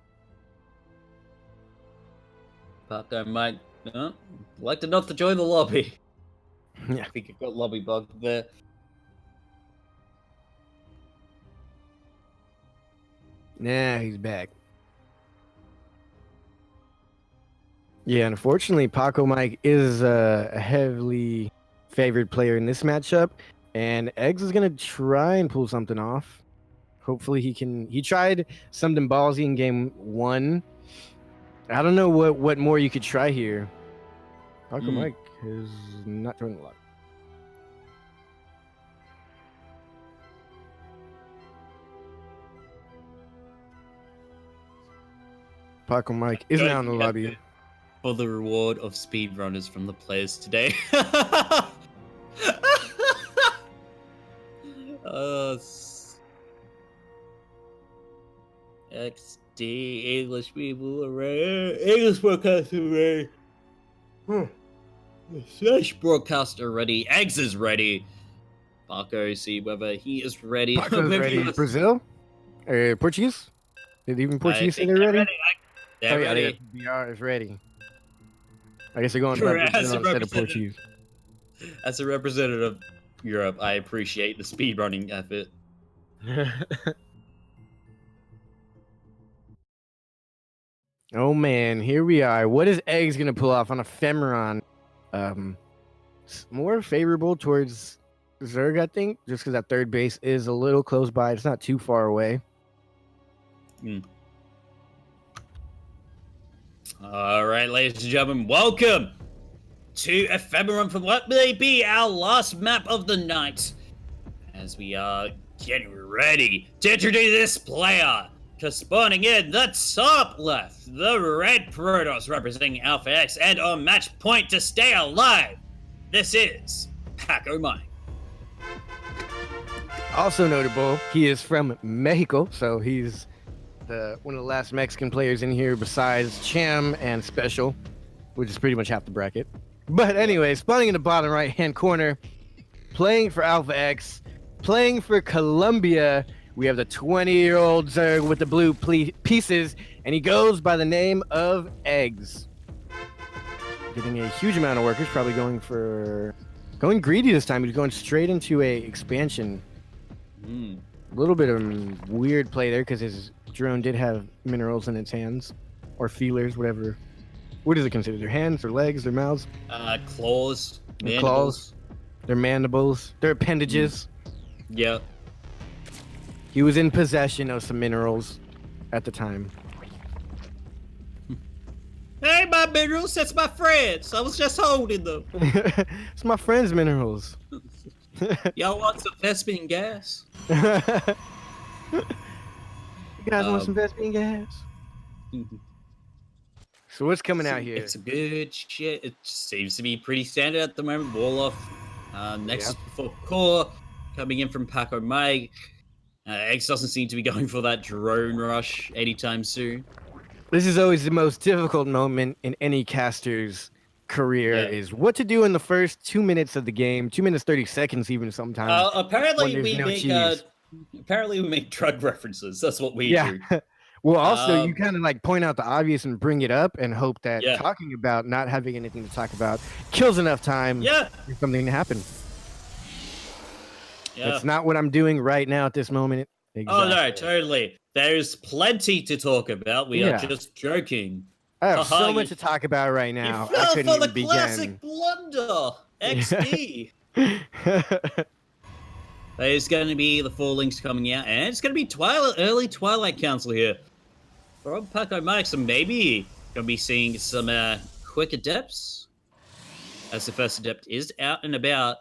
Paco Mike elected not to join the lobby. Yeah. I think it got lobby bugged there. Nah, he's back. Yeah, unfortunately, Paco Mike is a heavily favored player in this matchup, and Eggs is going to try and pull something off. Hopefully he can. He tried something ballsy in game 1. I don't know what more you could try here. Paco Mike is not doing a lot. Paco Mike is now in the lobby. For the reward of speedrunners from the players today. XD English people array. English broadcast array. Slash broadcaster ready. Eggs is ready. Paco, see whether he is ready. Paco's ready. Brazil? Portuguese? Did even Portuguese say they're ready? They're ready. BR is ready. I guess they're going back to Brazil instead of Portuguese. As a representative of Europe, I appreciate the speedrunning effort. Oh man, here we are. What is Eggs gonna pull off on Ephemeron? More favorable towards Zerg, I think, just because that third base is a little close by. It's not too far away. All right, ladies and gentlemen, welcome to Ephemeron for what may be our last map of the night. As we are getting ready to introduce this player to spawning in the top left, the red Protoss representing Alpha X, and on match point to stay alive, this is Paco Mike. Also notable, he is from Mexico, so he's one of the last Mexican players in here besides Cham and Special, which is pretty much half the bracket. But anyway, spawning in the bottom right-hand corner, playing for Alpha X, playing for Colombia, we have the 20-year-old Zerg with the blue pieces, and he goes by the name of Eggs. Getting a huge amount of workers, probably going greedy this time. He's going straight into a expansion. A little bit of weird play there because his drone did have minerals in its hands, or feelers, whatever. What is it considered? Their hands, their legs, their mouths? Claws. Their claws. Their mandibles. Their appendages. Yeah. He was in possession of some minerals at the time. Hey, my minerals, that's my friends. I was just holding them. It's my friend's minerals. Y'all want some Vespine gas? You guys want some Vespine gas? So what's coming out here? It's good shit. It seems to be pretty standard at the moment. Warlock, next for core, coming in from Paco Mike. X doesn't seem to be going for that drone rush anytime soon. This is always the most difficult moment in any caster's career is what to do in the first 2 minutes of the game, 2 minutes 30 seconds even sometimes. Apparently when we there's no make cheese. apparently we make drug references. That's what we do. Well, also you kind of like point out the obvious and bring it up and hope that Yeah. talking about not having anything to talk about kills enough time for something to happen. Yeah. That's not what I'm doing right now at this moment. Exactly. Oh no, totally. There's plenty to talk about. We are just joking. I have so much to talk about right now. You fell I couldn't for the even classic blunder. XD. There's going to be the 4 links coming out, and it's going to be early Twilight Council here. From Paco Mike, so maybe going to be seeing some quick adepts. As the first adept is out and about.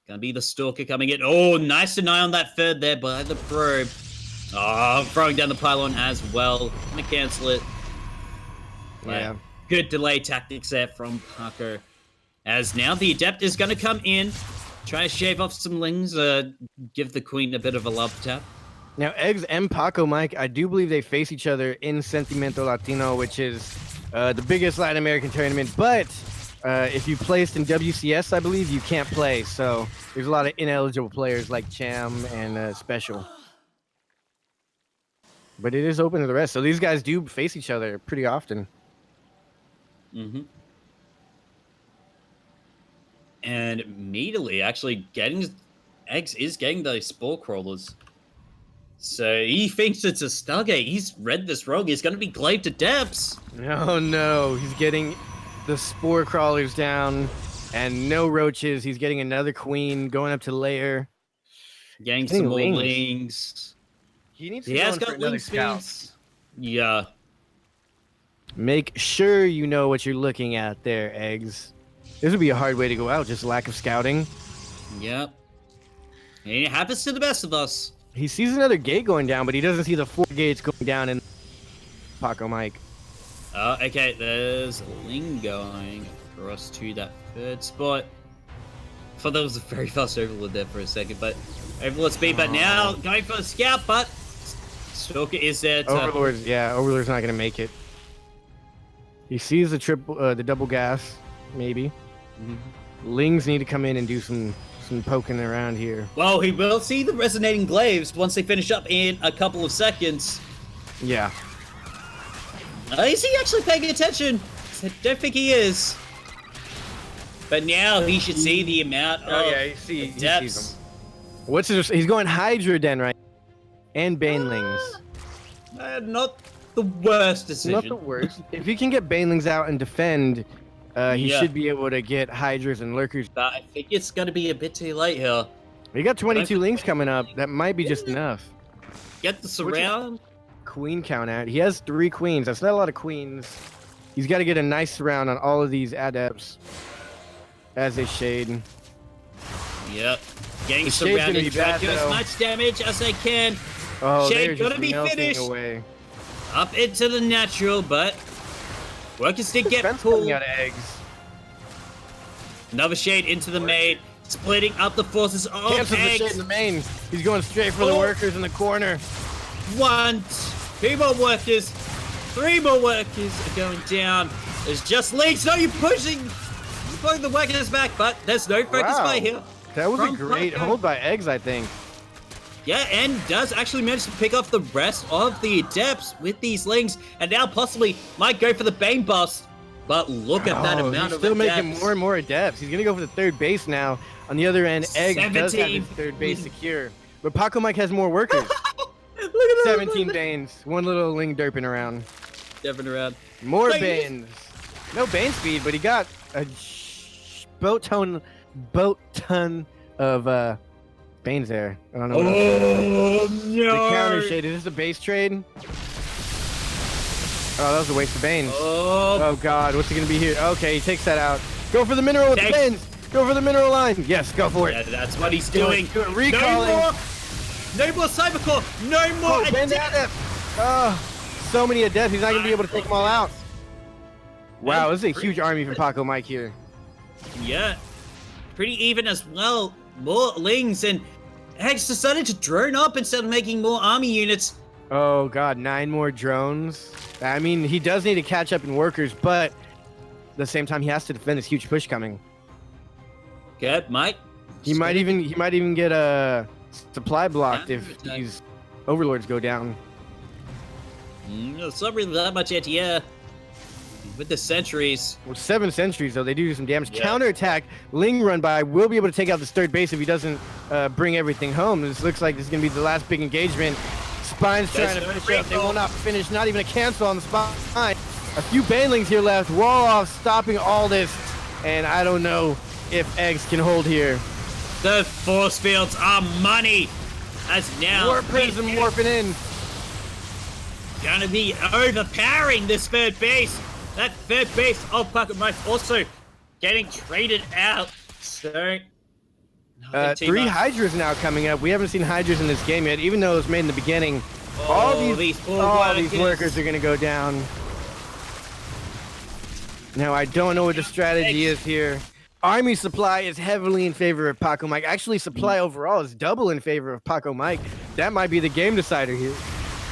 Going to be the Stalker coming in. Oh, nice deny on that third there by the probe. Oh, throwing down the pylon as well. Going to cancel it. Yeah. Good delay tactics there from Paco. As now the adept is going to come in. Try to shave off some lings. Give the queen a bit of a love tap. Now, Eggs and Paco Mike, I do believe they face each other in Sentimiento Latino, which is the biggest Latin American tournament. But if you placed in WCS, I believe you can't play. So there's a lot of ineligible players like Cham and Special. But it is open to the rest. So these guys do face each other pretty often. Mm-hmm. And immediately, actually, Eggs is getting those spore crawlers. So he thinks it's a Stargate. He's read this wrong. He's going to be glaive to depths. Oh no, he's getting the spore crawlers down and no roaches. He's getting another queen going up to layer. Getting some more lings. He has got ling speeds. Yeah. Make sure you know what you're looking at there, Eggs. This would be a hard way to go out, just lack of scouting. Yep. And it happens to the best of us. He sees another gate going down, but he doesn't see the 4 gates going down in Paco Mike. Okay, there's a ling going across to that third spot. I thought that was a very fast overlord there for a second, but overlord speed, but now going for the scout, but Stalker is there. Overlord's not gonna make it. He sees the double gas, maybe. Lings need to come in and do some poking around here. Well, he will see the resonating glaives once they finish up in a couple of seconds. Yeah. Is he actually paying attention? I don't think he is. But now he should see the amount of he sees them. He's going Hydra Den right and Banelings. Not the worst decision. Not the worst. If he can get Banelings out and defend, he should be able to get Hydras and Lurkers. But I think it's going to be a bit too late here. We got 22 links coming up. That might be just enough. Get the surround. Queen count out. He has 3 queens. That's not a lot of queens. He's got to get a nice surround on all of these adepts as they shade. Yep. Getting surrounded. Try to do as much damage as they can. Oh, shade gonna be finished. Away. Up into the natural, but workers did get pulled. Out of Eggs. Another shade into the main, splitting up the forces of Eggs. The shade in the main. He's going straight for the workers in the corner. 1, 2 more workers, 3 more workers are going down. There's just leaks. No, you're pulling the workers back, but there's no focus by here. That was a great hold by Eggs, I think. Yeah, and does actually manage to pick off the rest of the adepts with these lings, and now possibly might go for the Bane bust. But look at that amount of still making more and more adepts. He's gonna go for the third base now. On the other end, Eggs does have his third base secure, but Paco Mike has more workers. Look at 17 Banes, 1 little ling derping around. More Banes. No Bane speed, but he got a boat ton of Banes there. I don't know what no! The counter shade. Is this a base trade? Oh, that was a waste of Banes. Oh God, what's he gonna be here? Okay, he takes that out. Go for the mineral with the Banes. Go for the mineral line. Yes, go for it. Yeah, that's what he's doing. Recalling. No more Cybercore. No more Adepts. Oh, so many Adepts. He's not going to be able to take them all out. Wow, this is a huge army from Paco Mike here. Yeah. Pretty even as well. More lings, and Eggs decided to drone up instead of making more army units. Oh god, 9 more drones. I mean, he does need to catch up in workers, but at the same time, he has to defend this huge push coming. Good, Mike. He might even get a supply blocked if these overlords go down. It's not really that much yet, yeah. With the sentries. With 7 sentries, though, they do some damage. Yeah. Counterattack. Ling run by will be able to take out this third base if he doesn't bring everything home. This looks like this is going to be the last big engagement. Spine's trying to finish up. They will not finish. Not even a cancel on the Spine. A few banelings here left. Wall off, stopping all this. And I don't know if Eggs can hold here. The force fields are money. As now. Warp Prism morphing in. Gonna be overpowering this third base. That third base of Paco Mike also getting traded out. So 3 Hydras now coming up. We haven't seen Hydras in this game yet, even though it was made in the beginning. All these workers are gonna go down. Now I don't know what the strategy is here. Army supply is heavily in favor of Paco Mike. Actually, supply overall is double in favor of Paco Mike. That might be the game decider here.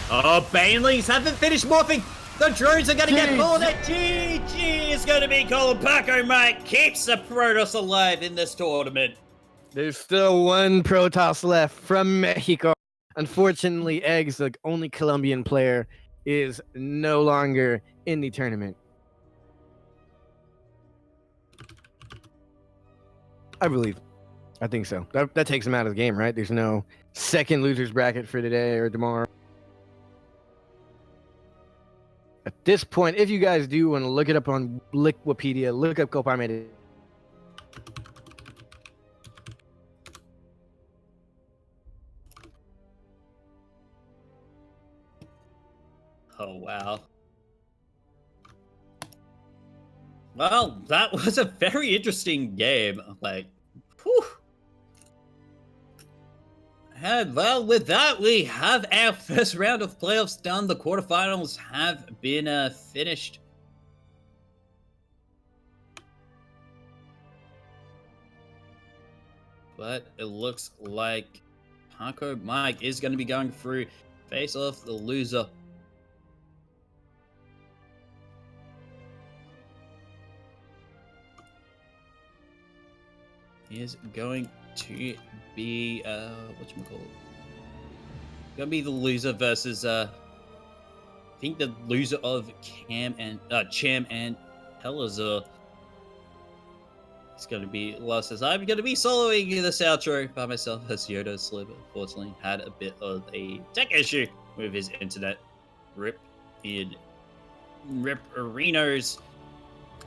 Oh, Banelings haven't finished morphing. The drones are going to get pulled. GG is going to be called. Paco Mike keeps the Protoss alive in this tournament. There's still 1 Protoss left from Mexico. Unfortunately, Eggs, the only Colombian player, is no longer in the tournament. I believe. I think so. That takes him out of the game, right? There's no second losers bracket for today or tomorrow. At this point, if you guys do want to look it up on Wikipedia, look up Copa America. Oh, wow. Well, that was a very interesting game. Like, whew. And well, with that, we have our first round of playoffs done. The quarterfinals have been finished. But it looks like Paco Mike is going to be going through face off the loser. Is going to be whatchamacallit? Gonna be the loser versus I think the loser of Cham and Pelazur. It's gonna be lost as I'm gonna be soloing this outro by myself as Yodaslim unfortunately had a bit of a tech issue with his internet. Rip Arenos.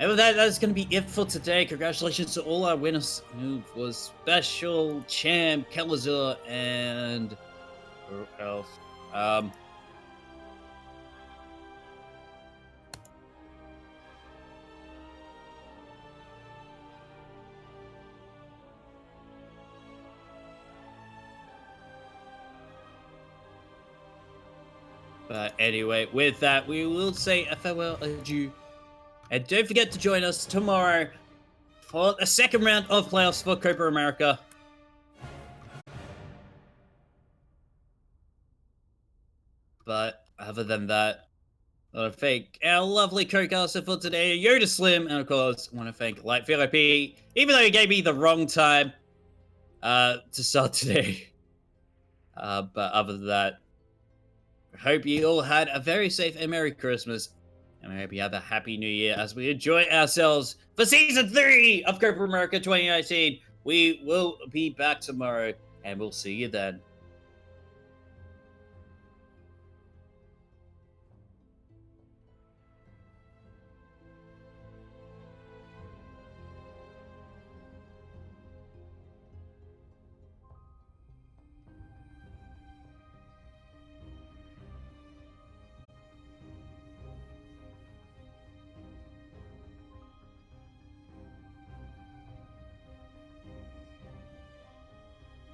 And with that, that's going to be it for today. Congratulations to all our winners, who was Special, Cham, Pelazur, and who else? But anyway, with that, we will say a farewell adieu. And don't forget to join us tomorrow for the second round of playoffs for Copa America. But other than that, I want to thank our lovely co-caster for today, Yodaslim, and of course, I want to thank Light VIP, even though he gave me the wrong time to start today. But other than that, I hope you all had a very safe and Merry Christmas. And I hope you have a Happy New Year as we enjoy ourselves for Season 3 of Copa America 2019. We will be back tomorrow, and we'll see you then.